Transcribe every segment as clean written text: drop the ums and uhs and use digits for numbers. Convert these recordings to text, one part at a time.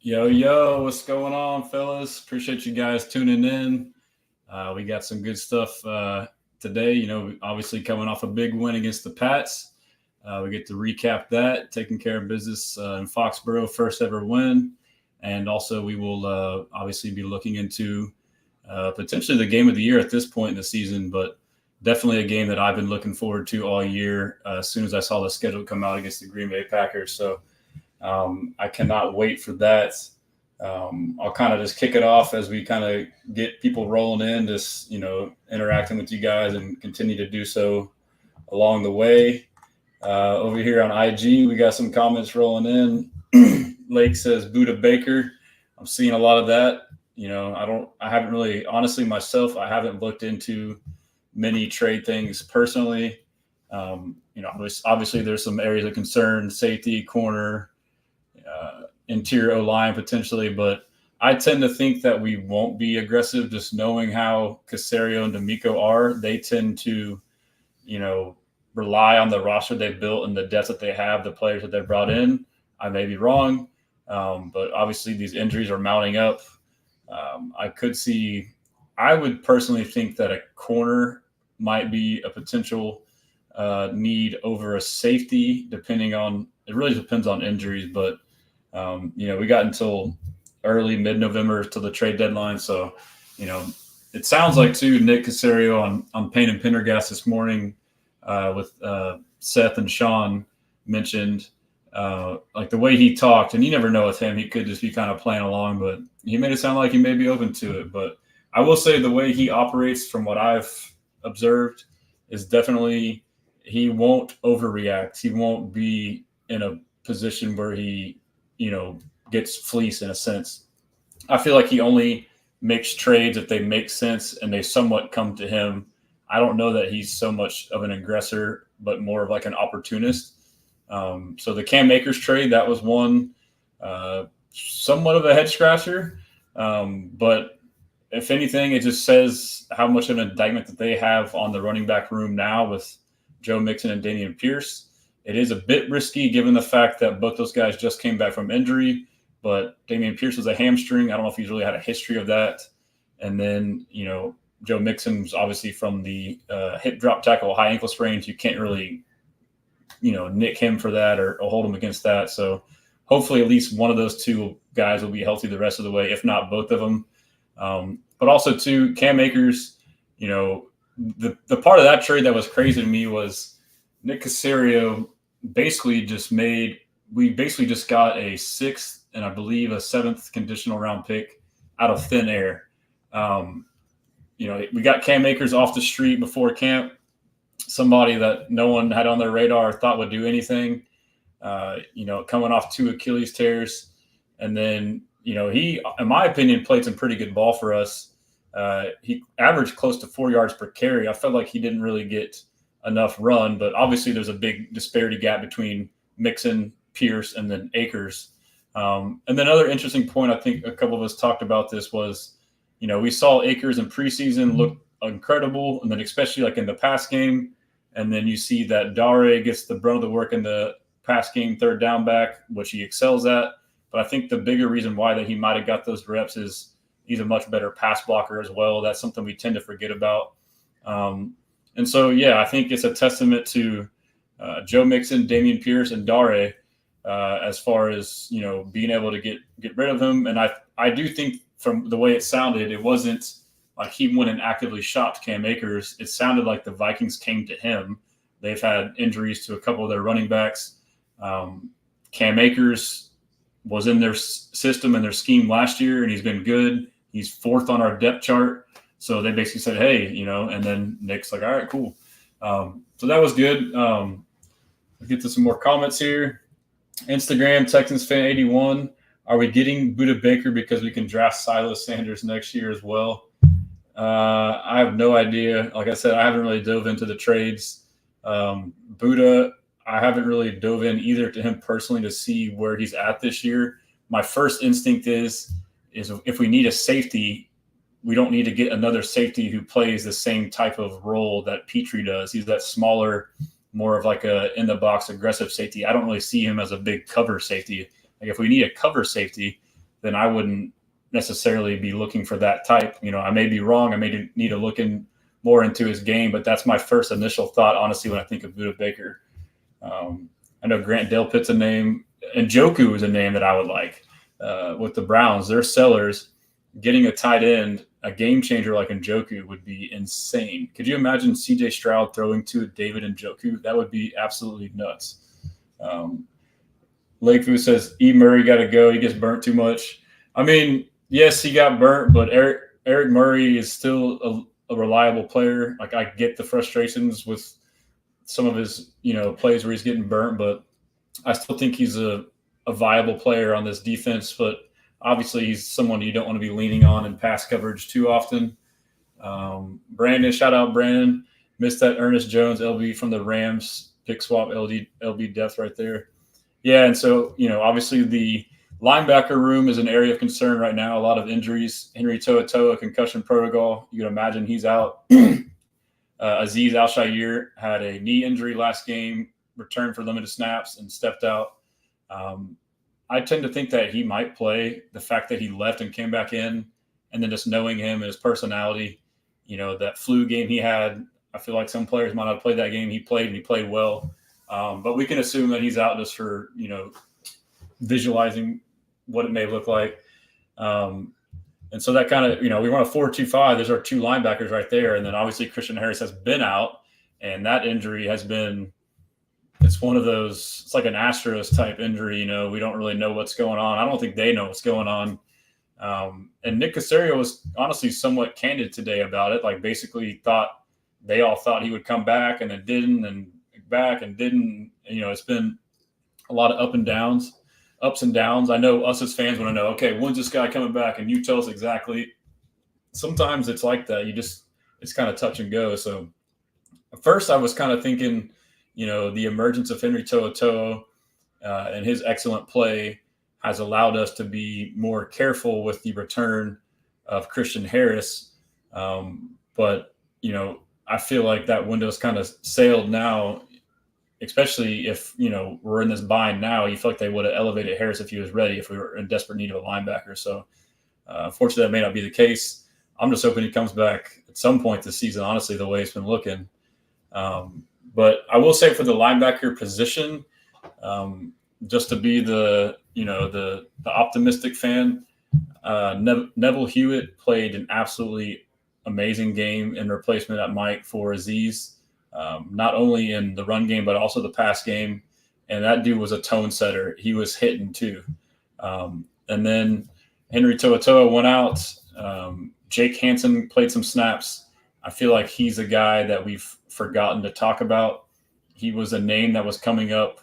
Yo, what's going on, fellas? Appreciate you guys tuning in. We got some good stuff today. Obviously coming off a big win against the Pats. We get to recap that, taking care of business in Foxborough, first ever win. And also, we will obviously be looking into potentially the game of the year at this point in the season, but definitely a game that I've been looking forward to all year as soon as I saw the schedule come out against the Green Bay Packers. So I cannot wait for that. I'll kind of just kick it off as we kind of get people rolling in, just, interacting with you guys and continue to do so along the way. Over here on IG, we got some comments rolling in. Lake says Buda Baker. I'm seeing a lot of that. I haven't really, honestly, myself, I haven't looked into many trade things personally. Obviously there's some areas of concern, safety, corner, interior O-line potentially, but I tend to think that we won't be aggressive. Just knowing how Caserio and D'Amico are, they tend to, rely on the roster they've built and the depth that they have, the players that they've brought in. I may be wrong, but obviously these injuries are mounting up. I would personally think that a corner might be a potential need over a safety, it really depends on injuries, but we got until early mid-November to the trade deadline. So, it sounds like too, Nick Caserio on Payne and Pendergast this morning with Seth and Sean mentioned like the way he talked, and you never know with him, he could just be kind of playing along, but he made it sound like he may be open to it. But I will say the way he operates from what I've observed is definitely he won't overreact. He won't be in a position where he gets fleeced in a sense. I feel like he only makes trades if they make sense and they somewhat come to him. I don't know that he's so much of an aggressor, but more of like an opportunist. So the Cam Akers trade, that was one somewhat of a head scratcher. But if anything, it just says how much of an indictment that they have on the running back room now with Joe Mixon and Dameon Pierce. It is a bit risky given the fact that both those guys just came back from injury, but Dameon Pierce was a hamstring. I don't know if he's really had a history of that. And then, Joe Mixon's obviously from the hip drop tackle, high ankle sprains. You can't really, nick him for that or hold him against that. So hopefully at least one of those two guys will be healthy the rest of the way, if not both of them. But also too, Cam Akers, the part of that trade that was crazy to me was Nick Caserio basically just got a 6th and I believe a 7th conditional round pick out of thin air. We got Cam Akers off the street before camp, somebody that no one had on their radar or thought would do anything, coming off 2 Achilles tears. And then, he, in my opinion, played some pretty good ball for us. He averaged close to 4 yards per carry. I felt like he didn't really get enough run, but obviously there's a big disparity gap between Mixon, Pierce, and then Akers. And then another interesting point, I think a couple of us talked about this was, we saw Akers in preseason look incredible, and then especially like in the pass game, and then you see that Dare gets the brunt of the work in the pass game, third down back, which he excels at. But I think the bigger reason why that he might have got those reps is he's a much better pass blocker as well. That's something we tend to forget about. And so, I think it's a testament to Joe Mixon, Dameon Pierce, and Dare as far as, being able to get rid of him. And I do think from the way it sounded, it wasn't like he went and actively shopped Cam Akers. It sounded like the Vikings came to him. They've had injuries to a couple of their running backs. Cam Akers was in their system and their scheme last year, and he's been good. He's 4th on our depth chart. So they basically said, hey, and then Nick's like, all right, cool. So that was good. We'll get to some more comments here. Instagram, Texans fan 81. Are we getting Buda Baker because we can draft Silas Sanders next year as well? I have no idea. Like I said, I haven't really dove into the trades. Buda, I haven't really dove in either to him personally to see where he's at this year. My first instinct is if we need a safety, we don't need to get another safety who plays the same type of role that Petrie does. He's that smaller, more of like a in-the-box aggressive safety. I don't really see him as a big cover safety. Like if we need a cover safety, then I wouldn't necessarily be looking for that type. I may be wrong. I may need to look more into his game, but that's my first initial thought, honestly, when I think of Budda Baker. I know Grant Delpit's a name, and Njoku is a name that I would like. With the Browns, they're sellers. Getting a tight end, a game changer like Njoku would be insane. Could you imagine CJ Stroud throwing to David Njoku? That would be absolutely nuts. Lakeview says, E. Murray got to go. He gets burnt too much. I mean, yes, he got burnt, but Eric Murray is still a reliable player. Like, I get the frustrations with some of his, plays where he's getting burnt, but I still think he's a viable player on this defense. But obviously, he's someone you don't want to be leaning on in pass coverage too often. Brandon, shout out Brandon. Missed that Ernest Jones LB from the Rams pick swap LB depth right there. Yeah, and so, obviously the linebacker room is an area of concern right now. A lot of injuries. Henry To'oTo'o, concussion protocol. You can imagine he's out. Azeez Al-Shaair had a knee injury last game, returned for limited snaps, and stepped out. I tend to think that he might play. The fact that he left and came back in, and then just knowing him and his personality, that flu game he had, I feel like some players might not have played that game. He played, and he played well. But we can assume that he's out just for, visualizing what it may look like. And so that kind of, we run a 4-2-5. There's our two linebackers right there. And then obviously Christian Harris has been out, and that injury has been – it's one of those – it's like an Astros type injury. We don't really know what's going on. I don't think they know what's going on. And Nick Caserio was honestly somewhat candid today about it, like basically they all thought he would come back and then didn't, and back and didn't. It's been a lot of ups and downs. I know us as fans want to know, okay, when's this guy coming back? And you tell us exactly. Sometimes it's like that. It's kind of touch and go. So at first I was kind of thinking, the emergence of Henry To'oTo'o and his excellent play has allowed us to be more careful with the return of Christian Harris. But, I feel like that window's kind of sailed now, especially if, we're in this bind now. You feel like they would have elevated Harris if he was ready, if we were in desperate need of a linebacker. So, unfortunately, that may not be the case. I'm just hoping he comes back at some point this season, honestly, the way it's been looking. But I will say for the linebacker position, just to be the optimistic fan, Neville Hewitt played an absolutely amazing game in replacement at Mike for Azeez. Not only in the run game, but also the pass game. And that dude was a tone setter. He was hitting too. And then Henry To'oTo'o went out. Jake Hansen played some snaps. I feel like he's a guy that we've forgotten to talk about. He was a name that was coming up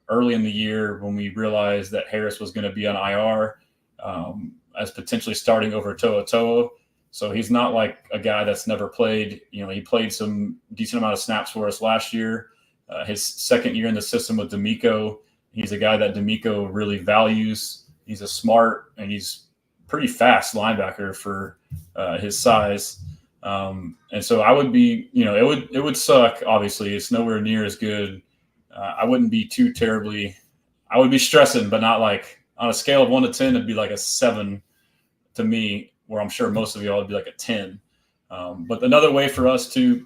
early in the year when we realized that Harris was going to be on IR as potentially starting over To'oTo'o. So he's not like a guy that's never played. He played some decent amount of snaps for us last year. His second year in the system with D'Amico, he's a guy that D'Amico really values. He's a smart and he's pretty fast linebacker for his size. And so I would be, it would suck. Obviously, it's nowhere near as good. I wouldn't be too terribly. I would be stressing, but not like on a scale of 1 to 10, it'd be like a 7 to me, where I'm sure most of y'all would be like a 10. But another way for us to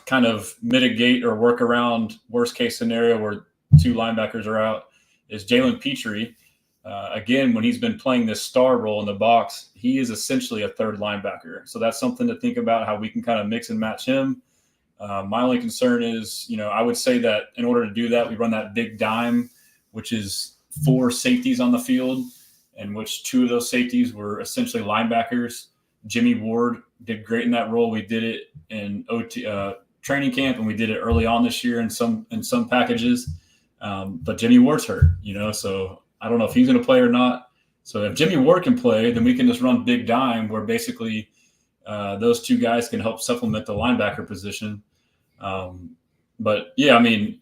kind of mitigate or work around worst case scenario where two linebackers are out is Jalen Petrie. Again, when he's been playing this star role in the box, he is essentially a third linebacker. So that's something to think about, how we can kind of mix and match him. My only concern is, I would say that in order to do that, we run that big dime, which is 4 safeties on the field, in which 2 of those safeties were essentially linebackers. Jimmy Ward did great in that role. We did it in training camp, and we did it early on this year in some packages. But Jimmy Ward's hurt, so I don't know if he's going to play or not. So if Jimmy Ward can play, then we can just run big dime where basically those 2 guys can help supplement the linebacker position. But yeah, I mean,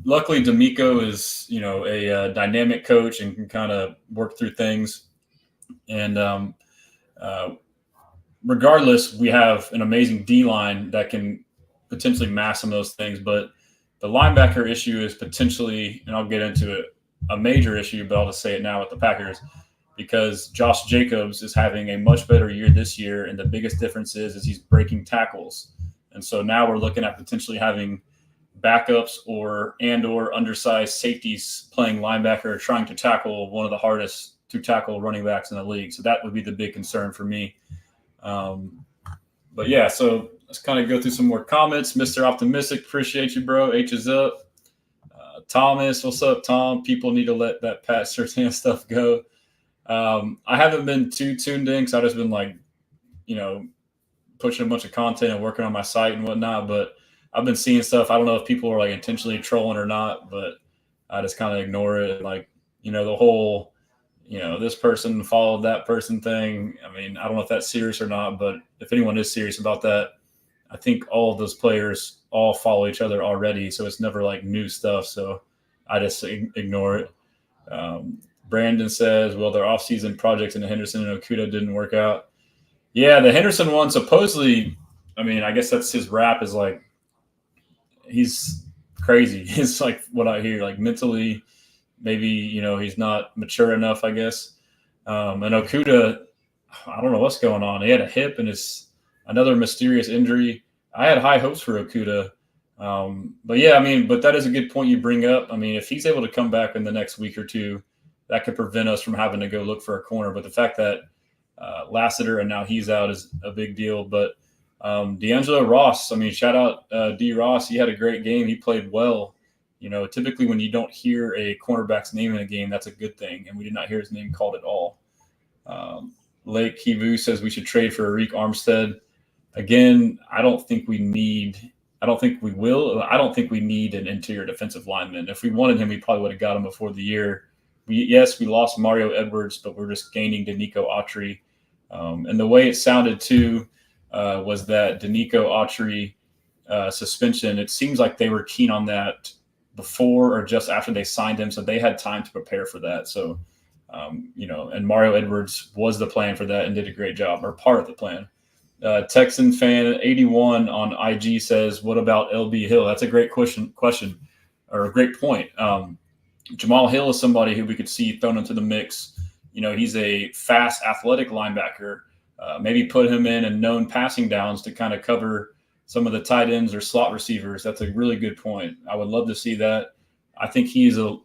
luckily D'Amico is, a dynamic coach and can kind of work through things. And regardless, we have an amazing D-line that can potentially mask some of those things. But the linebacker issue is potentially, and I'll get into it, a major issue, but I'll just say it now with the Packers. because Josh Jacobs is having a much better year this year, and the biggest difference is he's breaking tackles. And so now we're looking at potentially having backups or undersized safeties playing linebacker, trying to tackle one of the hardest to tackle running backs in the league. So that would be the big concern for me. But yeah, so let's kind of go through some more comments. Mr. Optimistic, appreciate you, bro. H is up. Thomas, what's up, Tom? People need to let that Pat Surtain stuff go. I haven't been too tuned in because I've just been like, pushing a bunch of content and working on my site and whatnot. But I've been seeing stuff. I don't know if people are like intentionally trolling or not, but I just kind of ignore it. Like, the whole, this person followed that person thing. I mean, I don't know if that's serious or not, but if anyone is serious about that, I think all of those players all follow each other already. So it's never like new stuff. So I just ignore it. Brandon says, well, their offseason projects in the Henderson and Okudah didn't work out. Yeah, the Henderson one, supposedly, I mean, I guess that's his rap is like, he's crazy. It's like what I hear, like mentally, maybe, he's not mature enough, I guess. And Okudah, I don't know what's going on. He had a hip and it's another mysterious injury. I had high hopes for Okudah. But yeah, I mean, but that is a good point you bring up. I mean, if he's able to come back in the next week or two, that could prevent us from having to go look for a corner. But the fact that Lassiter and now he's out is a big deal. But D'Angelo Ross, I mean, shout out D. Ross. He had a great game. He played well. Typically when you don't hear a cornerback's name in a game, that's a good thing. And we did not hear his name called at all. Lake Kivu says we should trade for Arik Armstead. Again, I don't think we need an interior defensive lineman. If we wanted him, we probably would have got him before the year. We lost Mario Edwards, but we're just gaining Danico Autry. And the way it sounded too was that Danico Autry suspension, it seems like they were keen on that before or just after they signed him. So they had time to prepare for that. So, and Mario Edwards was the plan for that and did a great job, or part of the plan. Texan fan 81 on IG says, what about LB Hill? That's a great question or a great point. Jamal Hill is somebody who we could see thrown into the mix. He's a fast, athletic linebacker. Maybe put him in and known passing downs to kind of cover some of the tight ends or slot receivers. That's a really good point. I would love to see that. I think he's a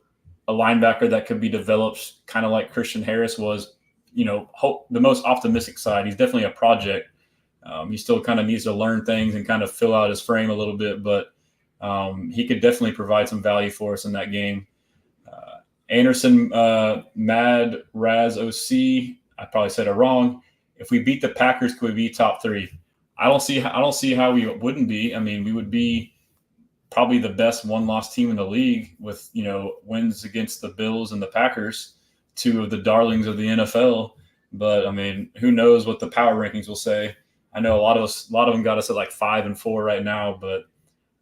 linebacker that could be developed kind of like Christian Harris was, the most optimistic side. He's definitely a project. He still kind of needs to learn things and kind of fill out his frame a little bit, but he could definitely provide some value for us in that game. Anderson, Mad Raz OC, I probably said it wrong. If we beat the Packers, could we be top 3? I don't see how we wouldn't be. I mean, we would be probably the best one-loss team in the league with, wins against the Bills and the Packers, 2 of the darlings of the NFL. But I mean, who knows what the power rankings will say? I know a lot of them got us at like 5-4 right now, but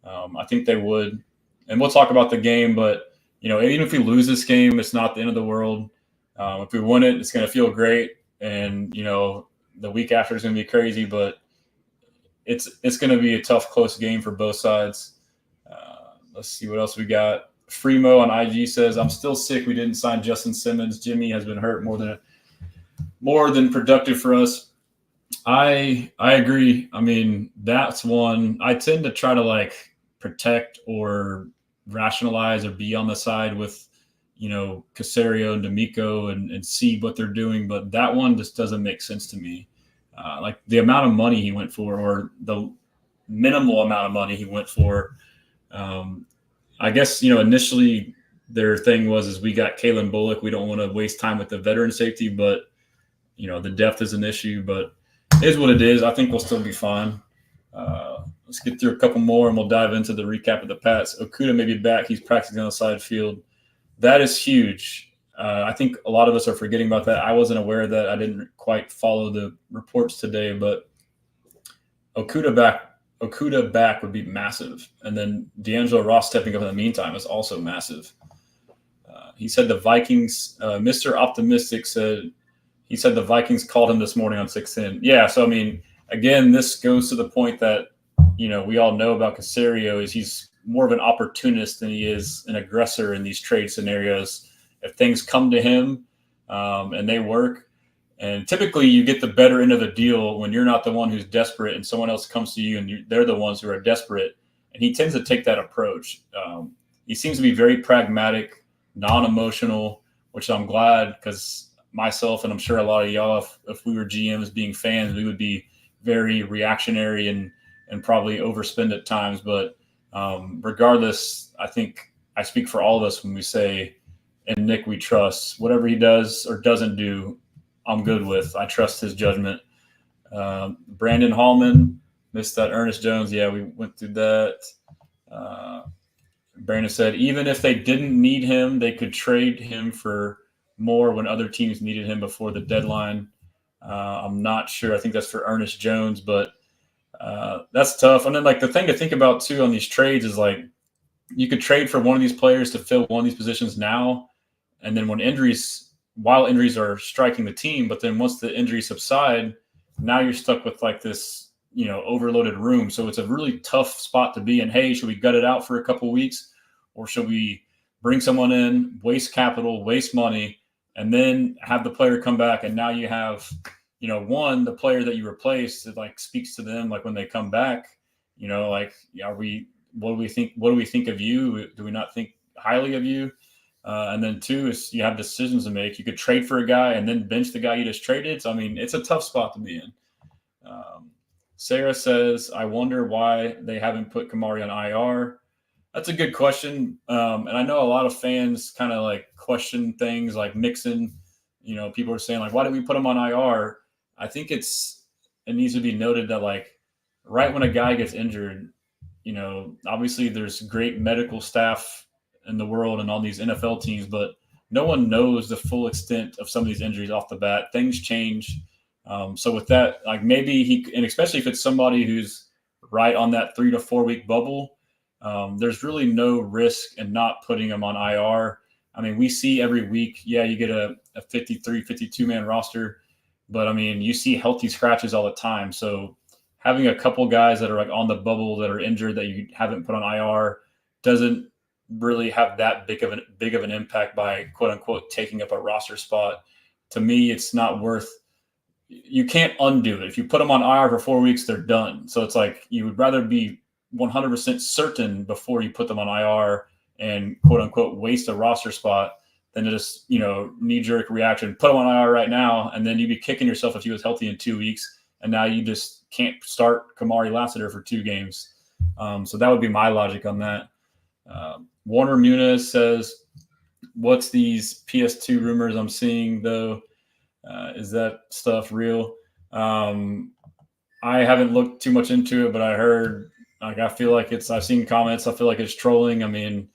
I think they would. And we'll talk about the game, but even if we lose this game, it's not the end of the world. If we win it, it's going to feel great, and the week after is going to be crazy. But it's going to be a tough, close game for both sides. Let's see what else we got. Freemo on IG says, I'm still sick we didn't sign Justin Simmons. Jimmy has been hurt more than productive for us. I agree. I mean, that's one. I tend to try to like protect or rationalize or be on the side with, Caserio and D'Amico and see what they're doing. But that one just doesn't make sense to me. Like the amount of money he went for, or the minimal amount of money he went for. I guess, initially their thing was we got Kalen Bullock. We don't want to waste time with the veteran safety, but, the depth is an issue. But it is what it is. I think we'll still be fine. Let's get through a couple more and we'll dive into the recap of the Pats. Okudah may be back. He's practicing on the side field. That is huge. I think a lot of us are forgetting about that. I wasn't aware of that. I didn't quite follow the reports today, but Okudah back would be massive. And then D'Angelo Ross stepping up in the meantime is also massive. He said the Vikings, Mr. Optimistic said the Vikings called him this morning on 610. Yeah, so, I mean, again, this goes to the point that, we all know about Caserio is he's more of an opportunist than he is an aggressor in these trade scenarios. If things come to him, and they work. And typically, you get the better end of the deal when you're not the one who's desperate, and someone else comes to you, and they're the ones who are desperate. And he tends to take that approach. He seems to be very pragmatic, non-emotional, which I'm glad, because myself and I'm sure a lot of y'all, if we were GMs being fans, we would be very reactionary and probably overspend at times. But regardless, I think I speak for all of us when we say, in Nick we trust. Whatever he does or doesn't do, I'm good with. I trust his judgment. Brandon Hallman missed that. Ernest Jones, yeah, we went through that. Brandon said, even if they didn't need him, they could trade him for more when other teams needed him before the deadline. I'm not sure. I think that's for Ernest Jones, but that's tough. And then, like, the thing to think about too on these trades is, like, you could trade for one of these players to fill one of these positions now, and then while injuries are striking the team, but then once the injuries subside, now you're stuck with like this, overloaded room. So it's a really tough spot to be in. Hey, should we gut it out for a couple of weeks, or should we bring someone in, waste capital, waste money, and then have the player come back? And now you have, the player that you replaced, it like speaks to them, like when they come back, like, what do we think? What do we think of you? Do we not think highly of you? And then two is you have decisions to make. You could trade for a guy and then bench the guy you just traded. So, I mean, it's a tough spot to be in. Sarah says, I wonder why they haven't put Kamari on IR. That's a good question. And I know a lot of fans kind of like question things like Mixon. People are saying, like, why did we put him on IR? I think it needs to be noted that, like, right when a guy gets injured, obviously there's great medical staff in the world and on these NFL teams, but no one knows the full extent of some of these injuries off the bat. Things change. So with that, like, maybe and especially if it's somebody who's right on that 3 to 4 week bubble, there's really no risk in not putting them on IR. I mean, we see every week, you get a 53, 52 man roster, but I mean, you see healthy scratches all the time. So having a couple guys that are like on the bubble that are injured that you haven't put on IR doesn't really have that big of an impact by quote unquote taking up a roster spot. To me, it's not worth. You can't undo it. If you put them on IR for 4 weeks, they're done. So it's like you would rather be 100% certain before you put them on IR and quote unquote waste a roster spot than to just knee jerk reaction, put them on IR right now, and then you'd be kicking yourself if he was healthy in 2 weeks, and now you just can't start Kamari Lassiter for 2 games. So that would be my logic on that. Warner Muniz says, what's these PS2 rumors I'm seeing, though? Is that stuff real? I haven't looked too much into it, but I heard, like, I feel like I've seen comments. I feel like it's trolling. I mean,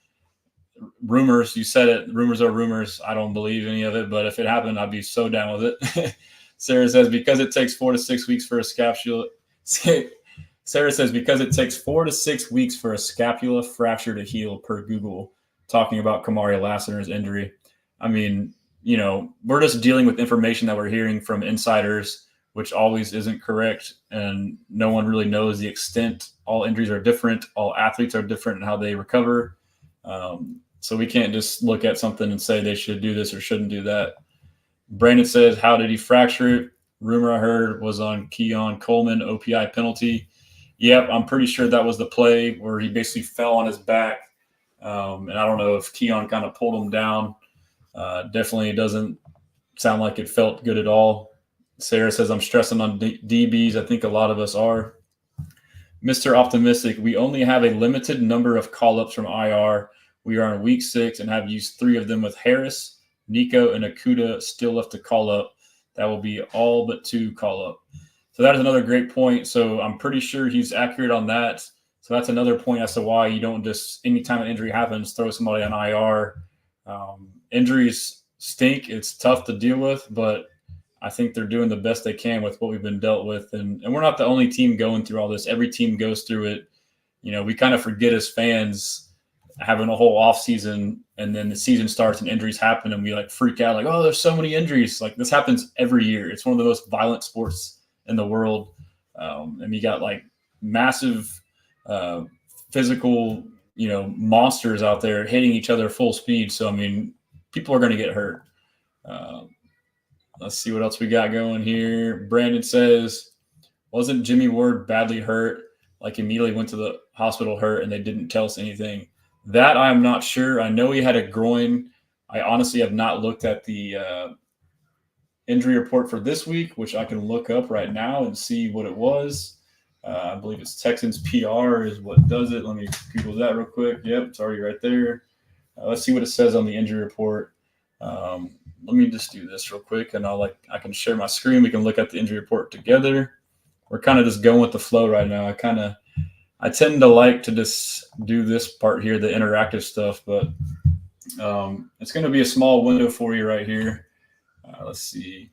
rumors, you said it. Rumors are rumors. I don't believe any of it, but if it happened, I'd be so down with it. Sarah says, because it takes 4 to 6 weeks for a scapula. Sarah says, because it takes 4 to 6 weeks for a scapula fracture to heal, per Google, talking about Kamari Lassiter's injury. I mean, we're just dealing with information that we're hearing from insiders, which always isn't correct. And no one really knows the extent. All injuries are different. All athletes are different in how they recover. So we can't just look at something and say they should do this or shouldn't do that. Brandon says, how did he fracture it? Rumor I heard was on Keon Coleman, OPI penalty. Yep, I'm pretty sure that was the play where he basically fell on his back. And I don't know if Keon kind of pulled him down. Definitely doesn't sound like it felt good at all. Sarah says, I'm stressing on DBs. I think a lot of us are. Mr. Optimistic, we only have a limited number of call-ups from IR. We are in week 6 and have used 3 of them with Harris, Nico, and Akuda still left to call up. That will be all but 2 call-up. So that is another great point. So I'm pretty sure he's accurate on that. So that's another point as to why you don't just, anytime an injury happens, throw somebody on IR. Injuries stink. It's tough to deal with, but I think they're doing the best they can with what we've been dealt with. And we're not the only team going through all this. Every team goes through it. We kind of forget as fans having a whole off season, and then the season starts and injuries happen and we like freak out like, oh, there's so many injuries. Like, this happens every year. It's one of the most violent sports in the world. And you got like massive physical, monsters out there hitting each other full speed. So, I mean, people are going to get hurt. Let's see what else we got going here. Brandon says, wasn't Jimmy Ward badly hurt? Like immediately went to the hospital hurt and they didn't tell us anything. That I'm not sure. I know he had a groin. I honestly have not looked at the injury report for this week, which I can look up right now and see what it was. I believe it's Texans PR is what does it. Let me Google that real quick. Yep, it's already right there. Let's see what it says on the injury report. Let me just do this real quick, and I can share my screen. We can look at the injury report together. We're kind of just going with the flow right now. I tend to like to just do this part here, the interactive stuff, but it's going to be a small window for you right here. Let's see.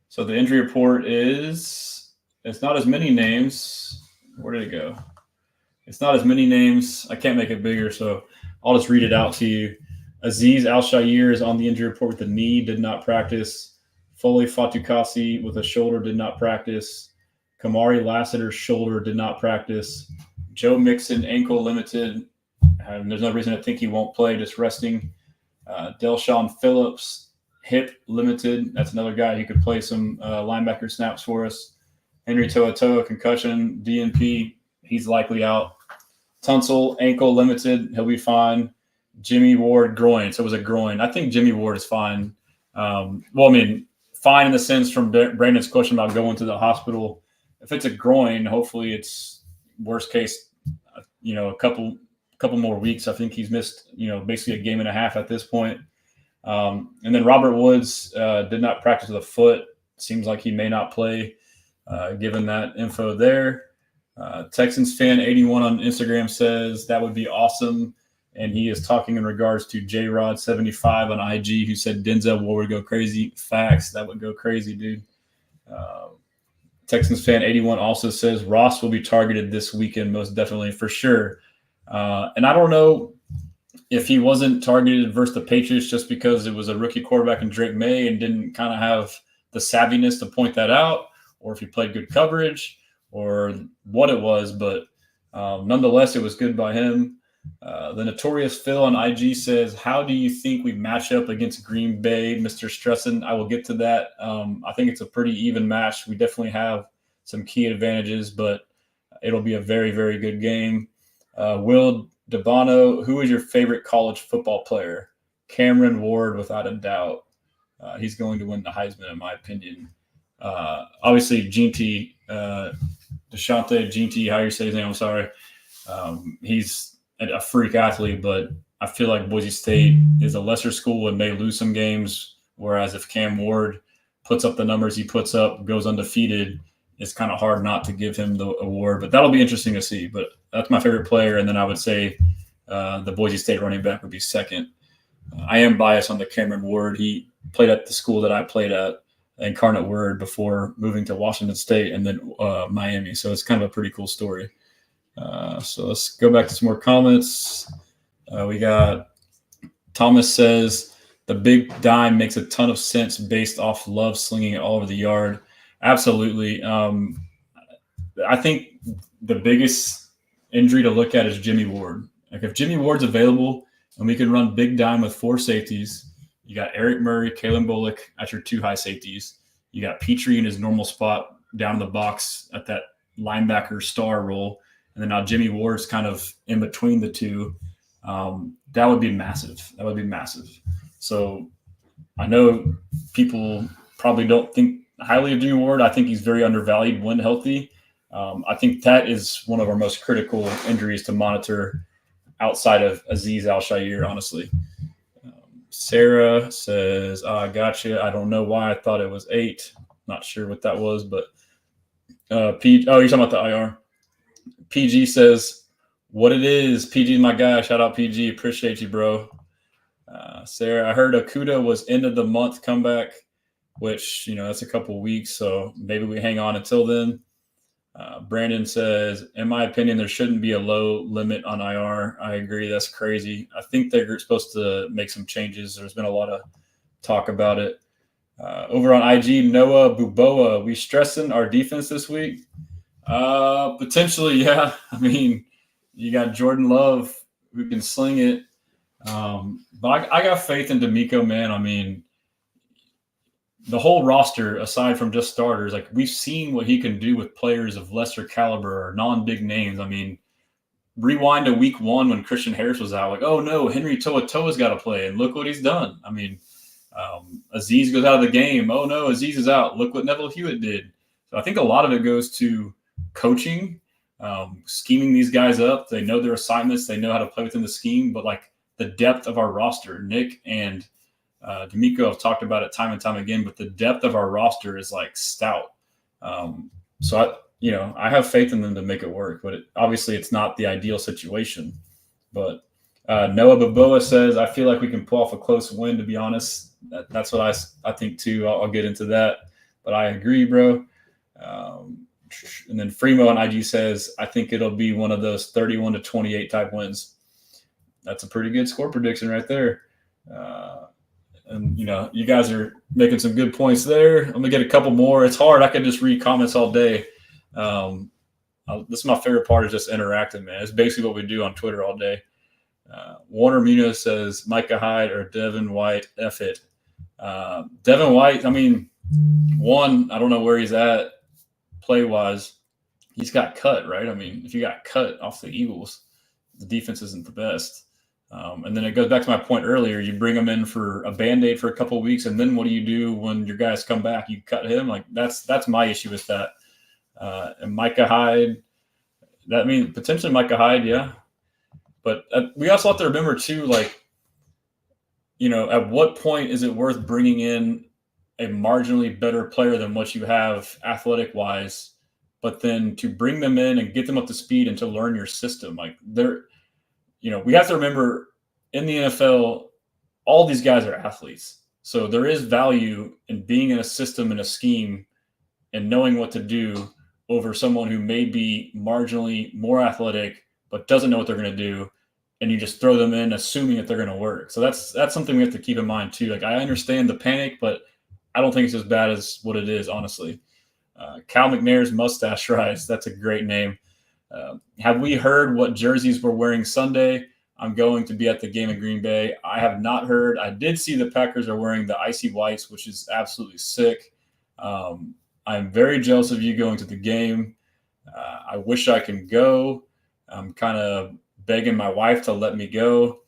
So the injury report it's not as many names. Where did it go? It's not as many names. I can't make it bigger, so I'll just read it out to you. Azeez Al-Shaair is on the injury report with a knee, did not practice. Foley Fatukasi with a shoulder, did not practice. Kamari Lassiter's shoulder, did not practice. Joe Mixon, ankle limited. There's no reason to think he won't play, just resting. Delshon Phillips, hip limited. That's another guy who could play some linebacker snaps for us. Henry To'oTo'o, concussion. DNP, he's likely out. Tunsil, ankle limited. He'll be fine. Jimmy Ward, groin. So it was a groin. I think Jimmy Ward is fine. Fine in the sense from Brandon's question about going to the hospital. If it's a groin, hopefully it's worst case, a couple more weeks. I think he's missed, basically a game and a half at this point. And then Robert Woods did not practice with a foot. Seems like he may not play, given that info there. Texans fan 81 on Instagram says that would be awesome. And he is talking in regards to J-Rod 75 on IG, who said Denzel Ward would go crazy. Facts, that would go crazy, dude. Texans fan 81 also says Ross will be targeted this weekend, most definitely, for sure. And I don't know if he wasn't targeted versus the Patriots just because it was a rookie quarterback in Drake May and didn't kind of have the savviness to point that out, or if he played good coverage, or what it was. But nonetheless, it was good by him. The Notorious Phil on IG says, how do you think we match up against Green Bay, Mr. Stressan? I will get to that. I think it's a pretty even match. We definitely have some key advantages, but it'll be a very, very good game. Will DeBono, who is your favorite college football player? Cameron Ward, without a doubt. He's going to win the Heisman, in my opinion. Obviously, Ginty, DeShante Ginty, how you say his name, I'm sorry. He's a freak athlete, but I feel like Boise State is a lesser school and may lose some games, whereas if Cam Ward puts up the numbers he puts up, goes undefeated, it's kind of hard not to give him the award. But that'll be interesting to see. But that's my favorite player, and then I would say the Boise State running back would be second. I am biased on the Cameron Ward. He played at the school that I played at, Incarnate Word, before moving to Washington State and then Miami. So it's kind of a pretty cool story. So let's go back to some more comments. We got Thomas says the big dime makes a ton of sense based off Love slinging it all over the yard. Absolutely. I think the biggest injury to look at is Jimmy Ward. Like if Jimmy Ward's available and we can run big dime with four safeties, you got Eric Murray, Kalen Bullock at your two high safeties. You got Petrie in his normal spot down in the box at that linebacker star role. And then now Jimmy Ward's kind of in between the two. That would be massive. So I know people probably don't think highly of Jimmy Ward. I think he's very undervalued when healthy. I think that is one of our most critical injuries to monitor outside of Azeez Al-Shaair, honestly. Sarah says, I gotcha. I don't know why I thought it was 8. Not sure what that was, but you're talking about the IR. PG says, what it is. PG is my guy. Shout out PG. Appreciate you, bro. Sarah, I heard Okudah was end of the month comeback, which, that's a couple weeks, so maybe we hang on until then. Brandon says, in my opinion, there shouldn't be a low limit on IR. I agree. That's crazy. I think they're supposed to make some changes. There's been a lot of talk about it. Over on IG, Noah Buboa, we stressing our defense this week? Potentially, yeah. I mean, you got Jordan Love who can sling it. But I got faith in D'Amico, man. I mean, the whole roster, aside from just starters, like we've seen what he can do with players of lesser caliber or non-big names. I mean, rewind to week 1 when Christian Harris was out, like, oh no, Henry To'oto'o's got to play, and look what he's done. I mean, Aziz goes out of the game. Oh no, Aziz is out. Look what Neville Hewitt did. So I think a lot of it goes to coaching, scheming these guys up. They know their assignments. They know how to play within the scheme. But like the depth of our roster, Nick and D'Amico have talked about it time and time again. But the depth of our roster is like stout. So I have faith in them to make it work. But obviously, it's not the ideal situation. But Noah Baboa says, I feel like we can pull off a close win, to be honest. That's what I think, too. I'll get into that. But I agree, bro. And then Fremo on IG says, I think it'll be one of those 31-28 type wins. That's a pretty good score prediction right there. And, you guys are making some good points there. I'm going to get a couple more. It's hard. I could just read comments all day. This is my favorite part, is just interacting, man. It's basically what we do on Twitter all day. Warner Munoz says Micah Hyde or Devin White, F it. Devin White, I mean, I don't know where he's at play-wise. He's got cut, right? I mean, if you got cut off the Eagles, the defense isn't the best. And then it goes back to my point earlier. You bring him in for a Band-Aid for a couple of weeks, and then what do you do when your guys come back? You cut him? Like, that's my issue with that. And Micah Hyde, potentially Micah Hyde, yeah. But we also have to remember, too, like, at what point is it worth bringing in a marginally better player than what you have athletic-wise, but then to bring them in and get them up to speed and to learn your system? Like, we have to remember, in the NFL, all these guys are athletes. So there is value in being in a system and a scheme and knowing what to do over someone who may be marginally more athletic but doesn't know what they're going to do, and you just throw them in assuming that they're going to work. So that's something we have to keep in mind too. Like, I understand the panic, but I don't think it's as bad as what it is, honestly. Cal McNair's Mustache Rise, that's a great name. Have we heard what jerseys we're wearing Sunday? I'm going to be at the game in Green Bay. I have not heard. I did see the Packers are wearing the icy whites, which is absolutely sick. I'm very jealous of you going to the game. I wish I can go. I'm kind of begging my wife to let me go.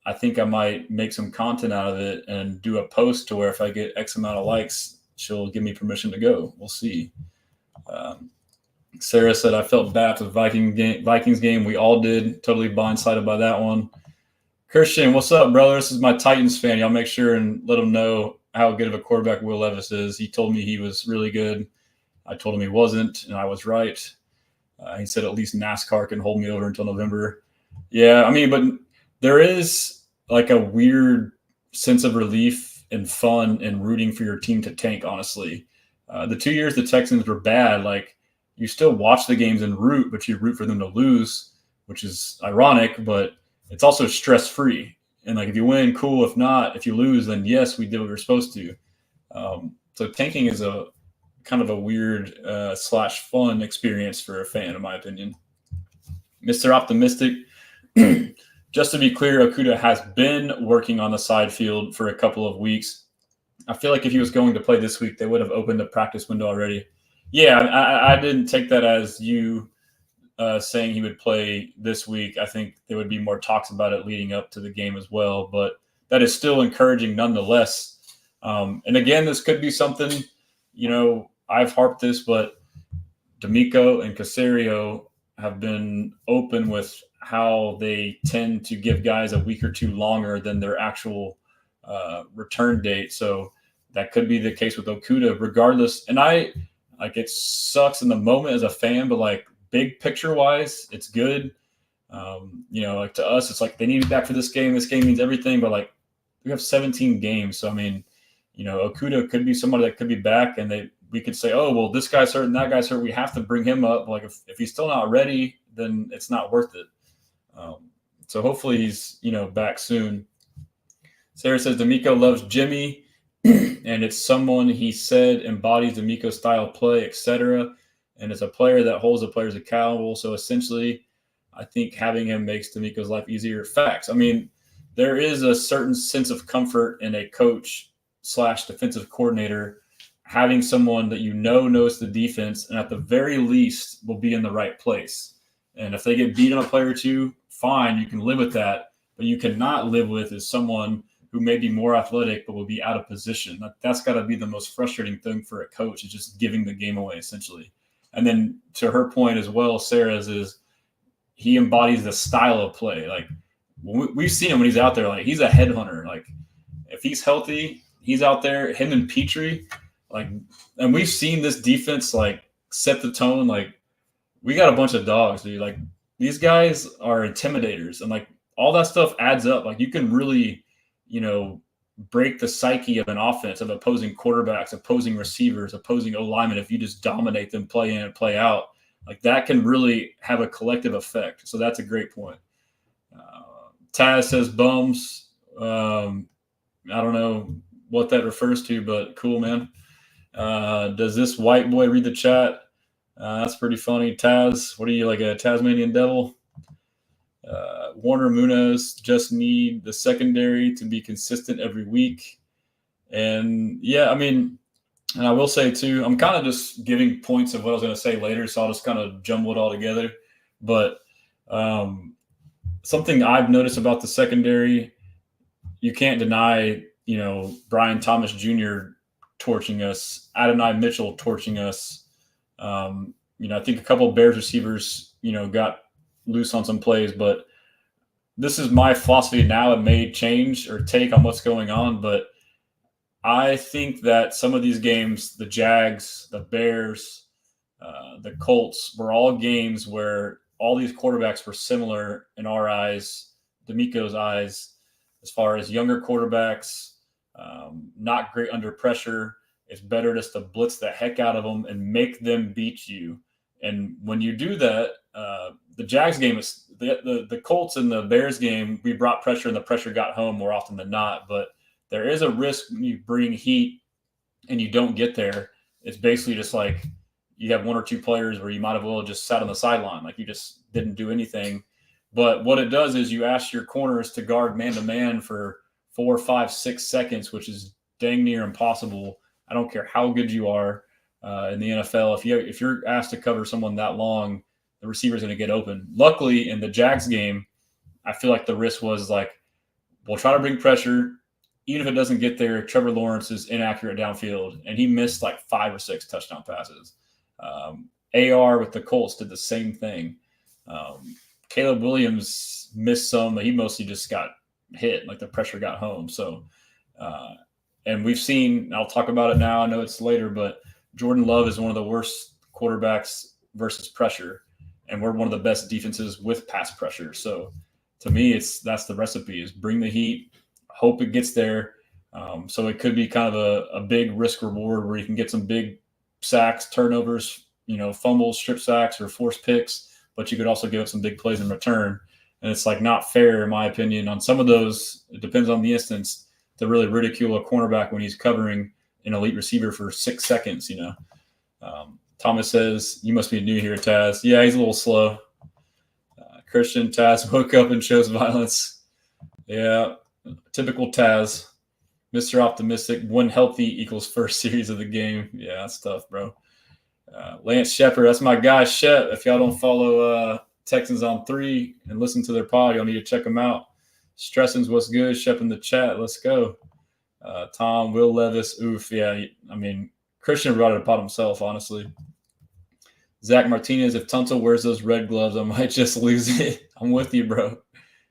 I think I might make some content out of it and do a post to where if I get X amount of likes, she'll give me permission to go. We'll see. Sarah said, I felt bad for the Vikings game. We all did. Totally blindsided by that one. Christian, what's up, brother? This is my Titans fan. Y'all make sure and let him know how good of a quarterback Will Levis is. He told me he was really good. I told him he wasn't, and I was right. He said at least NASCAR can hold me over until November. Yeah, I mean, but there is like a weird sense of relief and fun in rooting for your team to tank, honestly. The 2 years the Texans were bad, like, you still watch the games and root, but you root for them to lose, which is ironic, but it's also stress-free. And, like, if you win, cool. If not, if you lose, then yes, we did what we were supposed to. So tanking is a kind of a weird / fun experience for a fan, in my opinion. Mr. Optimistic, just to be clear, Okudah has been working on the side field for a couple of weeks. I feel like if he was going to play this week, they would have opened the practice window already. Yeah, I didn't take that as you saying he would play this week. I think there would be more talks about it leading up to the game as well, but that is still encouraging nonetheless. And again, this could be something, I've harped this, but D'Amico and Caserio have been open with how they tend to give guys a week or two longer than their actual return date. So that could be the case with Okudah regardless. And it sucks in the moment as a fan, but like big picture wise, it's good. Like to us, it's like they need me back for this game. This game means everything, but like we have 17 games. So, I mean, Okudah could be somebody that could be back, and we could say, oh, well, this guy's hurt and that guy's hurt. We have to bring him up. Like if he's still not ready, then it's not worth it. So hopefully he's, back soon. Sarah says D'Amico loves Jimmy, and it's someone he said embodies D'Amico's style of play, etc. And it's a player that holds the players accountable. So essentially, I think having him makes D'Amico's life easier. Facts. I mean, there is a certain sense of comfort in a coach / defensive coordinator, having someone that knows the defense and at the very least will be in the right place. And if they get beat on a play or two, fine, you can live with that. But you cannot live with is someone who may be more athletic but will be out of position. That's got to be the most frustrating thing for a coach, is just giving the game away essentially. And then to her point as well, Sarah's, is he embodies the style of play. Like, we've seen him when he's out there, like he's a headhunter. Like if he's healthy, he's out there, him and Petrie, like, and we've seen this defense like set the tone. Like, we got a bunch of dogs, dude. Like, these guys are intimidators, and like all that stuff adds up. Like, you can really, break the psyche of an offense, of opposing quarterbacks, opposing receivers, opposing O-linemen if you just dominate them play in and play out. Like, that can really have a collective effect. So that's a great point. Taz says bums. I don't know what that refers to, but cool, man. Does this white boy read the chat? That's pretty funny. Taz, what are you, like a Tasmanian devil? Warner Munoz, just need the secondary to be consistent every week. And yeah, I mean, and I will say too, I'm kind of just giving points of what I was going to say later, so I'll just kind of jumble it all together. But something I've noticed about the secondary, you can't deny, Brian Thomas Jr. torching us, Adonai Mitchell torching us. I think a couple of Bears receivers, got loose on some plays, but this is my philosophy now. It may change or take on what's going on, but I think that some of these games, the Jags, the Bears, the Colts, were all games where all these quarterbacks were similar in our eyes, D'Amico's eyes, as far as younger quarterbacks, not great under pressure. It's better just to blitz the heck out of them and make them beat you. And when you do that, the Jags game is the Colts and the Bears game, we brought pressure and the pressure got home more often than not. But there is a risk when you bring heat and you don't get there. It's basically just like you have one or two players where you might have well just sat on the sideline, like you just didn't do anything. But what it does is you ask your corners to guard man-to-man for 4, 5, 6 seconds, which is dang near impossible. I don't care how good you are in the NFL. If you're asked to cover someone that long, the receiver's going to get open. Luckily, in the Jags game, I feel like the risk was like, we'll try to bring pressure. Even if it doesn't get there, Trevor Lawrence is inaccurate downfield, and he missed like 5 or 6 touchdown passes. AR with the Colts did the same thing. Caleb Williams missed some, but he mostly just got hit, like the pressure got home. So, and we've seen, I'll talk about it now, I know it's later, but Jordan Love is one of the worst quarterbacks versus pressure, and we're one of the best defenses with pass pressure. So to me, that's the recipe, is bring the heat, hope it gets there. So it could be kind of a big risk reward where you can get some big sacks, turnovers, fumbles, strip sacks, or forced picks, but you could also give up some big plays in return. And it's like not fair, in my opinion, on some of those, it depends on the instance, to really ridicule a cornerback when he's covering an elite receiver for 6 seconds, Thomas says, you must be new here, Taz. Yeah, he's a little slow. Christian, Taz woke up and shows violence. Yeah, typical Taz. Mr. Optimistic, when healthy equals first series of the game. Yeah, that's tough, bro. Lance Shepard, that's my guy, Shep. If y'all don't follow Texans on 3 and listen to their pod, y'all need to check them out. Stressan's what's good. Shep in the chat. Let's go. Tom, Will Levis. Oof. Yeah, I mean, Christian brought it upon himself, honestly. Zach Martinez, if Tunsil wears those red gloves, I might just lose it. I'm with you, bro.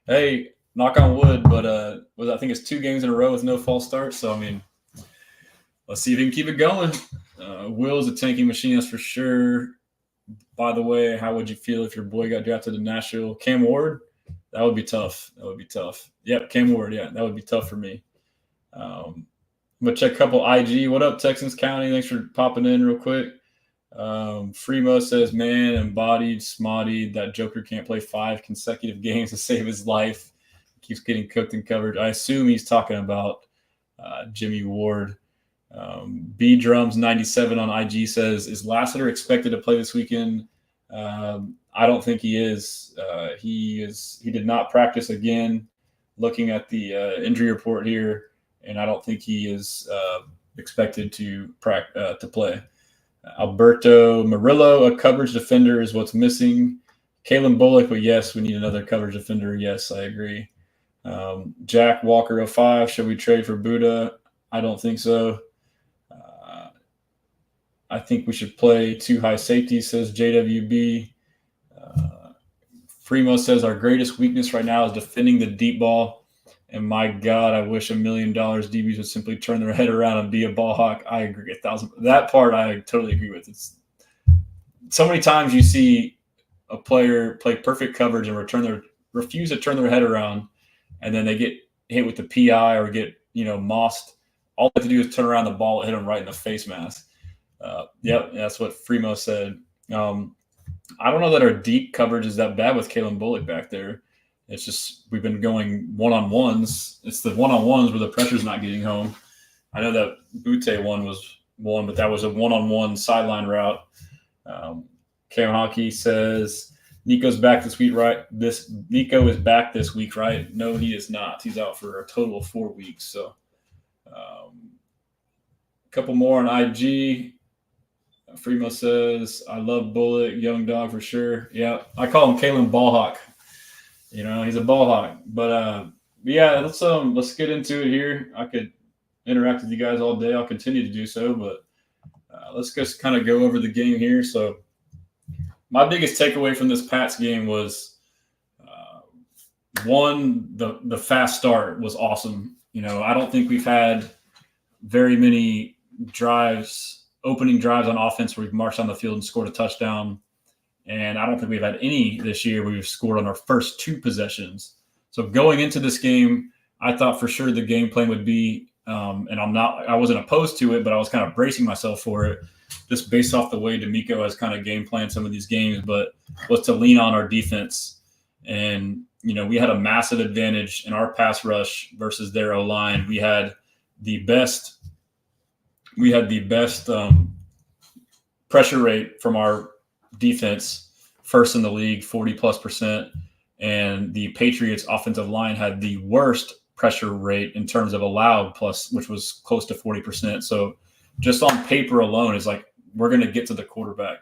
Hey, knock on wood, but I think it's 2 games in a row with no false starts. So, I mean, let's see if he can keep it going. Will's a tanking machine, that's for sure. By the way, how would you feel if your boy got drafted to Nashville? Cam Ward? That would be tough. Yep, Cam Ward, yeah, that would be tough for me. I'm going to check a couple IG. What up, Texans County? Thanks for popping in real quick. Freemo says, man, embodied, smotty. That Joker can't play 5 consecutive games to save his life. Keeps getting cooked and covered. I assume he's talking about Jimmy Ward. B Drums 97 on IG says, is Lassiter expected to play this weekend? I don't think he is. He did not practice again. Looking at the injury report here, and I don't think he is expected to play. Alberto Murillo, a coverage defender, is what's missing. Kalen Bullock, but yes, we need another coverage defender. Yes, I agree. Jack Walker 05, should we trade for Buddha? I don't think so. I think we should play 2 high safeties, says JWB. Primo says our greatest weakness right now is defending the deep ball. And my God, I wish $1 million DBs would simply turn their head around and be a ball hawk. I agree 1,000. That part I totally agree with. It's so many times you see a player play perfect coverage and refuse to turn their head around, and then they get hit with the PI or get mossed. All they have to do is turn around the ball, hit them right in the face mask. Yep, that's what Fremo said. I don't know that our deep coverage is that bad with Kalen Bullock back there. It's just we've been going one-on-ones. It's the one-on-ones where the pressure's not getting home. I know that Butte one was one, but that was a one-on-one sideline route. Cam Hockey says Nico's back this week, right? Nico is back this week, right? No, he is not. He's out for a total of 4 weeks. So a couple more on IG. Fremo says, I love Bullock, young dog for sure. Yeah, I call him Kalen Ballhawk. He's a ball hawk. But yeah, let's get into it here. I could interact with you guys all day. I'll continue to do so, but let's just kind of go over the game here. So my biggest takeaway from this Pats game was one, the fast start was awesome. I don't think we've had very many opening drives on offense where we've marched on the field and scored a touchdown. And I don't think we've had any this year where we've scored on our first 2 possessions. So going into this game, I thought for sure the game plan would be, and I wasn't opposed to it, but I was kind of bracing myself for it, just based off the way D'Amico has kind of game planned some of these games, but was to lean on our defense. And, we had a massive advantage in our pass rush versus their O-line. We had the best pressure rate from our defense, first in the league, 40+%, and the Patriots offensive line had the worst pressure rate in terms of allowed plus, which was close to 40%. So just on paper alone, it's like we're going to get to the quarterback.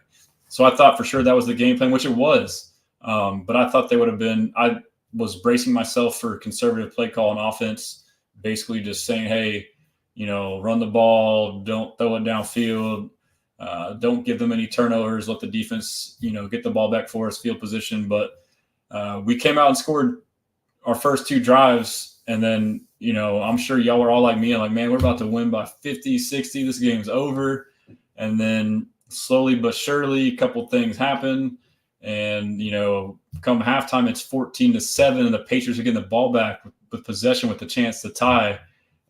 So I thought for sure that was the game plan, which it was. But I thought they would have been. I was bracing myself for conservative play call on offense, basically just saying, hey, run the ball, don't throw it downfield. Don't give them any turnovers. Let the defense, get the ball back for us, field position. But we came out and scored our first 2 drives. And then, I'm sure y'all were all like me. I'm like, man, we're about to win by 50, 60. This game's over. And then slowly but surely, a couple things happen. And, come halftime, it's 14-7. And the Patriots are getting the ball back with possession with the chance to tie.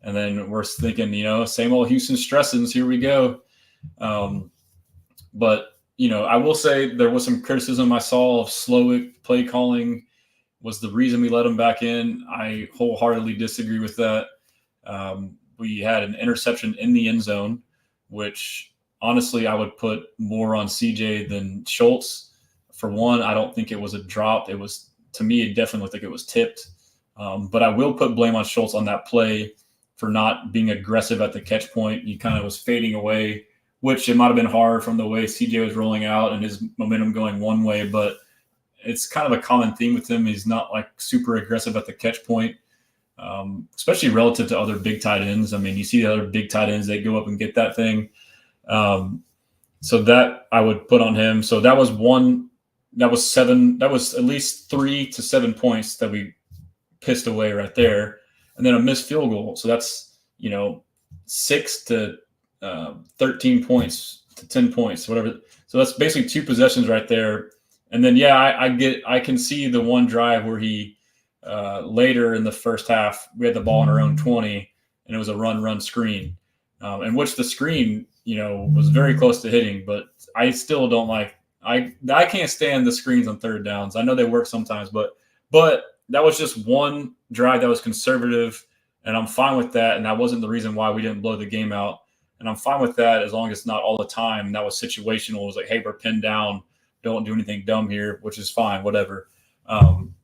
And then we're thinking, same old Houston Stressans, here we go. But, I will say there was some criticism I saw of Slowick play calling was the reason we let him back in. I wholeheartedly disagree with that. We had an interception in the end zone, which honestly I would put more on CJ than Schultz. For one, I don't think it was a drop. It was, to me, it definitely looked like it was tipped. But I will put blame on Schultz on that play for not being aggressive at the catch point. He kind of was fading away, which it might have been hard from the way CJ was rolling out and his momentum going one way, but it's kind of a common theme with him. He's not like super aggressive at the catch point, especially relative to other big tight ends. I mean, you see the other big tight ends, they go up and get that thing. So that I would put on him. So that was at least 3 to 7 points that we pissed away right there. And then a missed field goal. So that's, 6 to 13 points to 10 points, whatever. So that's basically 2 possessions right there. And then, I can see the one drive where he later in the first half, we had the ball on our own 20 and it was a run screen, in which the screen, was very close to hitting, but I still don't like, I can't stand the screens on third downs. I know they work sometimes, but that was just one drive that was conservative, and I'm fine with that. And that wasn't the reason why we didn't blow the game out. And I'm fine with that as long as it's not all the time. And that was situational. It was like, hey, we're pinned down. Don't do anything dumb here, which is fine, whatever.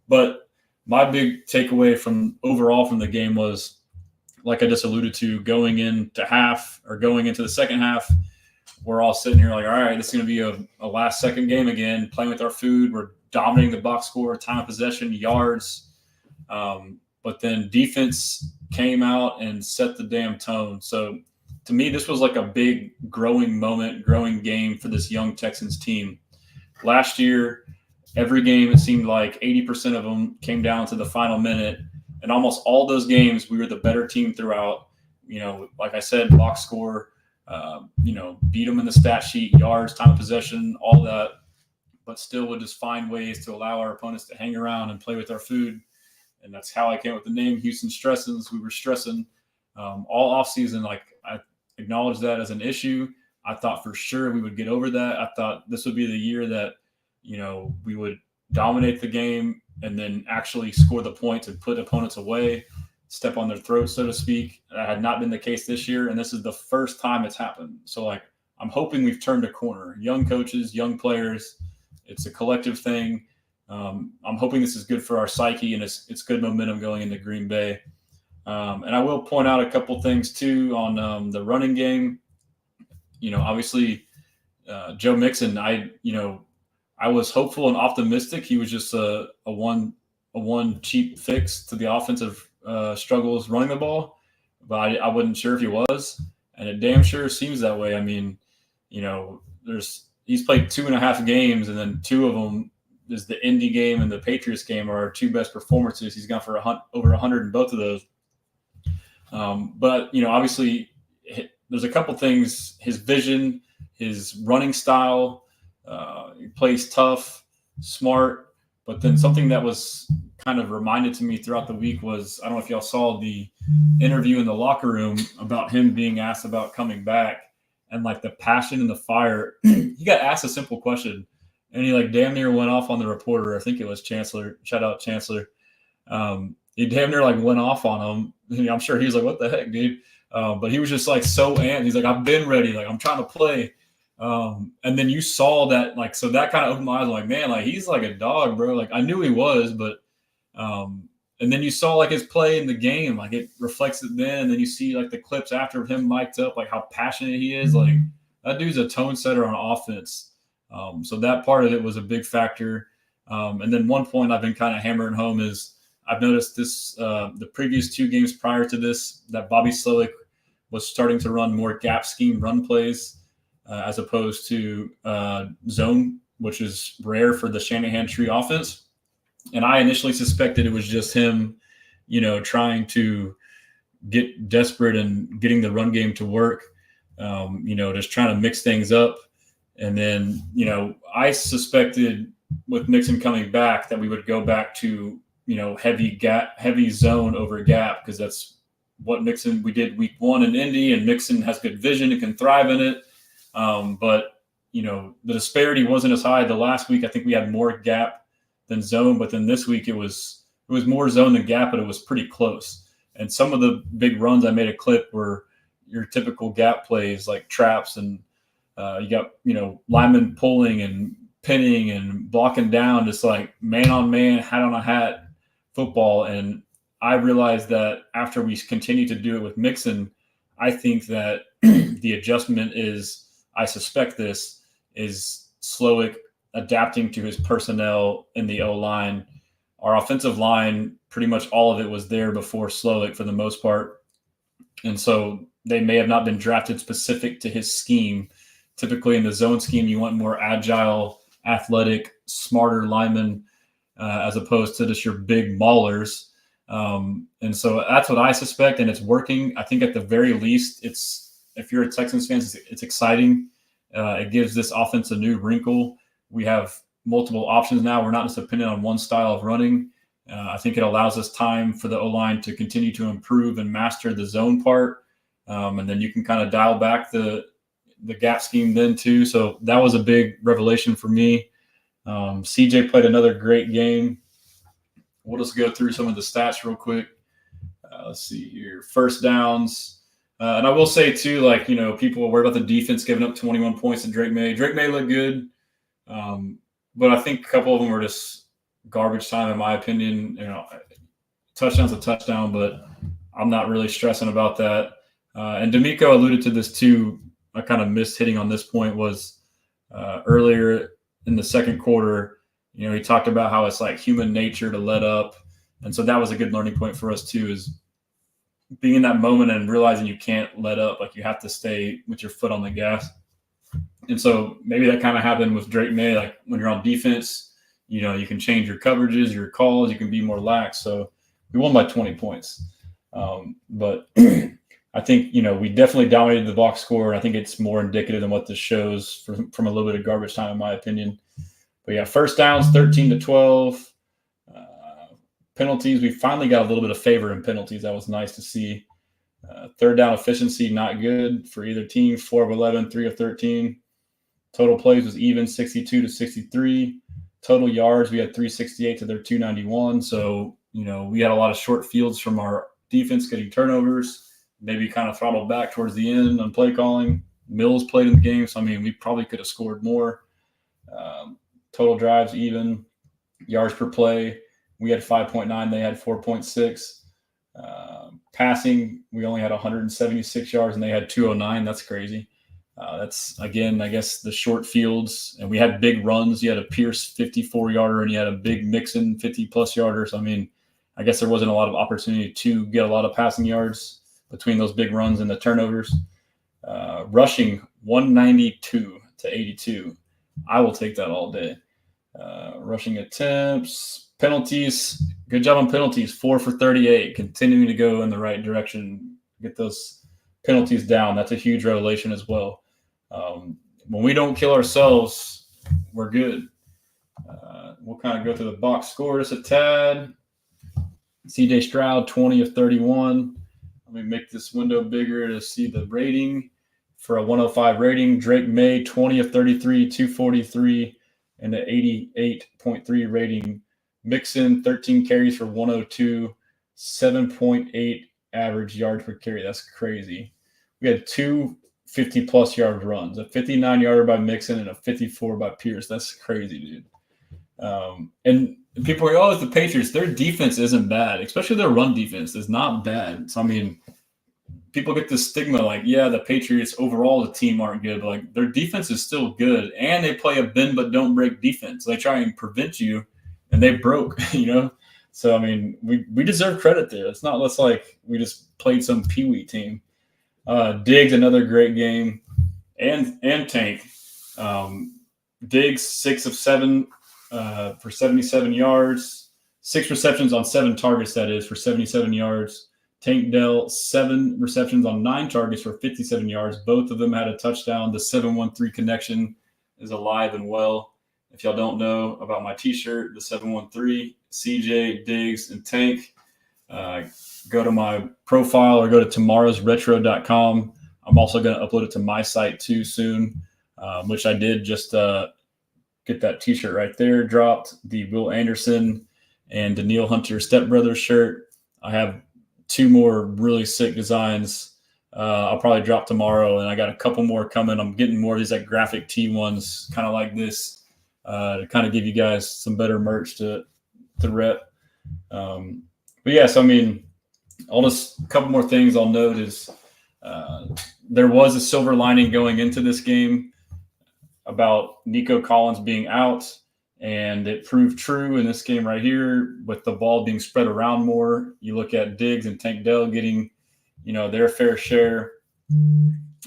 But my big takeaway from the game was like I just alluded to, going into the second half, we're all sitting here like, all right, this is going to be a last second game again, playing with our food. We're dominating the box score, time of possession, yards. But then defense came out and set the damn tone. So to me, this was like a big growing moment, growing game for this young Texans team. Last year, every game, it seemed like 80% of them came down to the final minute. And almost all those games, we were the better team throughout. Like I said, box score, beat them in the stat sheet, yards, time of possession, all that. But still would just find ways to allow our opponents to hang around and play with our food. And that's how I came up with the name Houston Stressans. We were stressing all offseason. Like, I acknowledged that as an issue. I thought for sure we would get over that. I thought this would be the year that, we would dominate the game and then actually score the points and put opponents away, step on their throat, so to speak. That had not been the case this year, and this is the first time it's happened. So, I'm hoping we've turned a corner. Young coaches, young players, it's a collective thing. I'm hoping this is good for our psyche, and it's good momentum going into Green Bay. And I will point out a couple things, too, on the running game. Obviously, Joe Mixon, I was hopeful and optimistic. He was just a one cheap fix to the offensive struggles running the ball, but I wasn't sure if he was, and it damn sure seems that way. I mean, he's played 2.5 games, and then 2 of them is the Indy game and the Patriots game are our 2 best performances. He's gone for over 100 in both of those. But obviously, there's a couple things: his vision, his running style. He plays tough, smart, but then something that was kind of reminded to me throughout the week was, I don't know if y'all saw the interview in the locker room about him being asked about coming back and like the passion and the fire. He got asked a simple question and he damn near went off on the reporter. I think it was Chancellor. Shout out Chancellor. He damn near went off on him. I'm sure he was like, what the heck, dude? But he was just so amped. He's like, I've been ready. I'm trying to play. And then you saw that, so that kind of opened my eyes. I'm like, man, he's like a dog, bro. I knew he was, but, and then you saw his play in the game, it reflects it then. And then you see the clips after him mic'd up, how passionate he is. That dude's a tone setter on offense. So that part of it was a big factor. And then one point I've been kind of hammering home is I've noticed this, the previous 2 games prior to this, that Bobby Slowick was starting to run more gap scheme run plays. As opposed to zone, which is rare for the Shanahan tree offense. And I initially suspected it was just him, trying to get desperate and getting the run game to work, just trying to mix things up. And then, I suspected with Mixon coming back that we would go back to, heavy zone over gap, because that's what we did week 1 in Indy, and Mixon has good vision and can thrive in it. But, the disparity wasn't as high. The last week, I think we had more gap than zone, but then this week it was more zone than gap, but it was pretty close. And some of the big runs I made a clip were your typical gap plays, like traps, and you got, linemen pulling and pinning and blocking down, just man on man, hat on a hat football. And I realized that after we continue to do it with Mixon, I think that the adjustment is, I suspect this is Slowick adapting to his personnel in the O-line. Our offensive line, pretty much all of it was there before Slowick for the most part. And so they may have not been drafted specific to his scheme. Typically in the zone scheme, you want more agile, athletic, smarter linemen as opposed to just your big maulers. And so that's what I suspect, and it's working. I think at the very least, if you're a Texans fan, it's exciting. It gives this offense a new wrinkle. We have multiple options now. We're not just dependent on one style of running. I think it allows us time for the O-line to continue to improve and master the zone part. And then you can kind of dial back the gap scheme then too. So that was a big revelation for me. CJ played another great game. We'll just go through some of the stats real quick. Let's see here. First downs. And I will say, too, people are worried about the defense giving up 21 points to Drake May. Drake May looked good, but I think a couple of them were just garbage time, in my opinion. Touchdown's a touchdown, but I'm not really stressing about that. And D'Amico alluded to this too. I kind of missed hitting on this point was earlier in the second quarter. He talked about how it's like human nature to let up. And so that was a good learning point for us too, is being in that moment and realizing you can't let up. Like you have to stay with your foot on the gas. And so maybe that kind of happened with Drake May. Like when you're on defense, you can change your coverages, your calls, you can be more lax. So we won by 20 points. But I think, we definitely dominated the box score. I think it's more indicative than what this shows from a little bit of garbage time, in my opinion. But yeah, first downs, 13-12. Penalties, we finally got a little bit of favor in penalties. That was nice to see. Third down efficiency, not good for either team. 4 of 11, 3 of 13. Total plays was even, 62-63. Total yards, we had 368 to their 291. So, we had a lot of short fields from our defense getting turnovers. Maybe kind of throttled back towards the end on play calling. Mills played in the game, so, we probably could have scored more. Total drives, even. Yards per play, we had 5.9. They had 4.6. Passing, we only had 176 yards, and they had 209. That's crazy. That's, again, I guess the short fields. And we had big runs. You had a Pierce 54-yarder, and you had a big Mixon 50-plus yarder. So, I guess there wasn't a lot of opportunity to get a lot of passing yards between those big runs and the turnovers. Rushing, 192-82. I will take that all day. Rushing attempts. Penalties, good job on penalties, 4 for 38, continuing to go in the right direction, get those penalties down. That's a huge revelation as well. When we don't kill ourselves, we're good. We'll kind of go through the box score just a tad. CJ Stroud, 20 of 31. Let me make this window bigger to see the rating. For a 105 rating, Drake May, 20 of 33, 243, and an 88.3 rating. Mixon, 13 carries for 102, 7.8 average yards per carry. That's crazy. We had 2 50-plus yard runs, a 59-yarder by Mixon and a 54 by Pierce. That's crazy, dude. And people are like, oh, it's the Patriots. Their defense isn't bad, especially their run defense is not bad. So, people get this stigma like, yeah, the Patriots overall, the team aren't good, but like their defense is still good, and they play a bend but don't break defense. They try and prevent you. And they broke, So, we deserve credit there. It's not less like we just played some peewee team. Diggs, another great game. And Tank. Diggs, 6 of 7 for 77 yards. 6 receptions on 7 targets, that is, for 77 yards. Tank Dell, 7 receptions on 9 targets for 57 yards. Both of them had a touchdown. The 7-1-3 connection is alive and well. If y'all don't know about my T-shirt, the 713, CJ, Diggs, and Tank, go to my profile or go to tomorrowsretro.com. I'm also going to upload it to my site too soon, which I did just get that T-shirt right there dropped. The Will Anderson and Daniil Hunter stepbrothers shirt. I have 2 more really sick designs. I'll probably drop tomorrow, and I got a couple more coming. I'm getting more of these like graphic tee ones, kind of like this. To kind of give you guys some better merch to rep. But yeah, so I'll just a couple more things I'll note is there was a silver lining going into this game about Nico Collins being out, and it proved true in this game right here with the ball being spread around more. You look at Diggs and Tank Dell getting, their fair share.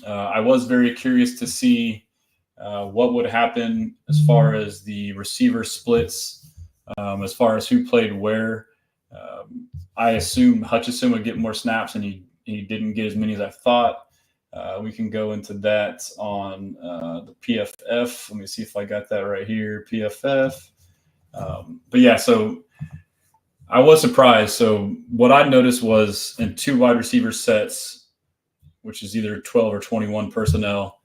I was very curious to see what would happen as far as the receiver splits, as far as who played where. I assume Hutchinson would get more snaps, and he didn't get as many as I thought. We can go into that on the PFF. Let me see if I got that right here, PFF. But yeah, so I was surprised. So what I noticed was in 2 wide receiver sets, which is either 12 or 21 personnel,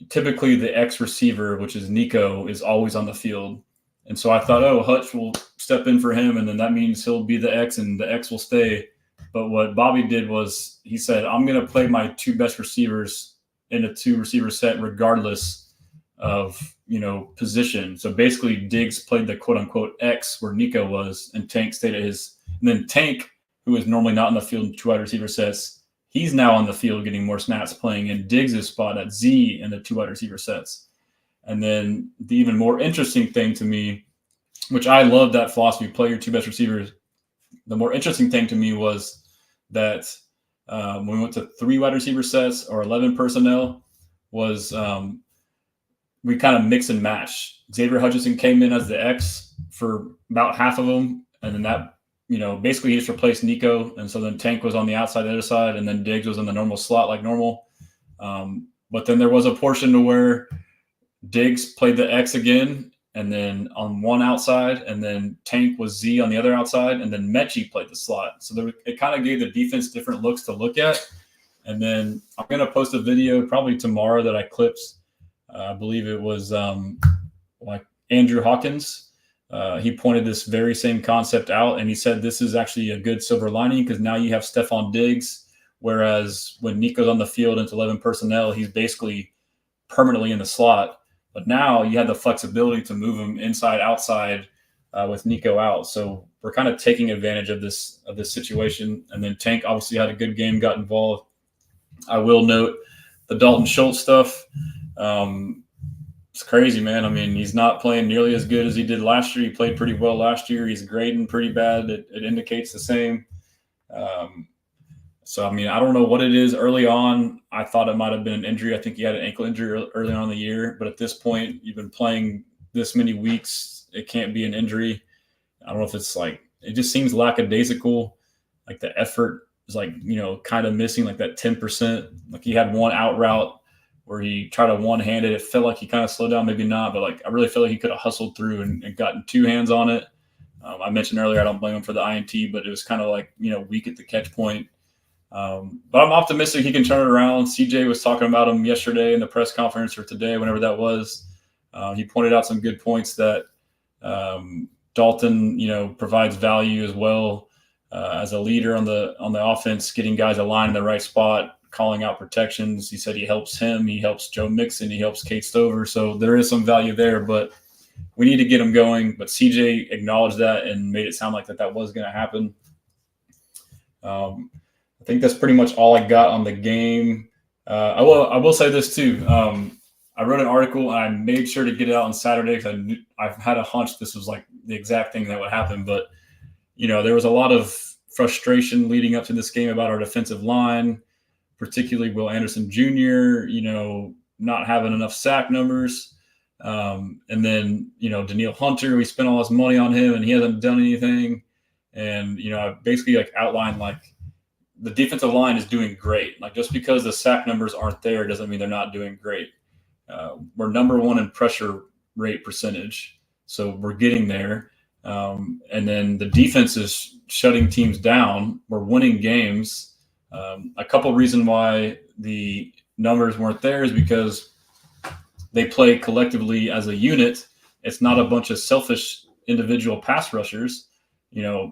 typically the X receiver, which is Nico, is always on the field. And so I thought, oh, Hutch will step in for him, and then that means he'll be the X, and the X will stay. But what Bobby did was he said, I'm going to play my 2 best receivers in a 2 receiver set regardless of, position. So basically Diggs played the quote unquote X where Nico was, and Tank stayed at his. And then Tank who is normally not in the field in 2 wide receiver sets, he's now on the field getting more snaps playing in Diggs' spot at Z in the 2 wide receiver sets. And then the even more interesting thing to me, which I love that philosophy, play your 2 best receivers. The more interesting thing to me was that when we went to 3 wide receiver sets or 11 personnel, was we kind of mix and match. Xavier Hutchinson came in as the X for about half of them, and then that, basically he just replaced Nico, and so then Tank was on the outside, the other side, and then Diggs was in the normal slot like normal. But then there was a portion to where Diggs played the X again, and then on one outside, and then Tank was Z on the other outside, and then Mechie played the slot. So it kind of gave the defense different looks to look at. And then I'm going to post a video probably tomorrow that I clipped. I believe it was like Andrew Hawkins. He pointed this very same concept out, and he said this is actually a good silver lining because now you have Stephon Diggs, whereas when Nico's on the field into 11 personnel, he's basically permanently in the slot. But now you have the flexibility to move him inside, outside with Nico out. So we're kind of taking advantage of this situation. And then Tank obviously had a good game, got involved. I will note the Dalton Schultz stuff. It's crazy, man. I mean, he's not playing nearly as good as he did last year. He played pretty well last year. He's grading pretty bad. It indicates the same. So, I mean, I don't know what it is. Early on, I thought it might have been an injury. I think he had an ankle injury early on in the year. But at this point, you've been playing this many weeks. It can't be an injury. I don't know if it's like – it just seems lackadaisical. Like the effort is like, kind of missing like that 10%. Like he had one out route where he tried to one-hand it. It felt like he kind of slowed down, maybe not. But, like, I really feel like he could have hustled through and gotten 2 hands on it. I mentioned earlier I don't blame him for the INT, but it was kind of like, weak at the catch point. But I'm optimistic he can turn it around. CJ was talking about him yesterday in the press conference or today, whenever that was. He pointed out some good points that Dalton, provides value as well as a leader on the offense, getting guys aligned in the right spot, calling out protections. He said he helps him. He helps Joe Mixon. He helps Kate Stover. So there is some value there, but we need to get him going. But CJ acknowledged that and made it sound like that was going to happen. I think that's pretty much all I got on the game. I will say this too. I wrote an article and I made sure to get it out on Saturday because I've had a hunch this was like the exact thing that would happen. But, there was a lot of frustration leading up to this game about our defensive line, particularly Will Anderson Jr., not having enough sack numbers. And then, Daniil Hunter, we spent all this money on him and he hasn't done anything. And, I basically outlined the defensive line is doing great. Like just because the sack numbers aren't there doesn't mean they're not doing great. We're number 1 in pressure rate percentage. So we're getting there. And then the defense is shutting teams down. We're winning games. A couple reasons why the numbers weren't there is because they play collectively as a unit. It's not a bunch of selfish individual pass rushers.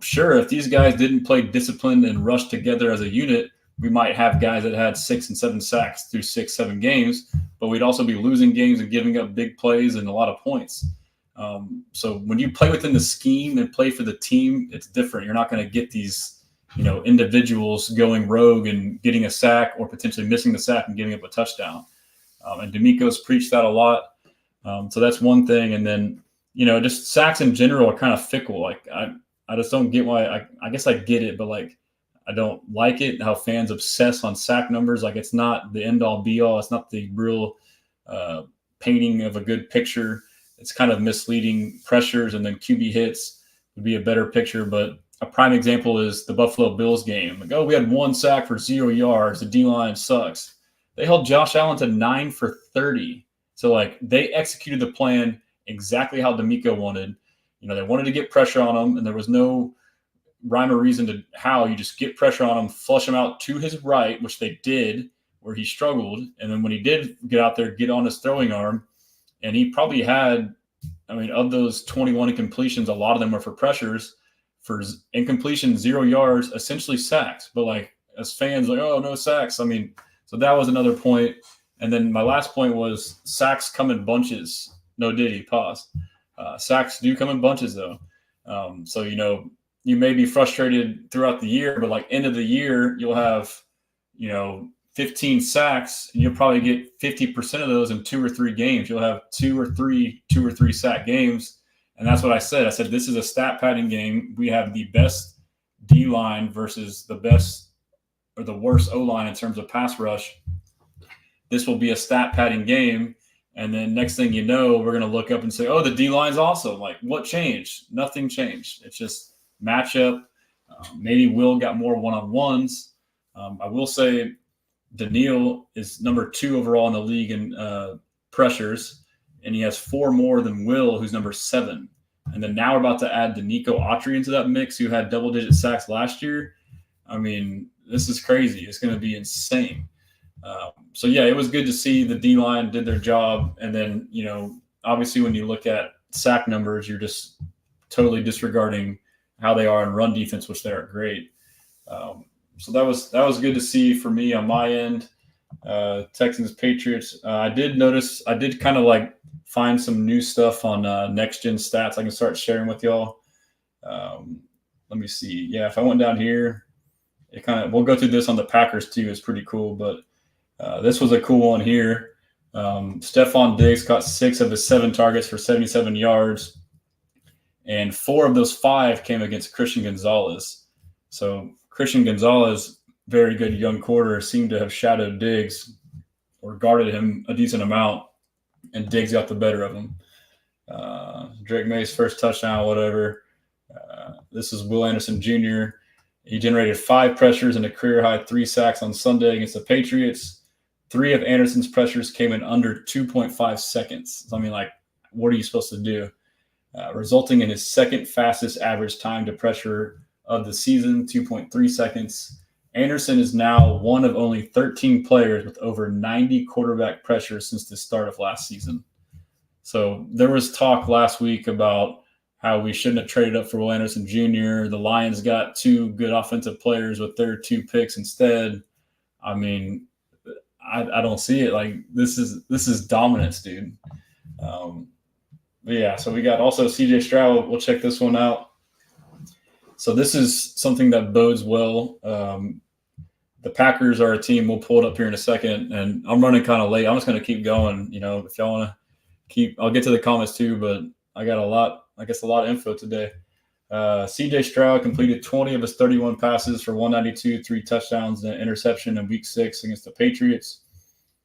Sure, if these guys didn't play disciplined and rush together as a unit, we might have guys that had 6 and 7 sacks through 6-7 games, but we'd also be losing games and giving up big plays and a lot of points. So when you play within the scheme and play for the team, it's different. You're not going to get these, individuals going rogue and getting a sack or potentially missing the sack and giving up a touchdown. And D'Amico's preached that a lot. So that's one thing. And then, just sacks in general are kind of fickle. Like I just don't get why. I guess I get it, but I don't like it how fans obsess on sack numbers. Like it's not the end all be all. It's not the real painting of a good picture. It's kind of misleading. Pressures and then QB hits would be a better picture. But a prime example is the Buffalo Bills game. Like, we had 1 sack for 0 yards. The D-line sucks. They held Josh Allen to 9 for 30. So they executed the plan exactly how D'Amico wanted. They wanted to get pressure on him, and there was no rhyme or reason to how. You just get pressure on him, flush him out to his right, which they did, where he struggled. And then when he did get out there, get on his throwing arm, and he probably had, of those 21 incompletions, a lot of them were for pressures. For incompletion, 0 yards, essentially sacks. But as fans, oh, no sacks. So that was another point. And then my last point was sacks come in bunches. No Diddy, pause. Sacks do come in bunches, though. So, you may be frustrated throughout the year, but like end of the year, you'll have, 15 sacks, and you'll probably get 50% of those in 2 or 3 games. You'll have two or three sack games. And that's what I said. I said, this is a stat padding game. We have the best D line versus the best or the worst O line in terms of pass rush. This will be a stat padding game. And then next thing you know, we're going to look up and say, oh, the D line's awesome. Like, what changed? Nothing changed. It's just matchup. Maybe Will got more one-on-ones. I will say Daniil is number 2 overall in the league in pressures, and he has 4 more than Will, who's number 7. And then now we're about to add Danico Autry into that mix, who had double-digit sacks last year. I mean, this is crazy. It's going to be insane. So, yeah, it was good to see the D-line did their job. And then, obviously when you look at sack numbers, you're just totally disregarding how they are in run defense, which they are great. So that was good to see for me on my end. Texans, Patriots. I did kind of like find some new stuff on Next Gen Stats I can start sharing with y'all. Let me see. Yeah, if I went down here, we'll go through this on the Packers too. It's pretty cool, but this was a cool one here. Stefon Diggs caught 6 of his 7 targets for 77 yards, and 4 of those 5 came against Christian Gonzalez. So Christian Gonzalez, very good young quarter, seemed to have shadowed Diggs or guarded him a decent amount, and Diggs got the better of him. Drake May's first touchdown, whatever. This is Will Anderson Jr. He generated 5 pressures and a career-high 3 sacks on Sunday against the Patriots. 3 of Anderson's pressures came in under 2.5 seconds. So, I mean, like, what are you supposed to do? Resulting in his second fastest average time to pressure of the season, 2.3 seconds. Anderson is now one of only 13 players with over 90 quarterback pressures since the start of last season. So there was talk last week about how we shouldn't have traded up for Will Anderson Jr. The Lions got 2 good offensive players with their 2 picks instead. I mean, I don't see it. Like, this is dominance, dude. But yeah, so we got also CJ Stroud. We'll check this one out. So this is something that bodes well. The Packers are a team. We'll pull it up here in a second, and I'm running kind of late. I'm just going to keep going. If y'all want to keep, I'll get to the comments too, but I got a lot of info today. CJ Stroud completed 20 of his 31 passes for 192, 3 touchdowns, and an interception in Week 6 against the Patriots.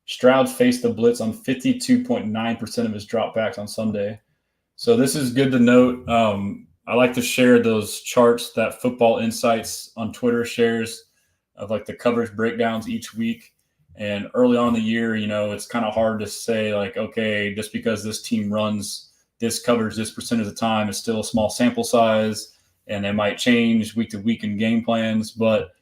Stroud faced the blitz on 52.9% of his dropbacks on Sunday. So this is good to note. I like to share those charts that Football Insights on Twitter shares of like the coverage breakdowns each week. And early on in the year, it's kind of hard to say like, okay, just because this team runs this coverage this percentage of the time, is still a small sample size, and they might change week to week in game plans. But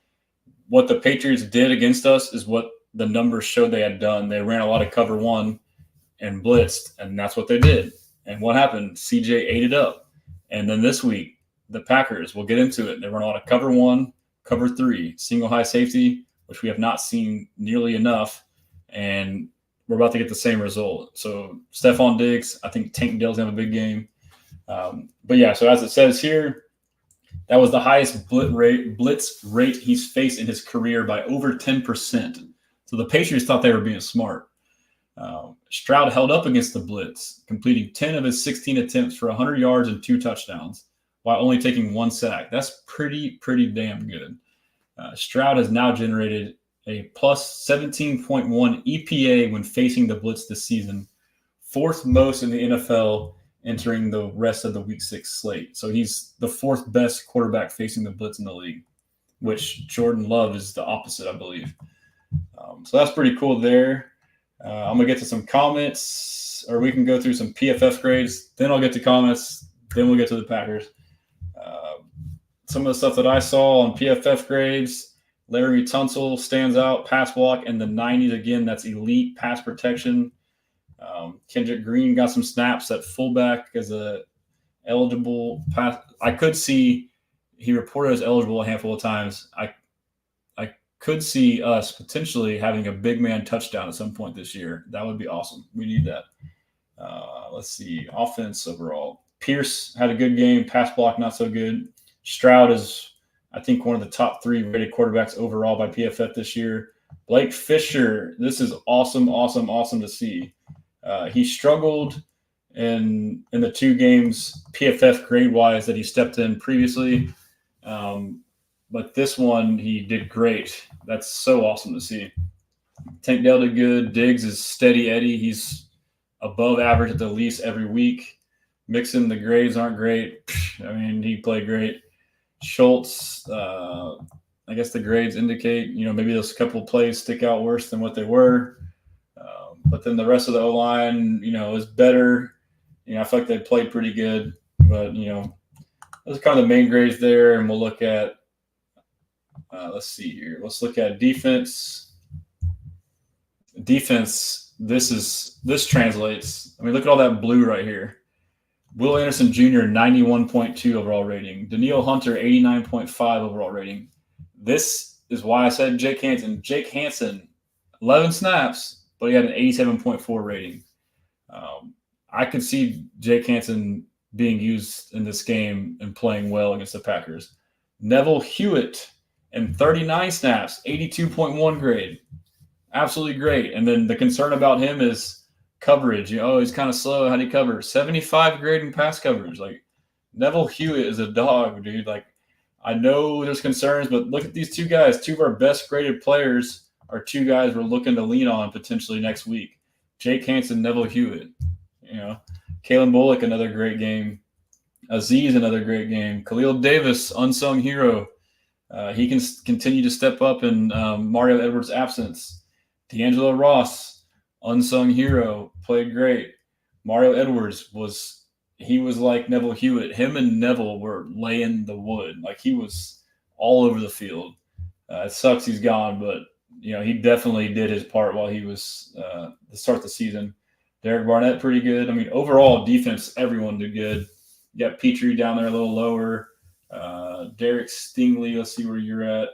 what the Patriots did against us is what the numbers showed they had done. They ran a lot of cover 1 and blitzed, and that's what they did. And what happened? CJ ate it up. And then this week, the Packers, we'll get into it. They run a lot of cover 1, cover 3, single high safety, which we have not seen nearly enough. And we're about to get the same result. So Stefon Diggs, I think Tank Dell's going to have a big game. But yeah, so as it says here, that was the highest blitz rate he's faced in his career by over 10%. So the Patriots thought they were being smart. Stroud held up against the blitz, completing 10 of his 16 attempts for 100 yards and 2 touchdowns, while only taking 1 sack. That's pretty damn good. Stroud has now generated a plus 17.1 EPA when facing the blitz this season, 4th most in the NFL entering the rest of the Week 6 slate. So he's the 4th best quarterback facing the blitz in the league, which Jordan Love is the opposite, I believe. So that's pretty cool there. I'm going to get to some comments, or we can go through some PFF grades. Then I'll get to comments. Then we'll get to the Packers. Some of the stuff that I saw on PFF grades, Larry Tunsil stands out, pass block in the 90s. Again, that's elite pass protection. Kendrick Green got some snaps at fullback as a eligible pass. I could see he reported as eligible a handful of times. I could see us potentially having a big man touchdown at some point this year. That would be awesome. We need that. Let's see. Offense overall. Pierce had a good game. Pass block, not so good. Stroud is, I think, one of the top 3 rated quarterbacks overall by PFF this year. Blake Fisher, this is awesome to see. He struggled in the 2 games PFF grade-wise that he stepped in previously. But this one, he did great. That's so awesome to see. Tank Dell did good. Diggs is steady Eddie. He's above average at the least every week. Mixon, the grades aren't great. I mean, he played great. Schultz, I guess the grades indicate, maybe those couple of plays stick out worse than what they were. But then the rest of the O-line, is better. I feel like they played pretty good. But, those are kind of the main grades there. And we'll look at, let's see here. Let's look at defense. Defense, this translates. I mean, look at all that blue right here. Will Anderson Jr., 91.2 overall rating. Danielle Hunter, 89.5 overall rating. This is why I said Jake Hansen. Jake Hansen, 11 snaps, but he had an 87.4 rating. I could see Jake Hansen being used in this game and playing well against the Packers. Neville Hewitt, in 39 snaps, 82.1 grade. Absolutely great. And then the concern about him is coverage. He's kind of slow. How do you cover? 75 grade in pass coverage. Like, Neville Hewitt is a dog, dude. Like, I know there's concerns, but look at these 2 guys. 2 of our best graded players are 2 guys we're looking to lean on potentially next week. Jake Hansen, Neville Hewitt. Kalen Bullock, another great game. Aziz, another great game. Khalil Davis, unsung hero. He can continue to step up in Mario Edwards' absence. D'Angelo Ross, unsung hero, played great. Mario Edwards was like Neville Hewitt. Him and Neville were laying the wood. Like, he was all over the field. It sucks he's gone, but he definitely did his part while he was to start the season. Derek Barnett, pretty good. I mean, overall defense, everyone did good. You got Petrie down there a little lower. Derek Stingley, let's see where you're at.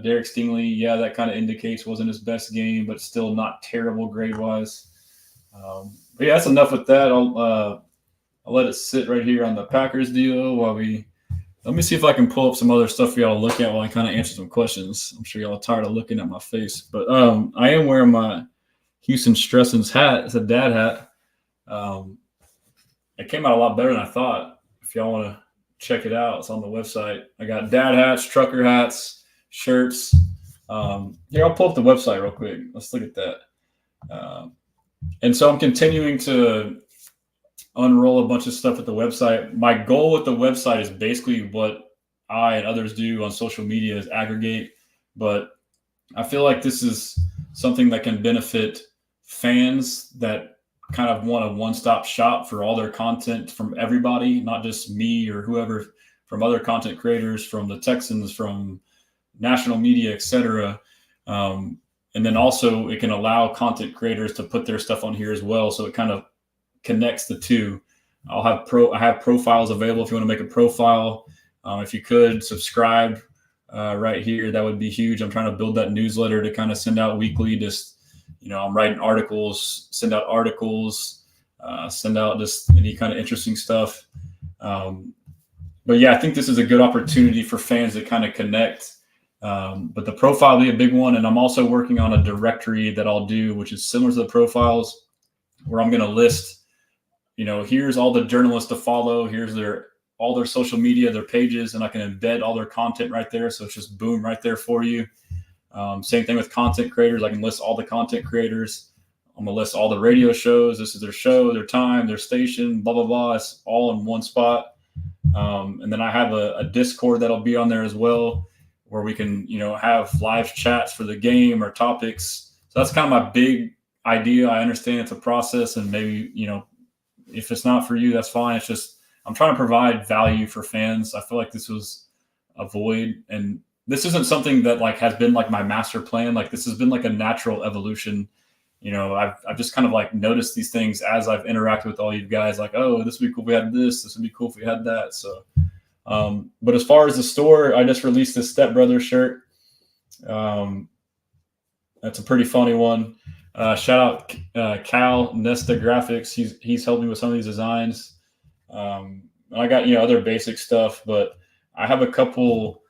Derek Stingley, yeah, that kind of indicates wasn't his best game, but still not terrible grade-wise. But yeah, that's enough with that. I'll let it sit right here on the Packers deal while let me see if I can pull up some other stuff for y'all to look at while I kind of answer some questions. I'm sure y'all are tired of looking at my face, but I am wearing my Houston Stressan's hat. It's a dad hat. It came out a lot better than I thought. If y'all want to check it out, it's on the website. I got dad hats, trucker hats, shirts. Here, I'll pull up the website real quick. Let's look at that. And so I'm continuing to unroll a bunch of stuff at the website. My goal with the website is basically what I and others do on social media is aggregate, but I feel like this is something that can benefit fans that kind of want a one-stop shop for all their content from everybody, not just me or whoever, from other content creators, from the Texans, from national media, etc. And then also it can allow content creators to put their stuff on here as well. So it kind of connects the two. I have profiles available if you want to make a profile. If you could subscribe right here, that would be huge. I'm trying to build that newsletter to kind of send out weekly. Just, I'm writing articles, send out articles, send out just any kind of interesting stuff. But yeah, I think this is a good opportunity for fans to kind of connect. But the profile will be a big one. And I'm also working on a directory that I'll do, which is similar to the profiles, where I'm going to list, here's all the journalists to follow. Here's all their social media, their pages, and I can embed all their content right there. So it's just boom right there for you. Same thing with content creators. I can list all the content creators. I'm going to list all the radio shows. This is their show, their time, their station, blah, blah, blah. It's all in one spot. And then I have a Discord that'll be on there as well, where we can, have live chats for the game or topics. So that's kind of my big idea. I understand it's a process, and maybe, if it's not for you, that's fine. It's just, I'm trying to provide value for fans. I feel like this was a void, and this isn't something that has been my master plan. This has been a natural evolution. I've just kind of noticed these things as I've interacted with all you guys. Oh, this would be cool if we had this. This would be cool if we had that. So, but as far as the store, I just released this Step Brothers shirt. That's a pretty funny one. Shout out Cal Nesta Graphics. He's helped me with some of these designs. I got other basic stuff, but I have a couple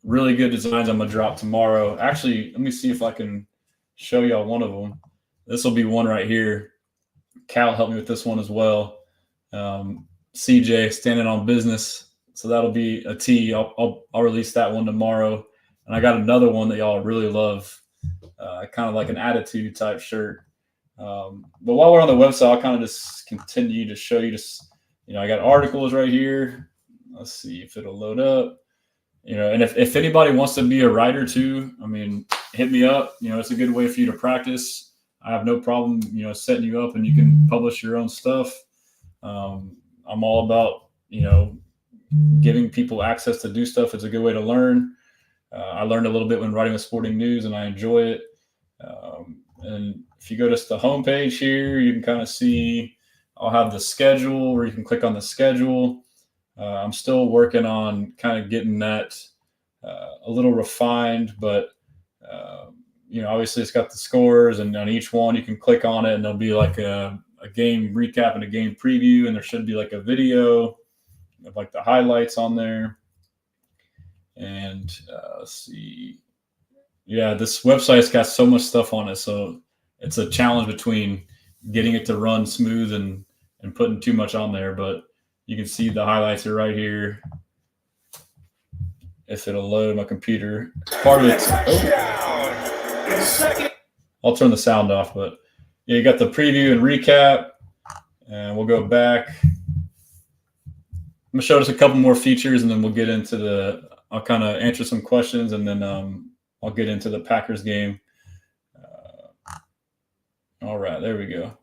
really good designs I'm gonna drop tomorrow. Actually, let me see if I can show y'all one of them. This will be one right here. Cal helped me with this one as well. CJ standing on business. So that'll be a tee. I'll release that one tomorrow. And I got another one that y'all really love, kind of like an attitude type shirt. But while we're on the website, I'll kind of just continue to show you I got articles right here. Let's see if it'll load up. And if anybody wants to be a writer too, I mean, hit me up. It's a good way for you to practice. I have no problem, setting you up and you can publish your own stuff. I'm all about, giving people access to do stuff. It's a good way to learn. I learned a little bit when writing with Sporting News and I enjoy it. And if you go to the homepage here, you can kind of see, I'll have the schedule where you can click on the schedule. I'm still working on kind of getting that a little refined, but obviously it's got the scores, and on each one you can click on it and there'll be like a game recap and a game preview, and there should be like a video of like the highlights on there. And let's see. Yeah, this website's got so much stuff on it, so it's a challenge between getting it to run smooth and putting too much on there, but you can see the highlights are right here. If it'll load my computer. Part of it's I'll turn the sound off, but yeah, you got the preview and recap, and we'll go back. I'm gonna show us a couple more features, and then we'll get into I'll kind of answer some questions, and then I'll get into the Packers game. All right, there we go.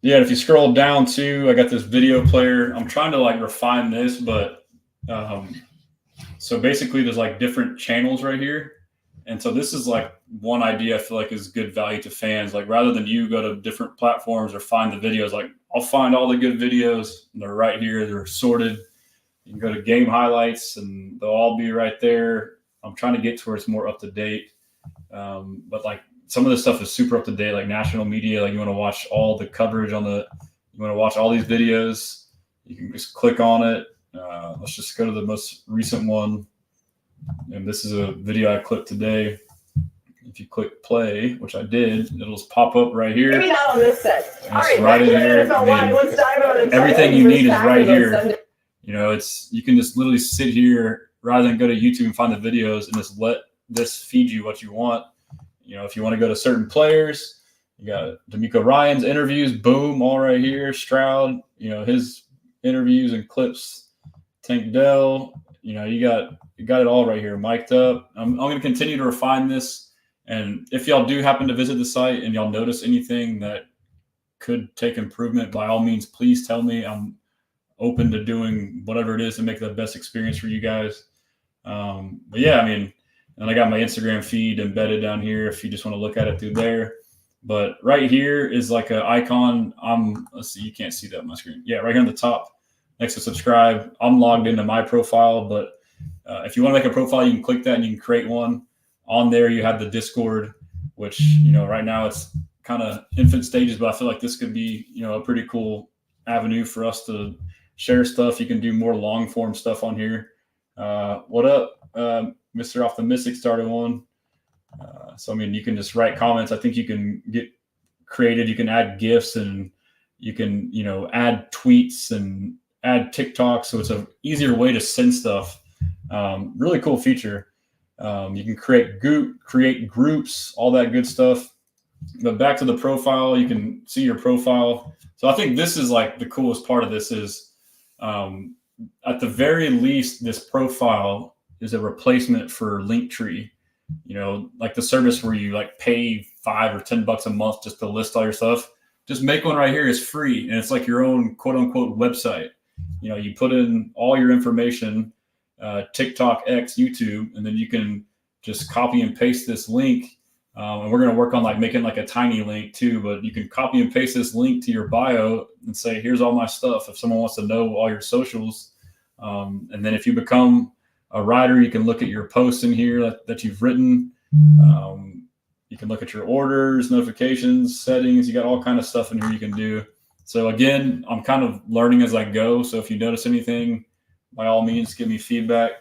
Yeah, if you scroll down too, I got this video player. I'm trying to like refine this, but so basically there's like different channels right here. And so this is like one idea I feel like is good value to fans. Like rather than you go to different platforms or find the videos, like I'll find all the good videos and they're right here. They're sorted. You can go to game highlights and they'll all be right there. I'm trying to get to where it's more up to date. But like some of this stuff is super up to date, like national media. Like you want to watch all the coverage you want to watch all these videos. You can just click on it. Let's just go to the most recent one. And this is a video I clipped today. If you click play, which I did, it'll just pop up right here. Maybe not on this set. All right, right in here. Everything you need is right here. You can just literally sit here rather than go to YouTube and find the videos and just let this feed you what you want. If you want to go to certain players, you got D'Amico Ryan's interviews, boom, all right here. Stroud, his interviews and clips. Tank Dell, you got it all right here, mic'd up. I'm going to continue to refine this. And if y'all do happen to visit the site and y'all notice anything that could take improvement, by all means, please tell me. I'm open to doing whatever it is to make the best experience for you guys. But yeah, and I got my Instagram feed embedded down here if you just want to look at it through there. But right here is like an icon. Let's see, you can't see that on my screen. Yeah, right here on the top next to subscribe. I'm logged into my profile, but if you want to make a profile, you can click that and you can create one. On there, you have the Discord, which, right now it's kind of infant stages, but I feel like this could be, a pretty cool avenue for us to share stuff. You can do more long form stuff on here. What up? Mr. Off the Mystic started one. So, you can just write comments. I think you can get creative. You can add GIFs and you can, add tweets and add TikToks. So it's an easier way to send stuff. Really cool feature. You can create groups, all that good stuff. But back to the profile, you can see your profile. So I think this is like the coolest part of this is at the very least, this profile is a replacement for Linktree, like the service where you like pay $5 or $10 a month just to list all your stuff. Just make one right here. It's free. And it's like your own quote unquote website. You put in all your information, TikTok, X, YouTube, and then you can just copy and paste this link. And we're going to work on like making like a tiny link too, but you can copy and paste this link to your bio and say, here's all my stuff. If someone wants to know all your socials. And then if you become a writer, you can look at your posts in here that you've written. You can look at your orders, notifications, settings. You got all kind of stuff in here you can do. So again, I'm kind of learning as I go. So if you notice anything, by all means, give me feedback.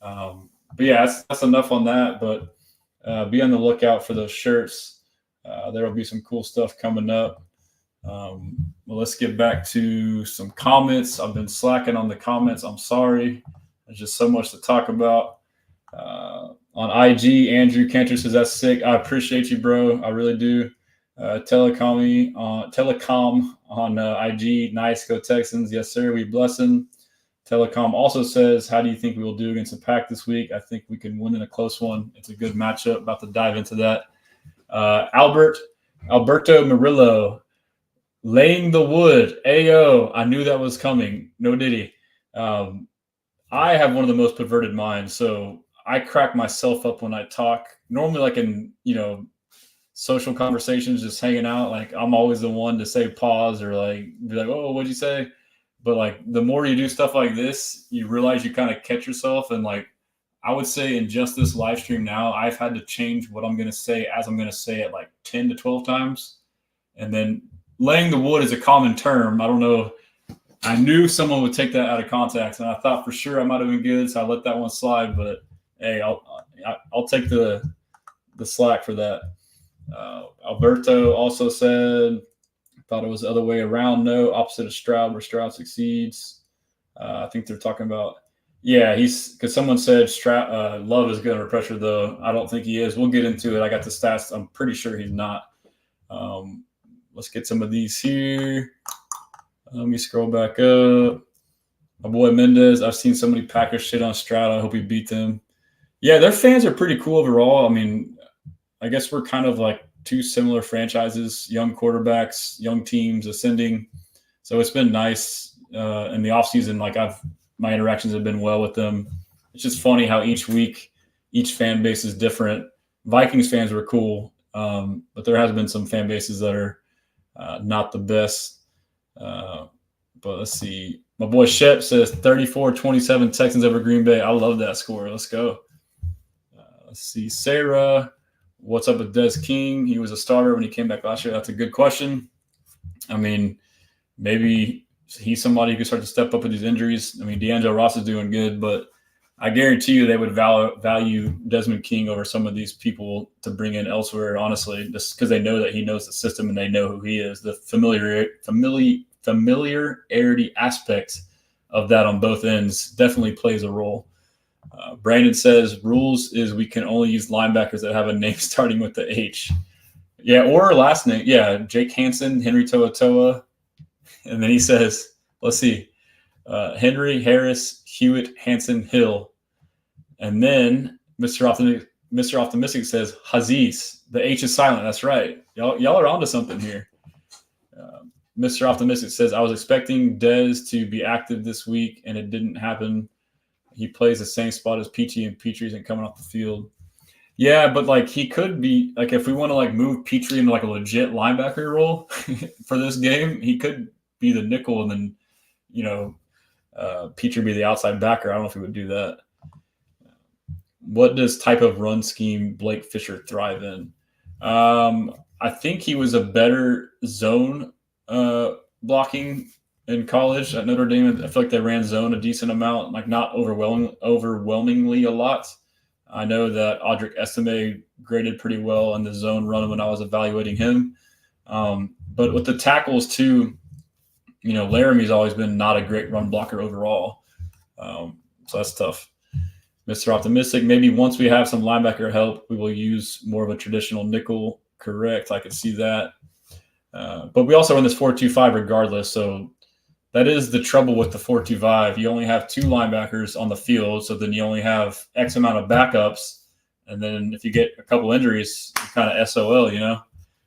But yeah, that's enough on that. But be on the lookout for those shirts. There will be some cool stuff coming up. Well, let's get back to some comments. I've been slacking on the comments. I'm sorry. There's just so much to talk about. On IG, Andrew Cantor says, that's sick. I appreciate you, bro. I really do. Telecom on IG. Nice. Go Texans. Yes, sir. We blessing. Telecom also says, how do you think we will do against the Pack this week? I think we can win in a close one. It's a good matchup. About to dive into that. Alberto Murillo, laying the wood. Ayo, I knew that was coming. No diddy. I have one of the most perverted minds, so I crack myself up when I talk. Normally, like in social conversations, just hanging out, like I'm always the one to say pause or like be like, "Oh, what'd you say?" But like the more you do stuff like this, you realize you kind of catch yourself. And like I would say in just this live stream now, I've had to change what I'm going to say as I'm going to say it like 10 to 12 times. And then laying the wood is a common term. I don't know. I knew someone would take that out of context, and I thought for sure I might have been good, so I let that one slide. But hey, I'll take the slack for that. Alberto also said, thought it was the other way around. No, opposite of Stroud, where Stroud succeeds. I think they're talking about, because someone said Love is good under pressure, though. I don't think he is. We'll get into it. I got the stats. I'm pretty sure he's not. Let's get some of these here. Let me scroll back up. My boy Mendez, I've seen so many Packers shit on Stroud. I hope he beat them. Yeah, their fans are pretty cool overall. I mean, I guess we're kind of like two similar franchises, young quarterbacks, young teams ascending. So it's been nice in the offseason. Like my interactions have been well with them. It's just funny how each week, each fan base is different. Vikings fans were cool, but there has been some fan bases that are not the best. But let's see. My boy Shep says 34-27 Texans over Green Bay. I love that score. Let's go. Let's see. Sarah, what's up with Des King? He was a starter when he came back last year. That's a good question. I mean, maybe he's somebody who could start to step up with these injuries. I mean, D'Angelo Ross is doing good, but I guarantee you they would value Desmond King over some of these people to bring in elsewhere, honestly, just because they know that he knows the system and they know who he is. The familiarity aspect of that on both ends definitely plays a role. Brandon says rules is we can only use linebackers that have a name starting with the H. Yeah, or last name. Yeah, Jake Hansen, Henry To'oTo'o. And then he says, let's see, Henry, Harris, Hewitt, Hansen, Hill. And then Mr. Optimistic says Haziz. The H is silent. That's right. Y'all are onto something here. Mr. Optimistic says, I was expecting Dez to be active this week, and it didn't happen. He plays the same spot as Petrie, and Petrie isn't coming off the field. Yeah, but like he could be, like if we want to like move Petrie into like a legit linebacker role for this game, he could be the nickel and then, Petrie be the outside backer. I don't know if he would do that. What does type of run scheme Blake Fisher thrive in? I think he was a better zone blocking in college at Notre Dame. I feel like they ran zone a decent amount, like not overwhelmingly a lot. I know that Audric Estime graded pretty well in the zone run when I was evaluating him. But with the tackles too, Laramie's always been not a great run blocker overall. So that's tough. Mr. Optimistic, maybe once we have some linebacker help, we will use more of a traditional nickel. Correct. I could see that. But we also run this 4-2-5 regardless. So that is the trouble with the 4-2-5. You only have two linebackers on the field. So then you only have X amount of backups. And then if you get a couple injuries, you're kind of SOL,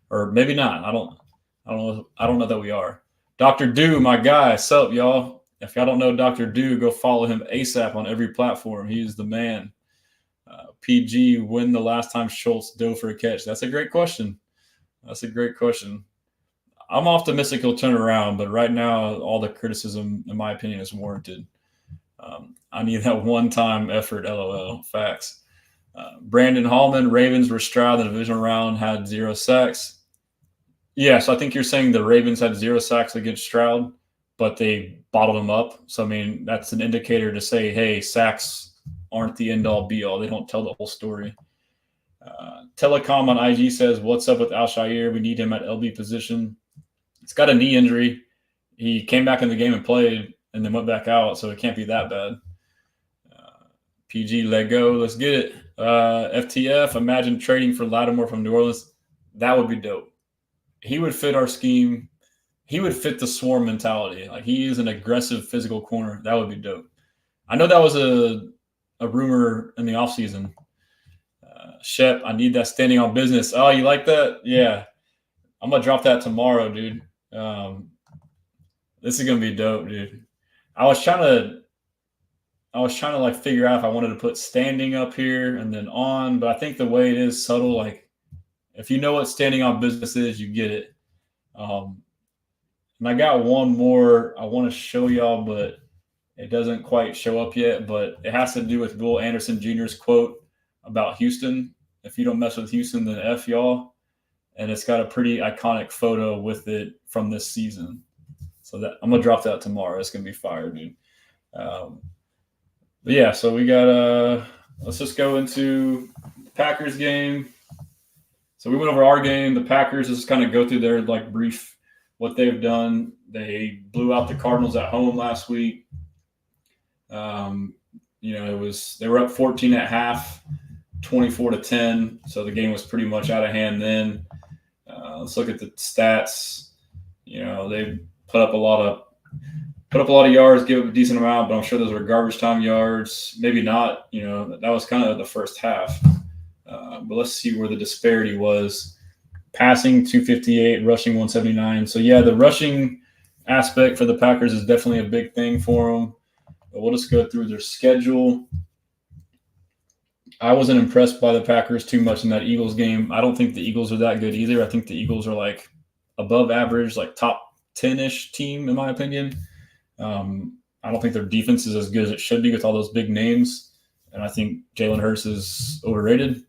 or maybe not. I don't know that we are. Dr. Do, my guy. Sup, y'all? If y'all don't know Dr. Do, go follow him ASAP on every platform. He's the man. PG, when the last time Schultz dove for a catch? That's a great question. I'm optimistic he'll turn around, but right now, all the criticism, in my opinion, is warranted. I need that one-time effort, LOL. Facts. Brandon Hallman, Ravens were Stroud in the divisional round, had 0 sacks. Yeah, so I think you're saying the Ravens had 0 sacks against Stroud. but they bottled them up. So, I mean, that's an indicator to say, hey, sacks aren't the end-all, be-all. They don't tell the whole story. Telecom on IG says, what's up with Al-Shaair? We need him at LB position. He's got a knee injury. He came back in the game and played and then went back out, so it can't be that bad. PG, let go. Let's get it. FTF, imagine trading for Lattimore from New Orleans. That would be dope. He would fit our scheme. He would fit the swarm mentality. Like, he is an aggressive physical corner. That would be dope. I know that was a rumor in the offseason. Shep, I need that standing on business. Oh, you like that? Yeah. I'm going to drop that tomorrow, dude. This is going to be dope, dude. I was trying to like figure out if I wanted to put standing up here and then on, but I think the way it is subtle, like if you know what standing on business is, you get it. And I got one more I want to show y'all, but it doesn't quite show up yet, but it has to do with Will Anderson Jr.'s quote about Houston. If you don't mess with Houston, then F y'all. And it's got a pretty iconic photo with it from this season. So that I'm going to drop that tomorrow. It's going to be fire, dude. But yeah, so we got let's just go into the Packers game. So we went over our game. The Packers, just kind of go through their like brief what they've done. They blew out the Cardinals at home last week. They were up 14 at half, 24-10. So the game was pretty much out of hand then. Let's look at the stats. They put up a lot of yards, give up a decent amount, but I'm sure those were garbage time yards. Maybe not. That was kind of the first half. But let's see where the disparity was. Passing 258, rushing 179. So yeah, the rushing aspect for the Packers is definitely a big thing for them. But we'll just go through their schedule. I wasn't impressed by the Packers too much in that Eagles game. I don't think the Eagles are that good either. I think the Eagles are like above average, like top 10-ish team, in my opinion. I don't think their defense is as good as it should be with all those big names. And I think Jalen Hurts is overrated.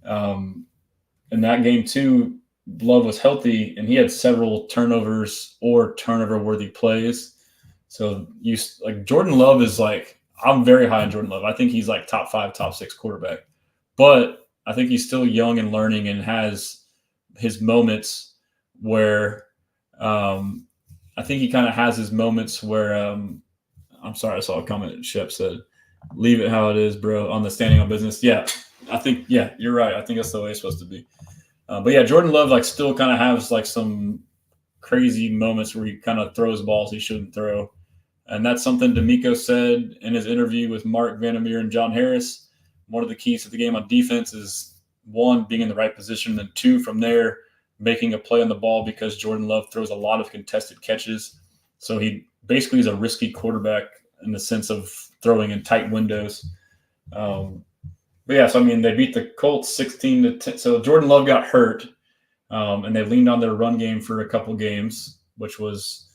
In that game, too, Love was healthy, and he had several turnovers or turnover-worthy plays. So Jordan Love is like, I'm very high on Jordan Love. I think he's like top 5, top 6 quarterback. But I think he's still young and learning and has his moments where I think he kind of has his moments where I'm sorry, I saw a comment Shep said, leave it how it is, bro, on the standing on business. Yeah, I think, yeah, you're right. I think that's the way it's supposed to be. But yeah, Jordan Love like still kind of has like some crazy moments where he kind of throws balls he shouldn't throw. And that's something D'Amico said in his interview with Mark Vandermeer and John Harris. One of the keys to the game on defense is, 1, being in the right position, and 2, from there, making a play on the ball, because Jordan Love throws a lot of contested catches. So he basically is a risky quarterback in the sense of throwing in tight windows. But yeah, so I mean, they beat the Colts 16-10. So Jordan Love got hurt, and they leaned on their run game for a couple games, which was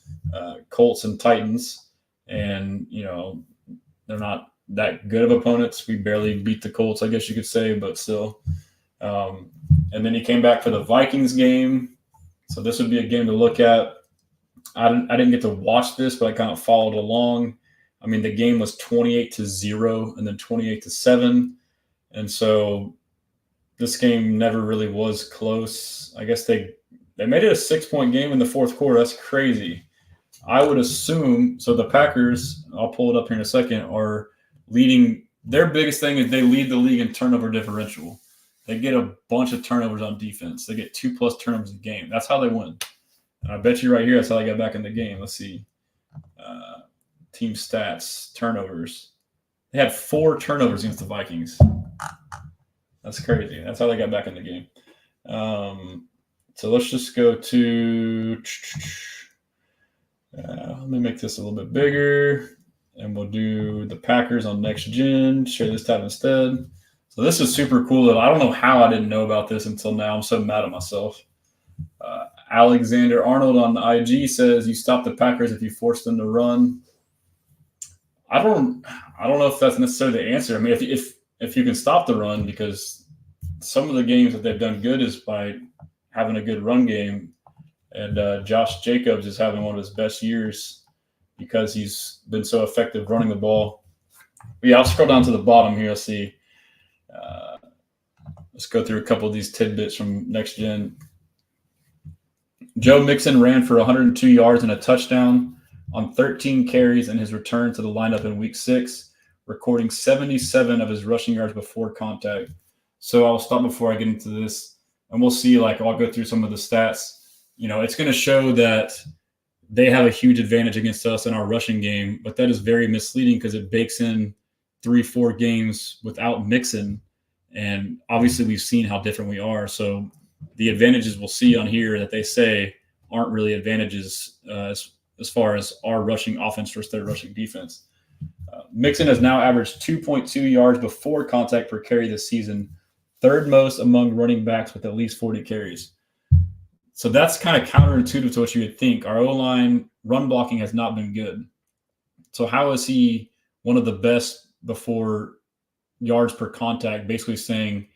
Colts and Titans. And, they're not that good of opponents. We barely beat the Colts, I guess you could say, but still. And then he came back for the Vikings game. So this would be a game to look at. I didn't get to watch this, but I kind of followed along. I mean, the game was 28-0 and then 28-7. And so this game never really was close. I guess they made it a 6-point game in the fourth quarter. That's crazy. I would assume, so the Packers, I'll pull it up here in a second, are leading. Their biggest thing is they lead the league in turnover differential. They get a bunch of turnovers on defense. They get 2+ turnovers a game. That's how they win. And I bet you right here, that's how they got back in the game. Let's see. Team stats, turnovers. They had 4 turnovers against the Vikings. That's crazy. That's how they got back in the game. So let's just go to let me make this a little bit bigger, and we'll do the Packers on next gen. Share this tab instead. So this is super cool. I don't know how I didn't know about this until now. I'm so mad at myself. Alexander Arnold on the IG says, you stop the Packers if you force them to run. I don't know if that's necessarily the answer. I mean, if you can stop the run, because some of the games that they've done good is by having a good run game. And Josh Jacobs is having one of his best years. because he's been so effective running the ball. But yeah, I'll scroll down to the bottom here. Let's see. Let's go through a couple of these tidbits from Next Gen. Joe Mixon ran for 102 yards and a touchdown on 13 carries in his return to the lineup in Week 6, recording 77 of his rushing yards before contact. So I'll stop before I get into this, and we'll see. Like, I'll go through some of the stats. It's going to show that they have a huge advantage against us in our rushing game, but that is very misleading because it bakes in 3-4 games without Mixon. And obviously we've seen how different we are. So the advantages we'll see on here that they say aren't really advantages as far as our rushing offense versus their rushing defense. Mixon has now averaged 2.2 yards before contact per carry this season, third most among running backs with at least 40 carries. So that's kind of counterintuitive to what you would think. Our O-line run blocking has not been good. So how is he one of the best before yards per contact, basically saying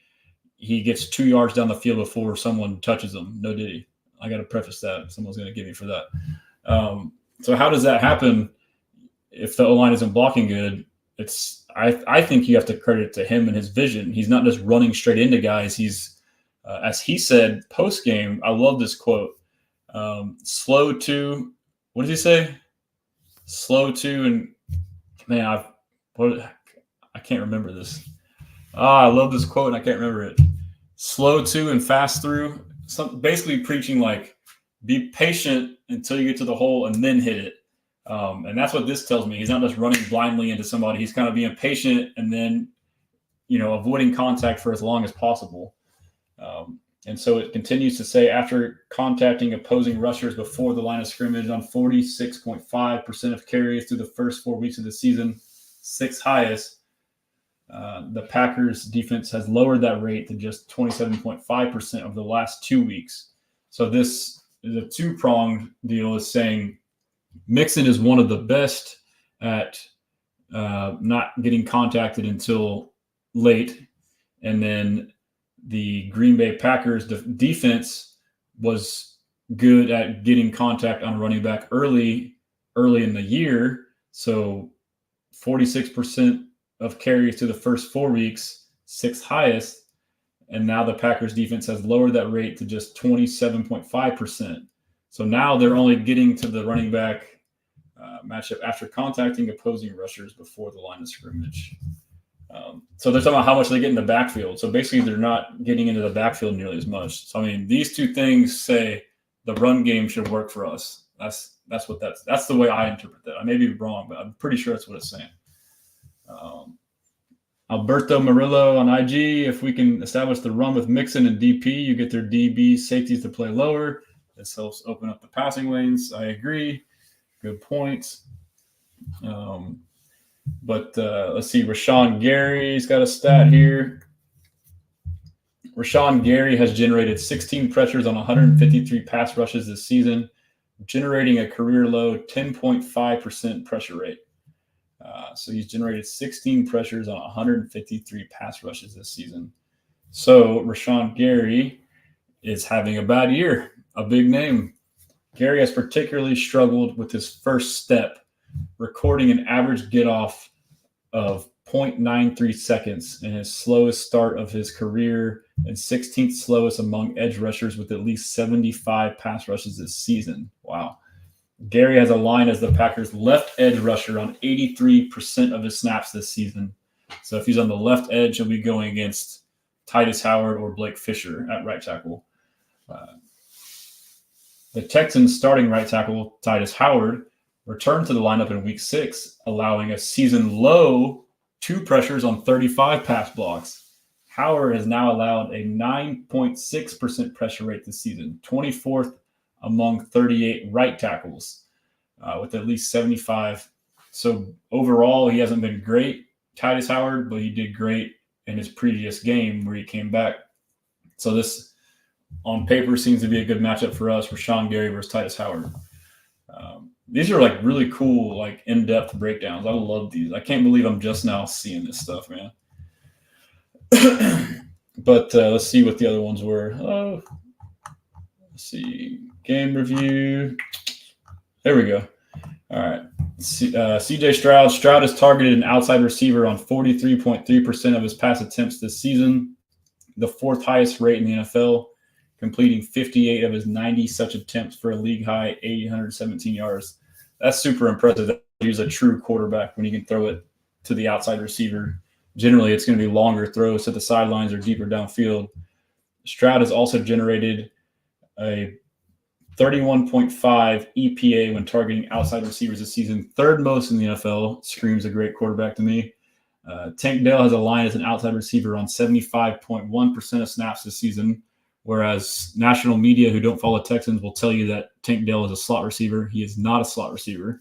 he gets 2 yards down the field before someone touches him? No diddy. I got to preface that. Someone's going to get me for that. So how does that happen if the O-line isn't blocking good? I think you have to credit it to him and his vision. He's not just running straight into guys. He's, as he said post-game, I love this quote, slow to, what does he say? Slow to, and man, I can't remember this. I love this quote and I can't remember it. Slow to and fast through. Basically preaching like, be patient until you get to the hole and then hit it. And that's what this tells me. He's not just running blindly into somebody. He's kind of being patient and then, avoiding contact for as long as possible. And so it continues to say, after contacting opposing rushers before the line of scrimmage on 46.5% of carries through the first 4 weeks of the season, sixth highest, the Packers defense has lowered that rate to just 27.5% over the last 2 weeks. So this is a two-pronged deal, is saying Mixon is one of the best at not getting contacted until late. And then the Green Bay Packers defense was good at getting contact on running back early in the year. So 46% of carries to the first 4 weeks, sixth highest. And now the Packers defense has lowered that rate to just 27.5%. So now they're only getting to the running back matchup after contacting opposing rushers before the line of scrimmage. So they're talking about how much they get in the backfield. So basically they're not getting into the backfield nearly as much. So, I mean, these two things say the run game should work for us. That's the way I interpret that. I may be wrong, but I'm pretty sure that's what it's saying. Alberto Murillo on IG, if we can establish the run with Mixon and DP, you get their DB safeties to play lower. This helps open up the passing lanes. I agree. Good point. But let's see. Rashawn Gary's got a stat here. Rashawn Gary has generated 16 pressures on 153 pass rushes this season, generating a career low 10.5% pressure rate. So he's generated 16 pressures on 153 pass rushes this season. So Rashawn Gary is having a bad year, a big name. Gary has particularly struggled with his first step, recording an average get-off of 0.93 seconds in his slowest start of his career and 16th slowest among edge rushers with at least 75 pass rushes this season. Wow. Gary has a line as the Packers' left edge rusher on 83% of his snaps this season. So if he's on the left edge, he'll be going against Titus Howard or Blake Fisher at right tackle. The Texans' starting right tackle, Titus Howard, returned to the lineup in Week 6, allowing a season-low 2 pressures on 35 pass blocks. Howard has now allowed a 9.6% pressure rate this season, 24th among 38 right tackles, with at least 75. So overall, he hasn't been great, Titus Howard, but he did great in his previous game where he came back. So this, on paper, seems to be a good matchup for us, Rashawn Gary versus Titus Howard. These are like really cool, like in-depth breakdowns. I love these. I can't believe I'm just now seeing this stuff, man. But let's see what the other ones were. Let's see. Game review. There we go. All right. CJ Stroud. Stroud has targeted an outside receiver on 43.3% of his pass attempts this season, the fourth highest rate in the NFL, completing 58 of his 90 such attempts for a league-high 817 yards. That's super impressive. He's a true quarterback when he can throw it to the outside receiver. Generally, it's going to be longer throws to the sidelines or deeper downfield. Stroud has also generated a 31.5 EPA when targeting outside receivers this season, third most in the NFL. Screams a great quarterback to me. Tank Dell has a line as an outside receiver on 75.1% of snaps this season, whereas national media who don't follow Texans will tell you that Tank Dell is a slot receiver. He is not a slot receiver.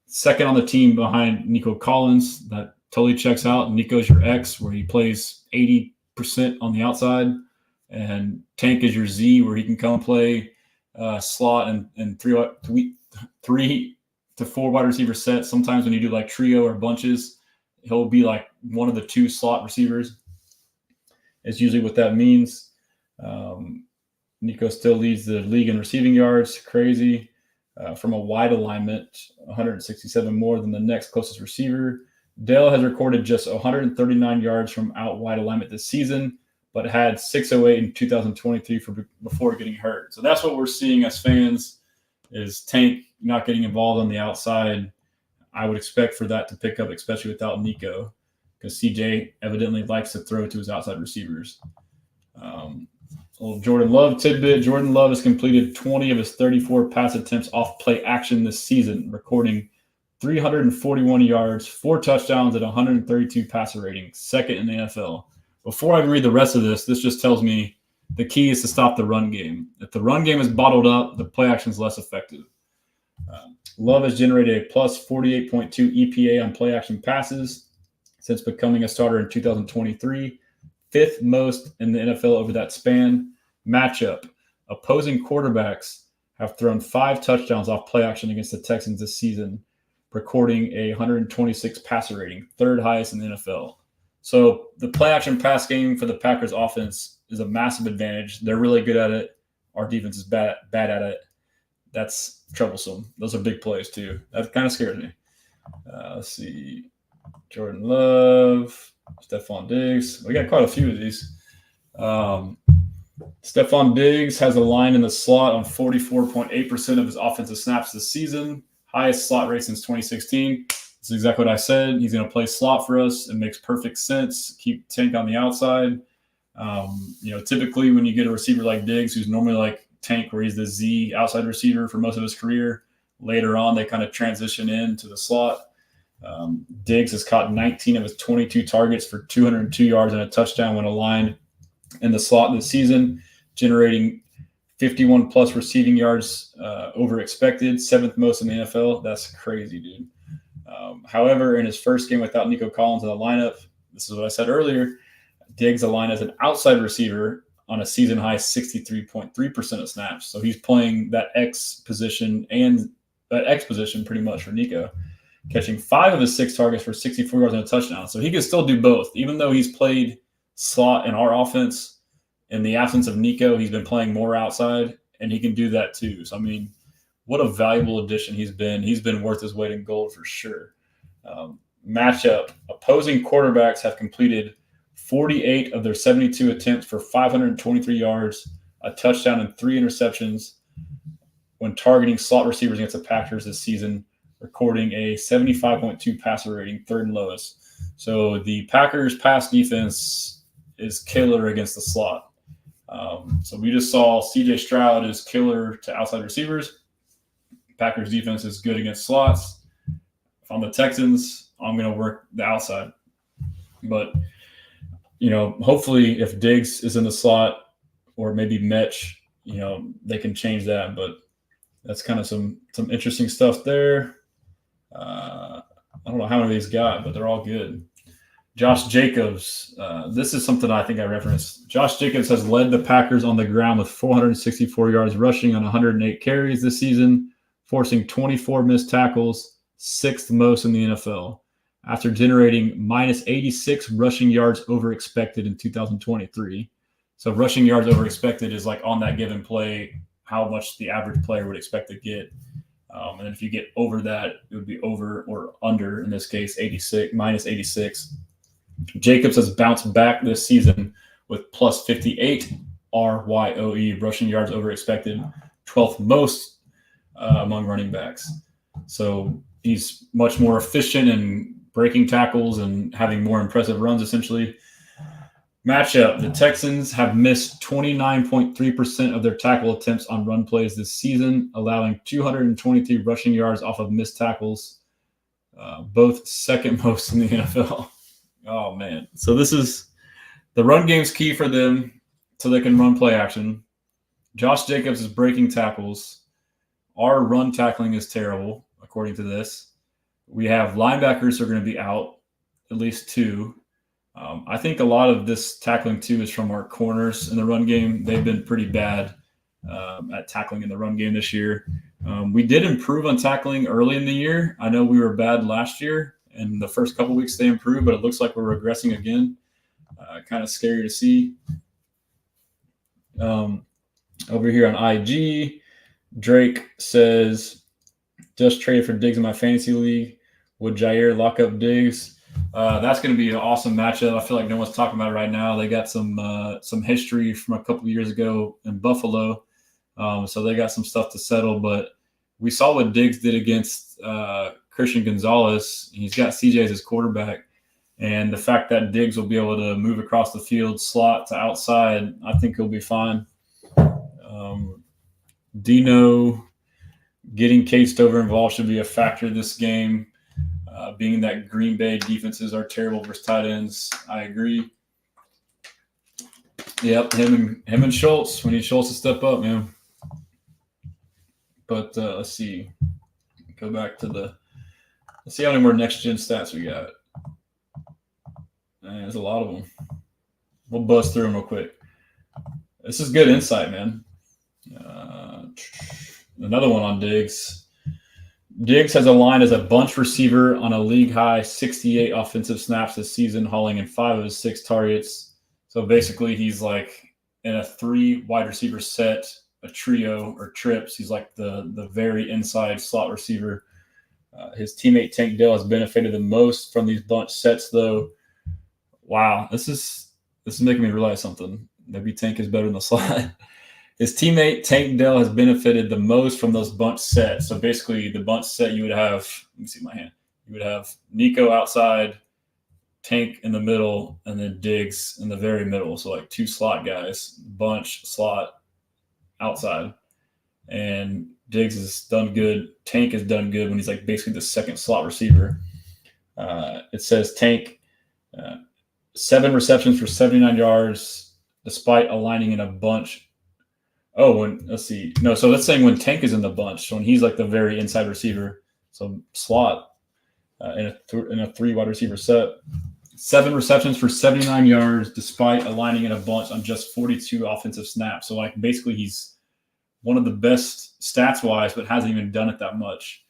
Second on the team behind Nico Collins. That totally checks out. Nico's your X, where he plays 80% on the outside, and Tank is your Z, where he can come play slot and three to four wide receiver sets. Sometimes when you do like trio or bunches, he'll be like one of the two slot receivers. Is usually what that means. Nico still leads the league in receiving yards. Crazy. From a wide alignment, 167 more than the next closest receiver. Dell has recorded just 139 yards from out wide alignment this season, but had 608 in 2023 before getting hurt. So that's what we're seeing as fans, is Tank not getting involved on the outside. I would expect for that to pick up, especially without Nico, because CJ evidently likes to throw to his outside receivers. Little Jordan Love tidbit. Jordan Love has completed 20 of his 34 pass attempts off play action this season, recording 341 yards, 4 touchdowns, at 132 passer rating, second in the NFL. Before I read the rest of this just tells me the key is to stop the run game. If the run game is bottled up, the play action is less effective. Love has generated a plus 48.2 EPA on play action passes since becoming a starter in 2023, fifth most in the NFL over that span. Matchup: opposing quarterbacks have thrown 5 touchdowns off play action against the Texans this season, recording a 126 passer rating, third highest in the NFL. So the play action pass game for the Packers offense is a massive advantage. They're really good at it. Our defense is bad at it. That's troublesome. Those are big plays too. That kind of scares me. Let's see. Jordan Love, Stefon Diggs. We got quite a few of these. Stefon Diggs has a line in the slot on 44.8% of his offensive snaps this season. Highest slot rate since 2016. That's exactly what I said. He's going to play slot for us. It makes perfect sense. Keep Tank on the outside. Typically when you get a receiver like Diggs, who's normally like Tank, where he's the Z outside receiver for most of his career, later on they kind of transition into the slot. Diggs has caught 19 of his 22 targets for 202 yards and a touchdown when aligned in the slot this season, generating 51 plus receiving yards over expected, seventh most in the NFL. That's crazy, dude. However, in his first game without Nico Collins in the lineup, this is what I said earlier, Diggs aligned as an outside receiver on a season high 63.3% of snaps. So he's playing that X position and that X position pretty much for Nico, catching 5 of his 6 targets for 64 yards and a touchdown. So he can still do both. Even though he's played slot in our offense, in the absence of Nico, he's been playing more outside, and he can do that too. So, I mean, what a valuable addition he's been. He's been worth his weight in gold for sure. Matchup: opposing quarterbacks have completed 48 of their 72 attempts for 523 yards, a touchdown, and 3 interceptions when targeting slot receivers against the Packers this season, recording a 75.2 passer rating, third and lowest. So the Packers' pass defense is killer against the slot. So we just saw CJ Stroud is killer to outside receivers. Packers defense is good against slots. If I'm the Texans, I'm going to work the outside. But, hopefully if Diggs is in the slot or maybe Metch, they can change that. But that's kind of some interesting stuff there. I don't know how many of these got, but they're all good. Josh Jacobs. This is something I think I referenced. Josh Jacobs has led the Packers on the ground with 464 yards rushing on 108 carries this season, forcing 24 missed tackles, 6th most in the NFL, after generating minus 86 rushing yards over expected in 2023. So rushing yards over expected is like on that given play, how much the average player would expect to get. And if you get over that, it would be over or under, in this case, 86, minus 86. Jacobs has bounced back this season with plus 58 RYOE, rushing yards over expected, 12th most among running backs. So he's much more efficient in breaking tackles and having more impressive runs, essentially. Matchup: the Texans have missed 29.3% of their tackle attempts on run plays this season, allowing 223 rushing yards off of missed tackles, both second most in the NFL. Oh, man. So this is the run game's key for them so they can run play action. Josh Jacobs is breaking tackles. Our run tackling is terrible, according to this. We have linebackers who are going to be out, at least two. I think a lot of this tackling, too, is from our corners in the run game. They've been pretty bad at tackling in the run game this year. We did improve on tackling early in the year. I know we were bad last year, and the first couple weeks they improved, but it looks like we're regressing again. Kind of scary to see. Over here on IG, Drake says, just traded for Diggs in my fantasy league. Would Jair lock up Diggs? That's going to be an awesome matchup. I feel like no one's talking about it right now. They got some history from a couple of years ago in Buffalo, so they got some stuff to settle. But we saw what Diggs did against Christian Gonzalez. He's got CJ as his quarterback, and the fact that Diggs will be able to move across the field, slot to outside, I think he'll be fine. Dino getting Case Stover involved should be a factor this game. Being that Green Bay defenses are terrible versus tight ends, I agree. Yep, him and Schultz. We need Schultz to step up, man. But let's see. Go back to let's see how many more next-gen stats we got. Man, there's a lot of them. We'll buzz through them real quick. This is good insight, man. Another one on Diggs. Diggs has aligned as a bunch receiver on a league-high 68 offensive snaps this season, hauling in 5 of his 6 targets. So basically he's like in a 3 wide receiver set, a trio or trips. He's like the very inside slot receiver. His teammate Tank Dell has benefited the most from these bunch sets, though. Wow, this is making me realize something. Maybe Tank is better in the slot. His teammate Tank Dell has benefited the most from those bunch sets. So basically, the bunch set you would have. Let me see my hand. You would have Nico outside, Tank in the middle, and then Diggs in the very middle. So like 2 slot guys, bunch, slot, outside. And Diggs has done good. Tank has done good when he's like basically the second slot receiver. It says Tank 7 receptions for 79 yards, despite aligning in a bunch. Oh, let's see. No, so that's saying when Tank is in the bunch, so when he's like the very inside receiver, so slot in a 3 wide receiver set, 7 receptions for 79 yards, despite aligning in a bunch on just 42 offensive snaps. So like basically he's one of the best stats wise, but hasn't even done it that much.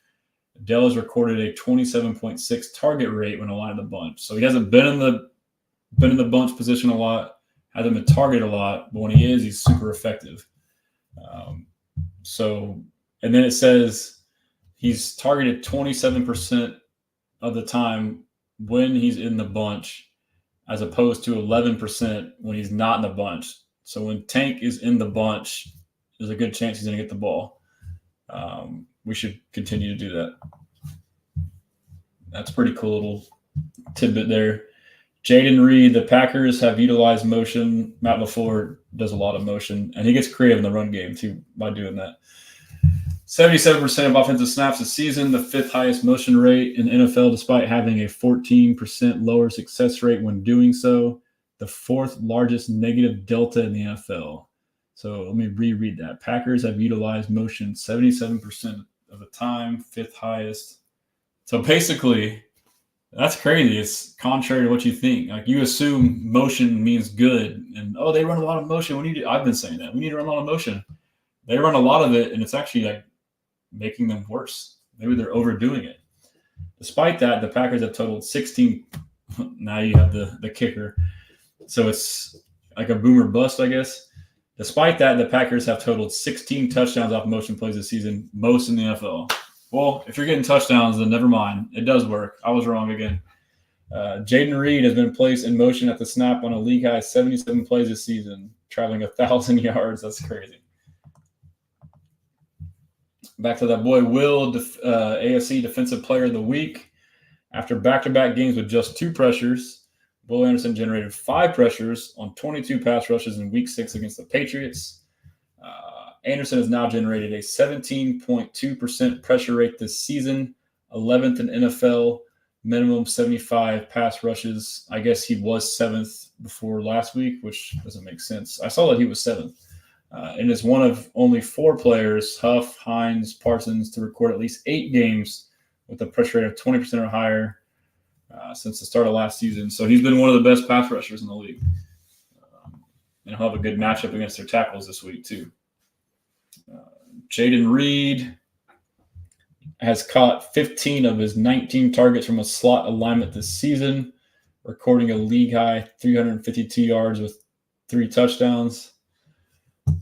Dell has recorded a 27.6 target rate when aligned in the bunch. So he hasn't been in the bunch position a lot, hasn't been targeted a lot, but when he is, he's super effective. And then it says he's targeted 27% of the time when he's in the bunch, as opposed to 11% when he's not in the bunch. So when Tank is in the bunch, there's a good chance he's going to get the ball. We should continue to do that. That's a pretty cool little tidbit there. Jaden Reed, the Packers have utilized motion. Matt LaFleur does a lot of motion, and he gets creative in the run game, too, by doing that. 77% of offensive snaps this season, the 5th highest motion rate in NFL, despite having a 14% lower success rate when doing so. The 4th largest negative delta in the NFL. So let me reread that. Packers have utilized motion 77% of the time, 5th highest. So basically, that's crazy. It's contrary to what you think. Like you assume motion means good, and they run a lot of motion. I've been saying that we need to run a lot of motion. They run a lot of it, and it's actually like making them worse. Maybe they're overdoing it. Despite that, the Packers have totaled 16. Now you have the kicker, so it's like a boomer bust, I guess. Despite that, the Packers have totaled 16 touchdowns off motion plays this season, most in the NFL. Well, if you're getting touchdowns, then never mind. It does work. I was wrong again. Jaden Reed has been placed in motion at the snap on a league high 77 plays this season, traveling 1,000 yards. That's crazy. Back to that boy Will, AFC Defensive Player of the Week. After back-to-back games with just 2 pressures, Will Anderson generated 5 pressures on 22 pass rushes in Week 6 against the Patriots. Anderson has now generated a 17.2% pressure rate this season, 11th in NFL, minimum 75 pass rushes. I guess he was 7th before last week, which doesn't make sense. I saw that he was 7th. And is one of only 4 players, Huff, Hines, Parsons, to record at least 8 games with a pressure rate of 20% or higher since the start of last season. So he's been one of the best pass rushers in the league. And he'll have a good matchup against their tackles this week, too. Jaden Reed has caught 15 of his 19 targets from a slot alignment this season, recording a league-high 352 yards with 3 touchdowns.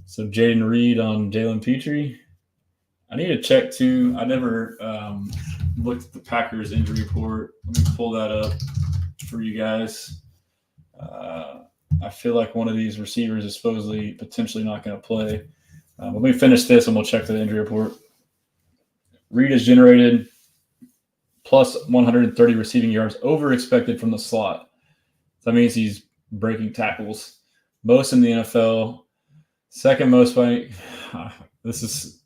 So Jaden Reed on Jalen Petrie. I need to check, too. I never looked at the Packers injury report. Let me pull that up for you guys. I feel like one of these receivers is supposedly potentially not going to play. Let me finish this and we'll check the injury report. Reed has generated plus 130 receiving yards over expected from the slot. That means he's breaking tackles. Most in the NFL. Second most by this is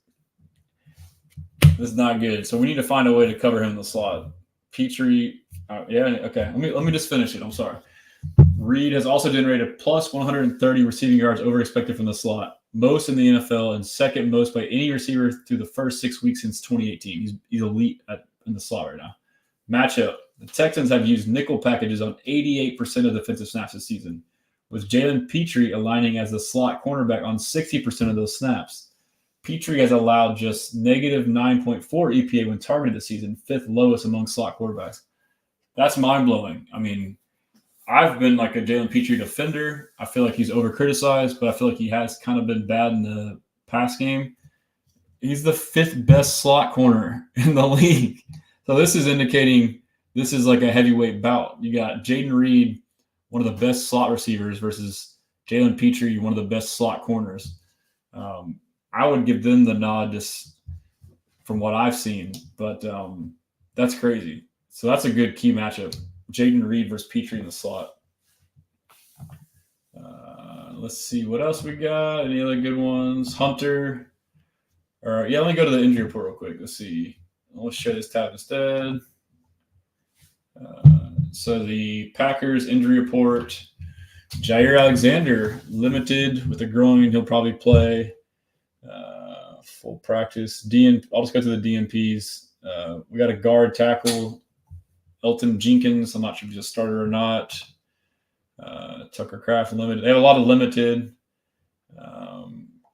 not good. So we need to find a way to cover him in the slot. Petrie, okay. Let me just finish it. I'm sorry. Reed has also generated plus 130 receiving yards over expected from the slot. Most in the NFL and second most by any receiver through the first 6 weeks since 2018. He's elite in the slot right now. Matchup. The Texans have used nickel packages on 88% of defensive snaps this season, with Jalen Petrie aligning as the slot cornerback on 60% of those snaps. Petrie has allowed just negative 9.4 EPA when targeted this season, 5th lowest among slot quarterbacks. That's mind-blowing. I mean, I've been like a Jalen Petrie defender. I feel like he's over-criticized, but I feel like he has kind of been bad in the pass game. He's the 5th best slot corner in the league. So this is indicating this is like a heavyweight bout. You got Jaden Reed, one of the best slot receivers, versus Jalen Petrie, one of the best slot corners. I would give them the nod just from what I've seen, but that's crazy. So that's a good key matchup. Jaden Reed versus Petrie in the slot. Let's see what else we got. Any other good ones? Hunter. Let me go to the injury report real quick. Let's see. Let's share this tab instead. So the Packers injury report. Jair Alexander, limited with a groin. He'll probably play full practice. I'll just go to the DNPs. We got a guard tackle. Elton Jenkins, I'm not sure if he's a starter or not. Tucker Kraft, limited. They have a lot of limited.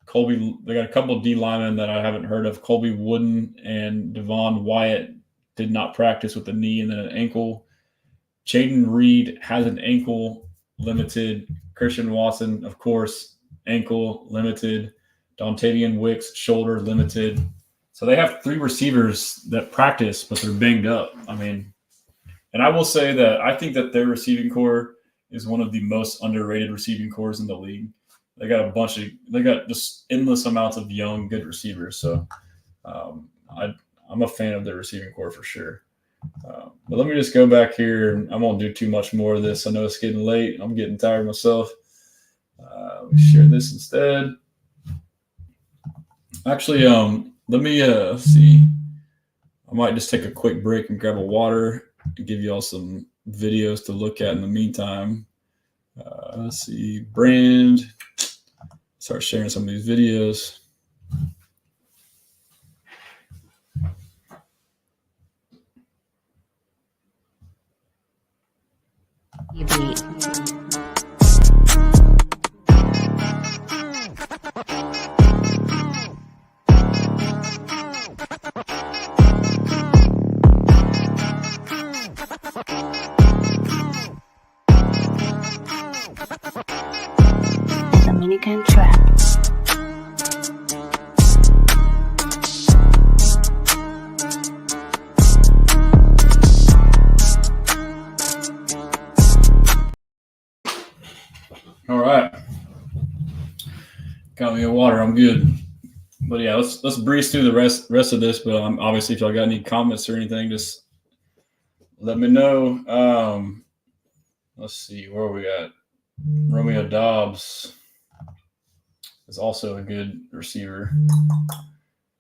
Colby, they got a couple of D linemen that I haven't heard of. Colby Wooden and Devon Wyatt did not practice with a knee and then an ankle. Jaden Reed has an ankle, limited. Christian Watson, of course, ankle, limited. Dontavian Wicks, shoulder, limited. So they have 3 receivers that practice, but they're banged up. I mean, and I will say that I think that their receiving core is one of the most underrated receiving cores in the league. They got just endless amounts of young, good receivers. So I'm a fan of their receiving core for sure. But let me just go back here. I won't do too much more of this. I know it's getting late. I'm getting tired myself. Let me share this instead. Actually, let me see. I might just take a quick break and grab a water and give you all some videos to look at in the meantime. Let's see. Brand. Start sharing some of these videos. Dominican trap. got me a water. I'm good. But yeah, let's breeze through the rest of this. But obviously, if y'all got any comments or anything, just let me know. Let's see where we at. Romeo Dobbs is also a good receiver.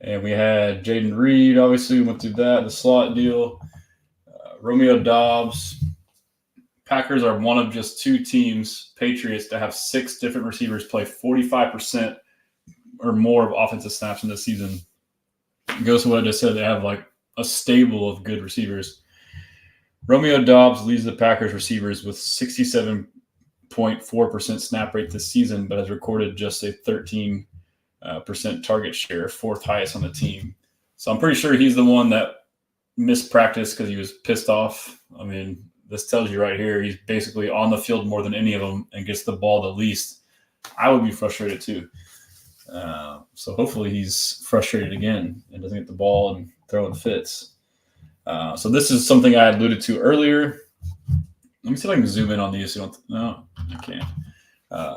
And we had Jaden Reed, obviously, we went through that, the slot deal. Romeo Dobbs. Packers are one of just two teams, Patriots, to have 6 different receivers play 45% or more of offensive snaps in this season. It goes to what I just said. They have like a stable of good receivers. Romeo Dobbs leads the Packers receivers with 67.4% snap rate this season, but has recorded just a 13% target share, 4th highest on the team. So I'm pretty sure he's the one that missed practice because he was pissed off. I mean, this tells you right here, he's basically on the field more than any of them and gets the ball the least. I would be frustrated too. So hopefully he's frustrated again and doesn't get the ball and throwing fits. So this is something I alluded to earlier. Let me see if I can zoom in on these. No, I can't.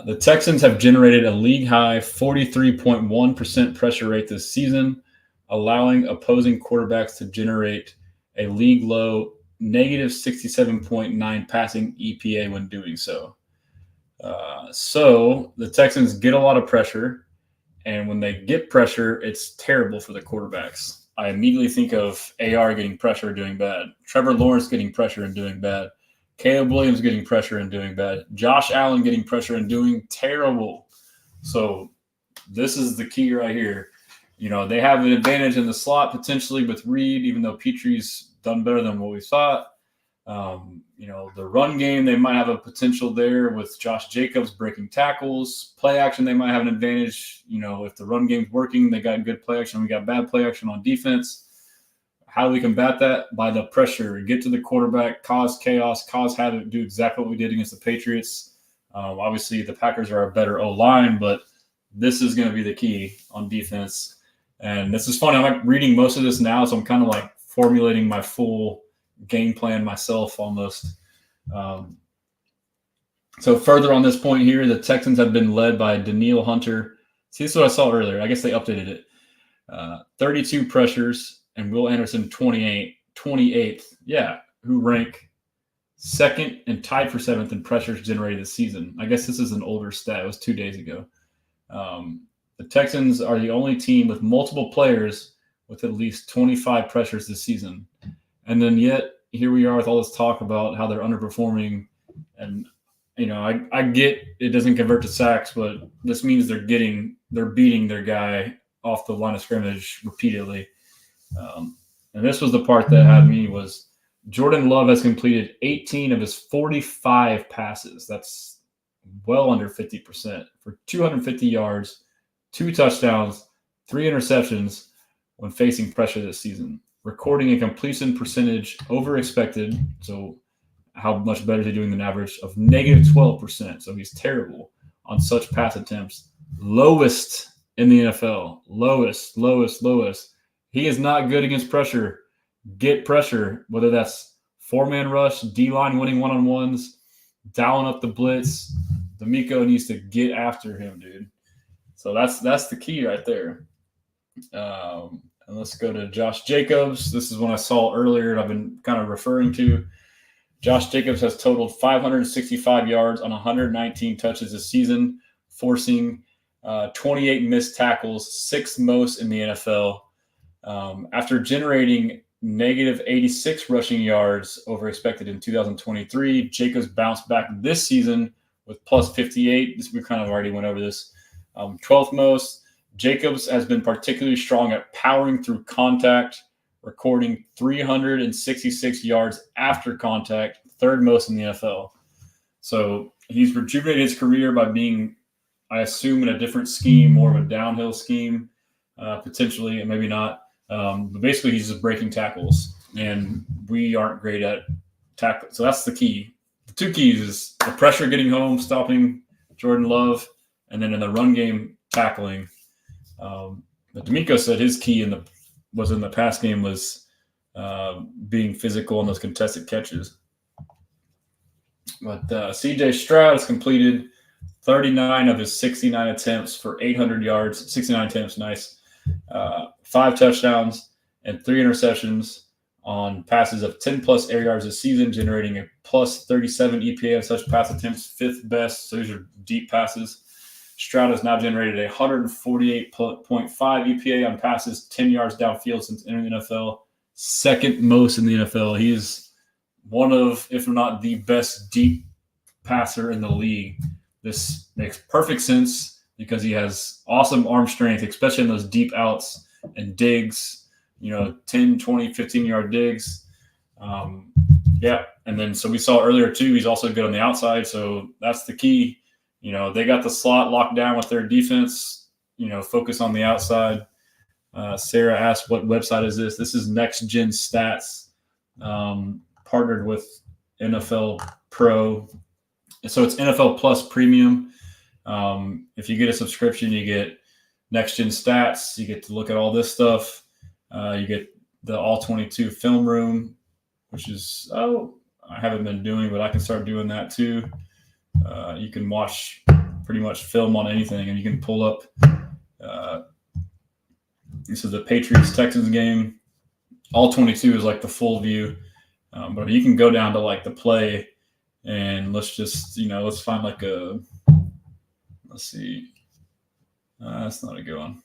The Texans have generated a league-high 43.1% pressure rate this season, allowing opposing quarterbacks to generate a league-low negative 67.9 passing EPA when doing so. So the Texans get a lot of pressure, and when they get pressure, it's terrible for the quarterbacks. I immediately think of AR getting pressure and doing bad, Trevor Lawrence getting pressure and doing bad, Caleb Williams getting pressure and doing bad, Josh Allen getting pressure and doing terrible. So this is the key right here. You know, they have an advantage in the slot potentially with Reed, even though Petrie's done better than what we thought. You know, the run game, they might have a potential there with Josh Jacobs breaking tackles. Play action, they might have an advantage. You know, if the run game's working, they got good play action. We got bad play action on defense. How do we combat that? By the pressure. Get to the quarterback, cause chaos, cause havoc, do exactly what we did against the Patriots. Obviously, the Packers are a better O-line, but this is going to be the key on defense. And this is funny. I'm like reading most of this now, so I'm kind of like formulating my full game plan myself almost. So further on this point here, the Texans have been led by Danielle Hunter. See, this is what I saw earlier. I guess they updated it. 32 pressures, and Will Anderson 28th. Yeah, who rank 2nd and tied for 7th in pressures generated this season. I guess this is an older stat. It was 2 days ago. The Texans are the only team with multiple players with at least 25 pressures this season. And then yet, here we are with all this talk about how they're underperforming. And, you know, I get it doesn't convert to sacks, but this means they're beating their guy off the line of scrimmage repeatedly. And this was the part that had me was Jordan Love has completed 18 of his 45 passes. That's well under 50% for 250 yards, 2 touchdowns, 3 interceptions when facing pressure this season, recording a completion percentage over expected. So how much better is he doing than average of negative 12%. So he's terrible on such pass attempts. Lowest in the NFL. Lowest. He is not good against pressure. Get pressure, whether that's 4-man rush, D-line winning one-on-ones, dialing up the blitz. D'Amico needs to get after him, dude. So that's the key right there. And let's go to Josh Jacobs. This is one I saw earlier and I've been kind of referring to. Josh Jacobs has totaled 565 yards on 119 touches this season, forcing 28 missed tackles, 6th most in the NFL. After generating negative 86 rushing yards over expected in 2023, Jacobs bounced back this season with plus 58. We kind of already went over this. 12th most. Jacobs has been particularly strong at powering through contact, recording 366 yards after contact, 3rd most in the NFL. So he's rejuvenated his career by being, I assume, in a different scheme, more of a downhill scheme, potentially, and maybe not. But basically, he's just breaking tackles, and we aren't great at tackle. So that's the key. The 2 keys is the pressure getting home, stopping Jordan Love, and then in the run game, tackling. But D'Amico said his key in the pass game was being physical in those contested catches. But C.J. Stroud has completed 39 of his 69 attempts for 800 yards, 69 attempts, nice. 5 touchdowns and 3 interceptions on passes of 10-plus air yards this season, generating a plus 37 EPA on such pass attempts, 5th best. So these are deep passes. Stroud has now generated a 148.5 EPA on passes 10 yards downfield since entering the NFL, 2nd most in the NFL. He is one of, if not the best deep passer in the league. This makes perfect sense because he has awesome arm strength, especially in those deep outs and digs, 10, 20, 15-yard digs. Yeah, and then so we saw earlier too, he's also good on the outside, so that's the key. They got the slot locked down with their defense, focus on the outside. Sarah asked, what website is this? This is Next Gen Stats, partnered with NFL Pro. So it's NFL Plus Premium. If you get a subscription, you get Next Gen Stats. You get to look at all this stuff. You get the All 22 film room, which is, I haven't been doing, but I can start doing that too. You can watch pretty much film on anything, and you can pull up. This is the Patriots Texans game. All 22 is like the full view, but you can go down to like the play, and let's just let's find like a. Let's see. That's not a good one.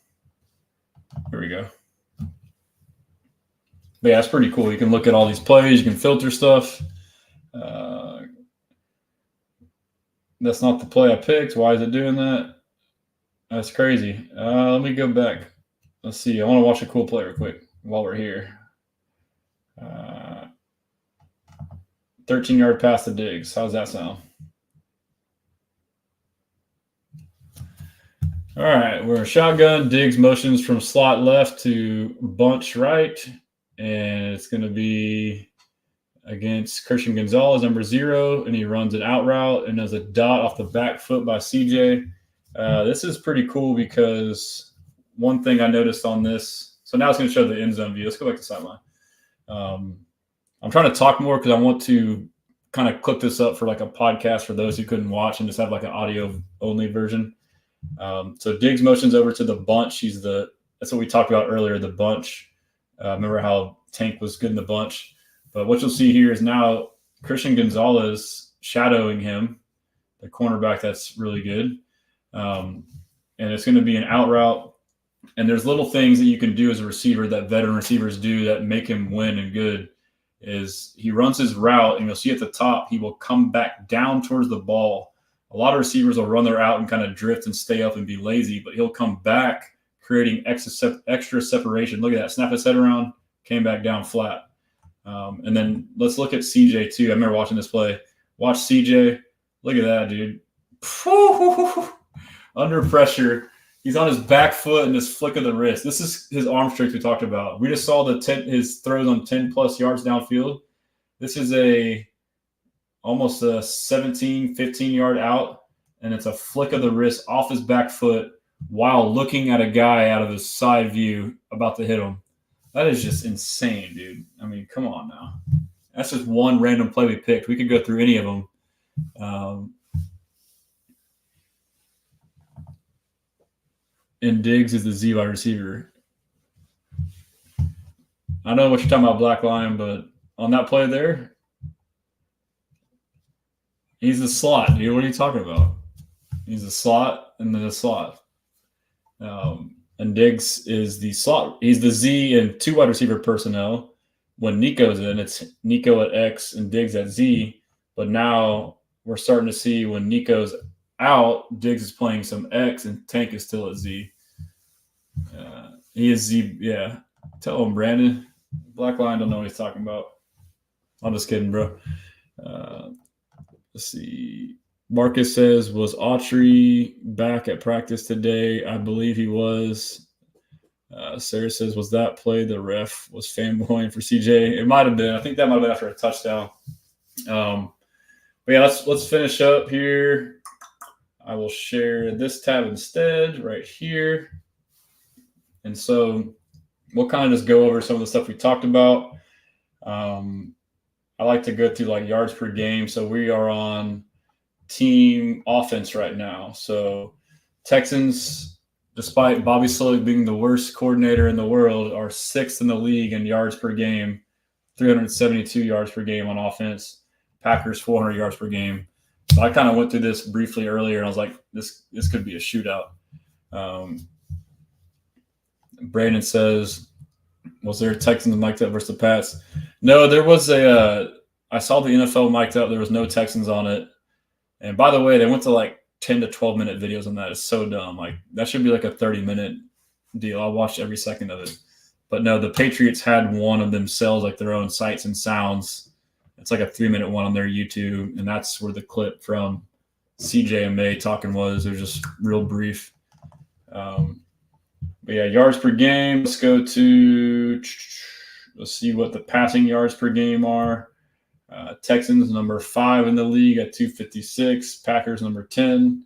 Here we go. But yeah, it's pretty cool. You can look at all these plays. You can filter stuff. That's not the play I picked. Why is it doing that? That's crazy. Let me go back. Let's see. I want to watch a cool play real quick while we're here. 13-yard pass to Diggs. How's that sound? All right. We're shotgun. Diggs motions from slot left to bunch right. And it's going to be against Christian Gonzalez, number 0, and he runs an out route and does a dot off the back foot by CJ. This is pretty cool because one thing I noticed on this, so now it's going to show the end zone view. Let's go back to sideline. I'm trying to talk more because I want to kind of clip this up for like a podcast for those who couldn't watch and just have like an audio only version. So Diggs motions over to the bunch. That's what we talked about earlier, the bunch. Remember how Tank was good in the bunch. But what you'll see here is now Christian Gonzalez shadowing him, the cornerback that's really good. And it's going to be an out route. And there's little things that you can do as a receiver that veteran receivers do that make him win and good is he runs his route, and you'll see at the top, he will come back down towards the ball. A lot of receivers will run their out and kind of drift and stay up and be lazy, but he'll come back creating extra separation. Look at that. Snap his head around, came back down flat. And then let's look at CJ too. I remember watching this play. Watch CJ. Look at that, dude. Under pressure. He's on his back foot and this flick of the wrist. This is his arm strength we talked about. We just saw his throws on 10-plus yards downfield. This is almost a 17, 15-yard out, and it's a flick of the wrist off his back foot while looking at a guy out of his side view about to hit him. That is just insane, dude. I mean, come on now. That's just one random play we picked. We could go through any of them. And Diggs is the Z wide receiver. I know what you're talking about, Black Lion, but on that play there, he's the slot, dude. What are you talking about? He's the slot and then the slot. And Diggs is the slot. He's the Z in 2 wide receiver personnel. When Nico's in, it's Nico at X and Diggs at Z. But now we're starting to see when Nico's out, Diggs is playing some X and Tank is still at Z. He is Z. Yeah. Tell him, Brandon. Black Lion don't know what he's talking about. I'm just kidding, bro. Let's see. Marcus says, was Autry back at practice today? I believe he was. Sarah says, was that play the ref was fanboying for CJ? It might have been. I think that might have been after a touchdown. But yeah, let's finish up here. I will share this tab instead right here. And so we'll kind of just go over some of the stuff we talked about. I like to go through like yards per game. So we are on team offense right now. So Texans, despite Bobby Slowick being the worst coordinator in the world, are 6th in the league in yards per game, 372 yards per game on offense. Packers 400 yards per game. So I kind of went through this briefly earlier, and I was like, this could be a shootout. Brandon says, was there a Texans mic'd up versus the Pats? No, there was I saw the NFL mic'd up. There was no Texans on it. And by the way, they went to like 10 to 12-minute videos on that. It's so dumb. Like, that should be like a 30-minute deal. I watched every second of it. But no, the Patriots had one of themselves, like their own sights and sounds. It's like a 3-minute one on their YouTube, and that's where the clip from CJ and May talking was. It was just real brief. But yeah, yards per game. Let's go to – let's see what the passing yards per game are. Texans number 5 in the league at 256. Packers number 10.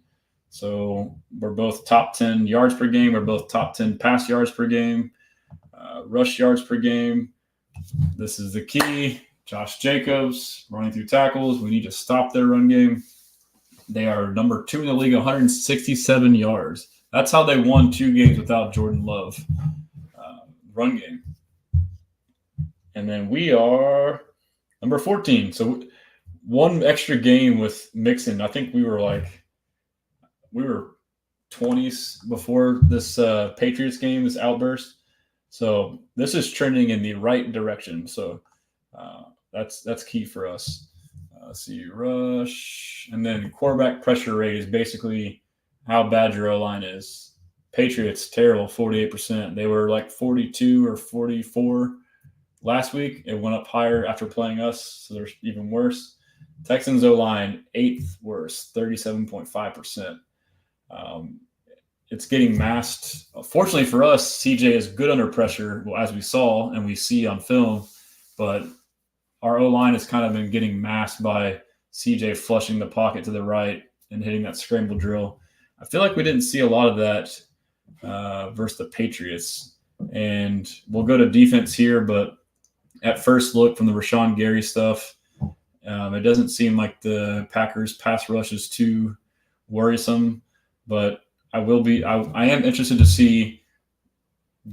So we're both top 10 yards per game. We're both top 10 pass yards per game. Rush yards per game. This is the key. Josh Jacobs running through tackles. We need to stop their run game. They are number 2 in the league, 167 yards. That's how they won 2 games without Jordan Love. Run game. And then we are number 14. So one extra game with Mixon. I think we were 20s before this Patriots game, this outburst. So this is trending in the right direction. So that's key for us. Let's see, rush. And then quarterback pressure rate is basically how bad your O-line is. Patriots, terrible, 48%. They were like 42 or 44 last week. It went up higher after playing us, so they're even worse. Texans O-line, 8th worst, 37.5%. It's getting masked. Fortunately for us, CJ is good under pressure, well, as we saw and we see on film, but our O-line has kind of been getting masked by CJ flushing the pocket to the right and hitting that scramble drill. I feel like we didn't see a lot of that versus the Patriots. And we'll go to defense here, but at first look from the Rashawn Gary stuff, it doesn't seem like the Packers pass rush is too worrisome, but I am interested to see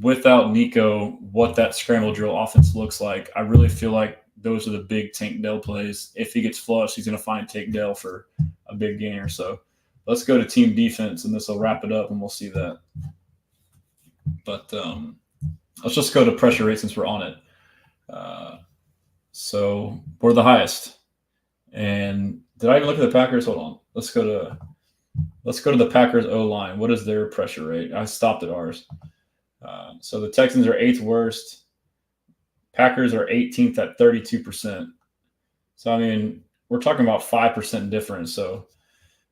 without Nico what that scramble drill offense looks like. I really feel like those are the big Tank Dell plays. If he gets flushed, he's going to find Tank Dell for a big gain or so. Let's go to team defense, and this will wrap it up, and we'll see that. But let's just go to pressure rate since we're on it. So we're the highest. And did I even look at the Packers? Hold on. Let's go to the Packers O-line. What is their pressure rate? I stopped at ours. So the Texans are 8th worst. Packers are 18th at 32%. So, I mean, we're talking about 5% difference. So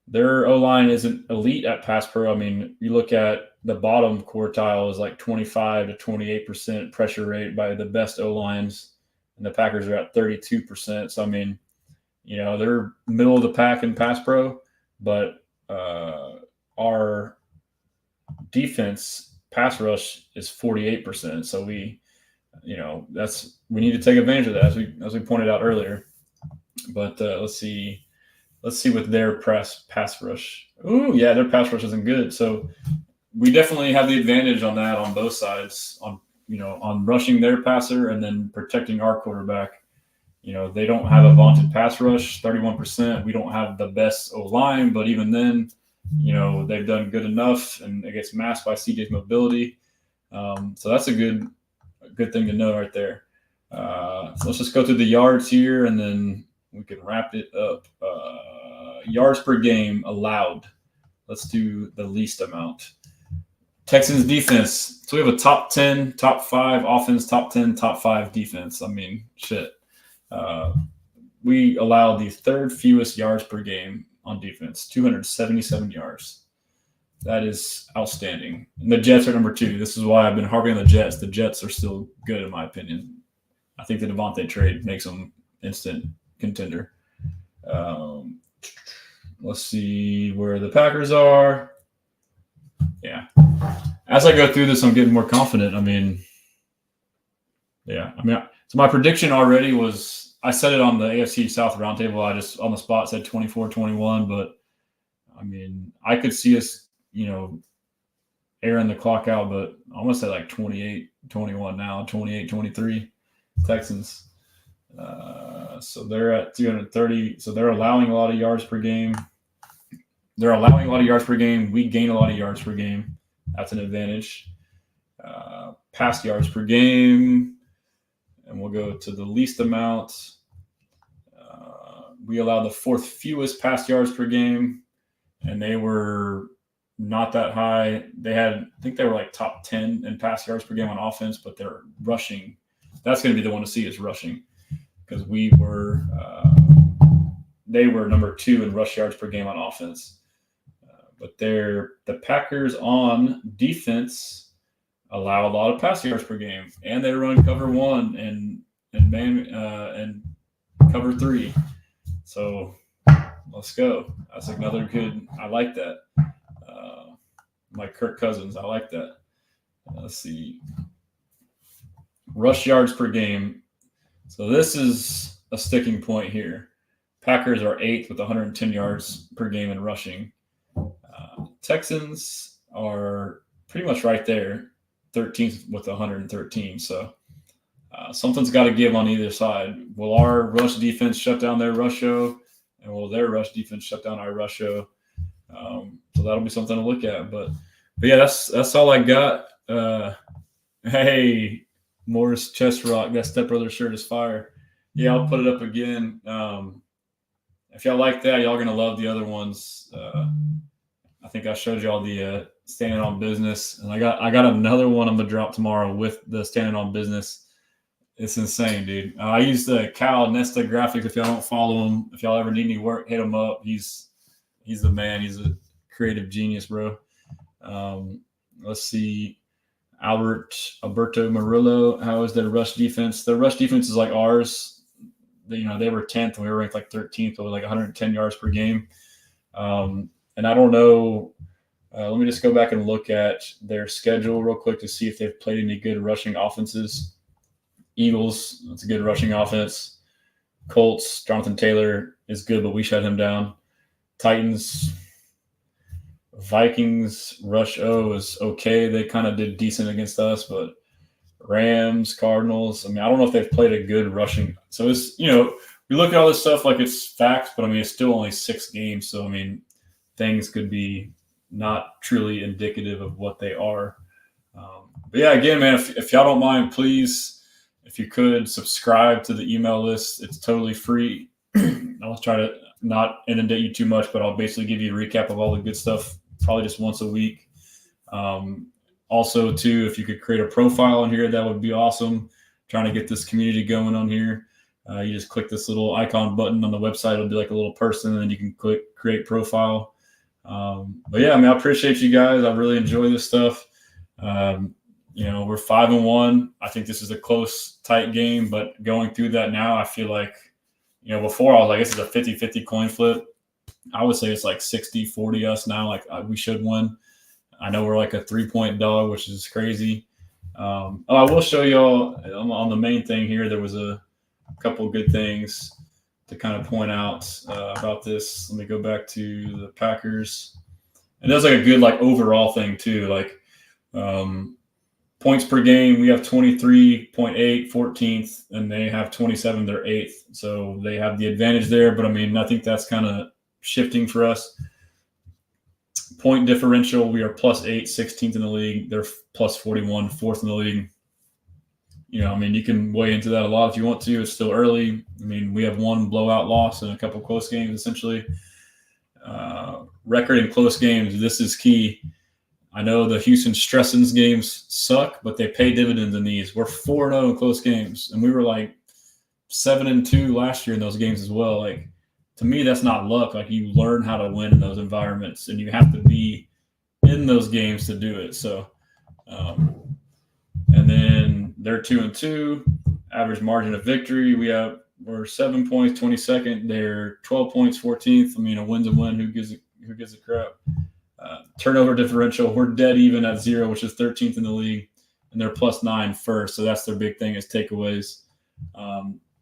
their O-line isn't elite at pass pro. I mean, you look at the bottom quartile is like 25 to 28% pressure rate by the best O-lines, and the Packers are at 32%. So, I mean, they're middle of the pack in pass pro, but our defense pass rush is 48%. So we need to take advantage of that as we pointed out earlier. But let's see with their pass rush. Ooh, yeah, their pass rush isn't good. So we definitely have the advantage on that on both sides on rushing their passer and then protecting our quarterback. They don't have a vaunted pass rush, 31%. We don't have the best O-line, but even then, they've done good enough, and it gets masked by CJ's mobility. So that's a good thing to know right there. So let's just go through the yards here, and then we can wrap it up. Yards per game allowed. Let's do the least amount. Texans defense. So we have a top 10, top 5 offense, top 10, top 5 defense. I mean, shit. We allow the 3rd fewest yards per game on defense, 277 yards. That is outstanding. And the Jets are number 2. This is why I've been harping on the Jets. The Jets are still good, in my opinion. I think the Devontae trade makes them instant contender. Let's see where the Packers are. Yeah. As I go through this, I'm getting more confident. So my prediction already was I said it on the AFC South roundtable. I just on the spot said 24-21, but I mean, I could see us, airing the clock out, but I'm going to say like 28-21 now, 28-23 Texans. So they're at 230. So they're allowing a lot of yards per game. We gain a lot of yards per game. That's an advantage. Pass yards per game. And we'll go to the least amount. We allowed the fourth fewest pass yards per game, and they were not that high. I think they were like top 10 in pass yards per game on offense, but they're rushing. That's going to be the one to see is rushing, because they were number 2 in rush yards per game on offense. But the Packers on defense allow a lot of pass yards per game, and they run cover 1 and cover 3. So let's go. That's another good. I like that. Like Kirk Cousins, I like that. Let's see. Rush yards per game. So this is a sticking point here. Packers are 8th with 110 yards per game in rushing. Texans are pretty much right there, 13th with 113. So something's got to give on either side. Will our rush defense shut down their rush show, and will their rush defense shut down our rush show? So that'll be something to look at. But yeah, that's all I got. Hey, Morris Chest Rock, that stepbrother shirt is fire. Yeah, I'll put it up again. If y'all like that, y'all gonna love the other ones. I think I showed y'all the standing on business, and I got another one I'm gonna drop tomorrow with the standing on business. It's insane, dude. I use the Cal Nesta graphics. If y'all don't follow him, if y'all ever need any work, hit him up. He's the man. He's a creative genius, bro. Let's see. Alberto Murillo. How is their rush defense? Their rush defense is like ours. They were 10th and we were ranked like 13th with like 110 yards per game. And I don't know. Let me just go back and look at their schedule real quick to see if they've played any good rushing offenses. Eagles, that's a good rushing offense. Colts, Jonathan Taylor is good, but we shut him down. Titans, Vikings, rush O is okay. They kind of did decent against us, but Rams, Cardinals, I don't know if they've played a good rushing. So it's, we look at all this stuff like it's facts, but it's still only 6 games. So, things could be not truly indicative of what they are. But yeah, again, man, if y'all don't mind, please, if you could subscribe to the email list, it's totally free. I'll try to not inundate you too much, but I'll basically give you a recap of all the good stuff, probably just once a week. Also, too, if you could create a profile on here, that would be awesome. Trying to get this community going on here. You just click this little icon button on the website. It'll be like a little person, and then you can click create profile. But yeah, I appreciate you guys. I really enjoy this stuff. We're 5-1. I think this is a close, tight game, but going through that now, I feel like, before I was like, this is a 50-50 coin flip. I would say it's like 60-40 us now. Like we should win. I know we're like a 3-point dog, which is crazy. I will show y'all on the main thing here. There was a couple of good things to kind of point out about this. Let me go back to the Packers. And there's like a good overall thing too. Points per game, we have 23.8, 14th, and they have 27, they're 8th. So they have the advantage there. But I think that's kind of shifting for us. Point differential, we are +8, 16th in the league. They're +41, 4th in the league. You can weigh into that a lot if you want to. It's still early. We have one blowout loss and a couple close games, essentially. Record in close games, this is key. I know the Houston Stressans games suck, but they pay dividends in these. We're 4-0 in close games, and we were 7-2 last year in those games as well. To me, that's not luck. You learn how to win in those environments, and you have to be in those games to do it. So, and then they're 2-2, average margin of victory. We're 7 points, 22nd. They're 12 points, 14th. A win's a win. Who gives a crap? Turnover differential, we're dead even at 0, which is 13th in the league, and they're +9 first. So that's their big thing is takeaways.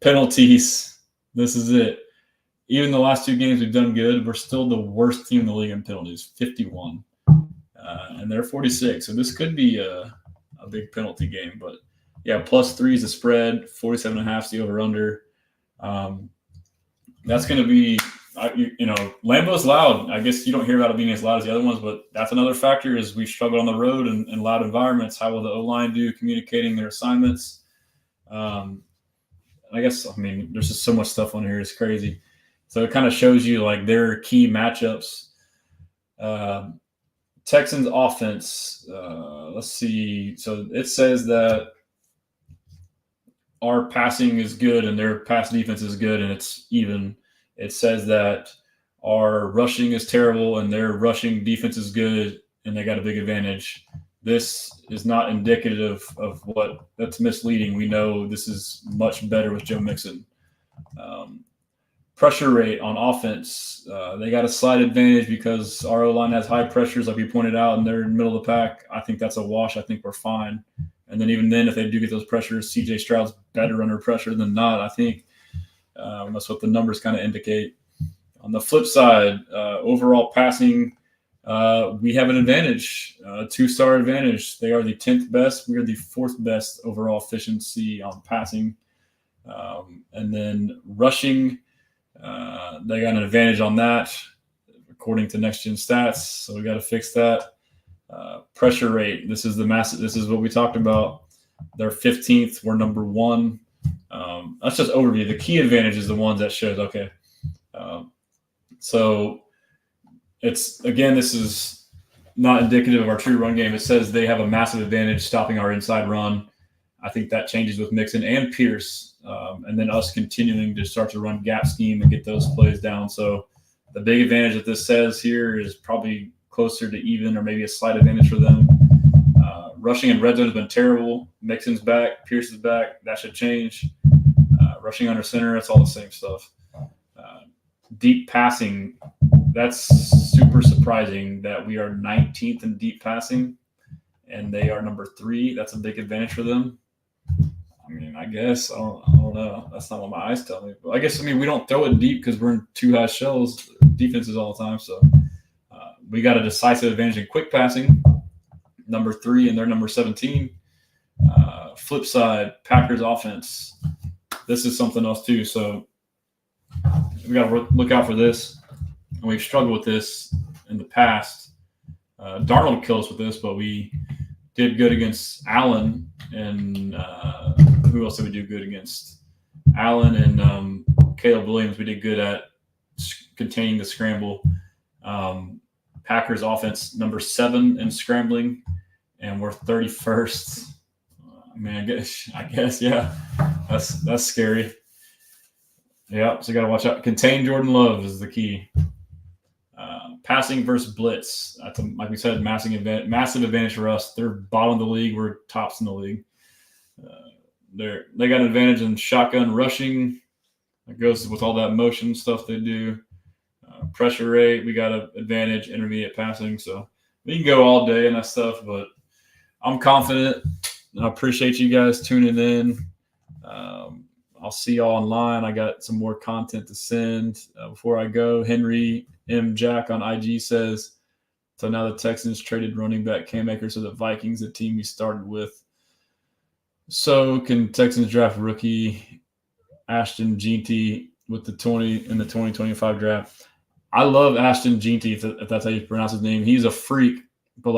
Penalties. This is it. Even the last 2 games we've done good. We're still the worst team in the league in penalties, 51. And they're 46. So this could be a big penalty game. But, yeah, +3 is the spread, 47.5 is the over-under. That's going to be, Lambeau's loud. I guess you don't hear about it being as loud as the other ones, but that's another factor is we struggle on the road in loud environments. How will the O-line do communicating their assignments? I guess, there's just so much stuff on here. It's crazy. So it kind of shows you like their key matchups. Texans offense. Let's see. So it says that our passing is good and their pass defense is good and it's even. It says that our rushing is terrible and their rushing defense is good and they got a big advantage. This is not indicative of what that's misleading. We know this is much better with Joe Mixon. Pressure rate on offense, they got a slight advantage because our O-line has high pressures, like we pointed out, and they're in the middle of the pack. I think that's a wash. I think we're fine. And then even then, if they do get those pressures, C.J. Stroud's better under pressure than not, I think. That's what the numbers kind of indicate. On the flip side, overall passing, we have an advantage, a 2-star advantage. They are the 10th best. We are the 4th best overall efficiency on passing. And then rushing, they got an advantage on that, according to Next Gen Stats. So we got to fix that. Pressure rate. This is This is what we talked about. They're 15th. We're number 1. That's just overview. The key advantage is the ones that shows. Okay. So this is not indicative of our true run game. It says they have a massive advantage stopping our inside run. I think that changes with Mixon and Pierce, and then us continuing to start to run gap scheme and get those plays down. So the big advantage that this says here is probably closer to even or maybe a slight advantage for them. Rushing in red zone has been terrible. Mixon's back. Pierce is back. That should change. Rushing under center, it's all the same stuff. Deep passing, that's super surprising that we are 19th in deep passing and they are number 3. That's a big advantage for them. I guess. I don't know. That's not what my eyes tell me. But I guess, we don't throw it deep because we're in 2 high shells defenses all the time. So we got a decisive advantage in quick passing, number 3, and they're number 17. Flip side, Packers offense. This is something else too. So we got to look out for this. And we've struggled with this in the past. Darnold killed us with this, but we did good against Allen. And who else did we do good against? Allen and Caleb Williams. We did good at containing the scramble. Packers offense, number 7 in scrambling. And we're 31st. I guess, yeah. That's scary. Yeah, so you got to watch out. Contain Jordan Love is the key. Passing versus blitz. That's like we said, massive advantage for us. They're bottom of the league. We're tops in the league. They got an advantage in shotgun rushing. It goes with all that motion stuff they do. Pressure rate, we got an advantage. Intermediate passing. So we can go all day and that stuff, but I'm confident. I appreciate you guys tuning in. I'll see y'all online. I got some more content to send before I go. Henry M. Jack on IG says, so now the Texans traded running back Cam Akers to the Vikings, the team we started with. So can Texans draft rookie Ashton Jeanty with the 2025 draft? I love Ashton Jeanty, if that's how you pronounce his name. He's a freak, but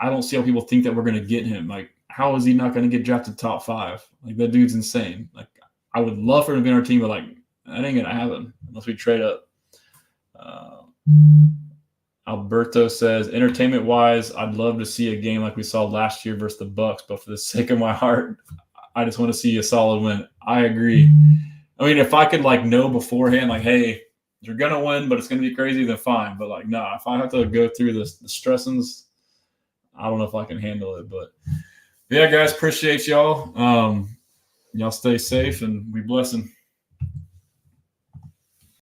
I don't see how people think that we're going to get him. How is he not going to get drafted top 5? That dude's insane. I would love for him to be on our team, but that ain't going to happen unless we trade up. Alberto says, entertainment-wise, I'd love to see a game like we saw last year versus the Bucs, but for the sake of my heart, I just want to see a solid win. I agree. If I could know beforehand, hey, you're going to win, but it's going to be crazy, then fine. But if I have to go through the Stressans, I don't know if I can handle it. But yeah, guys, appreciate y'all. Y'all stay safe and be blessing.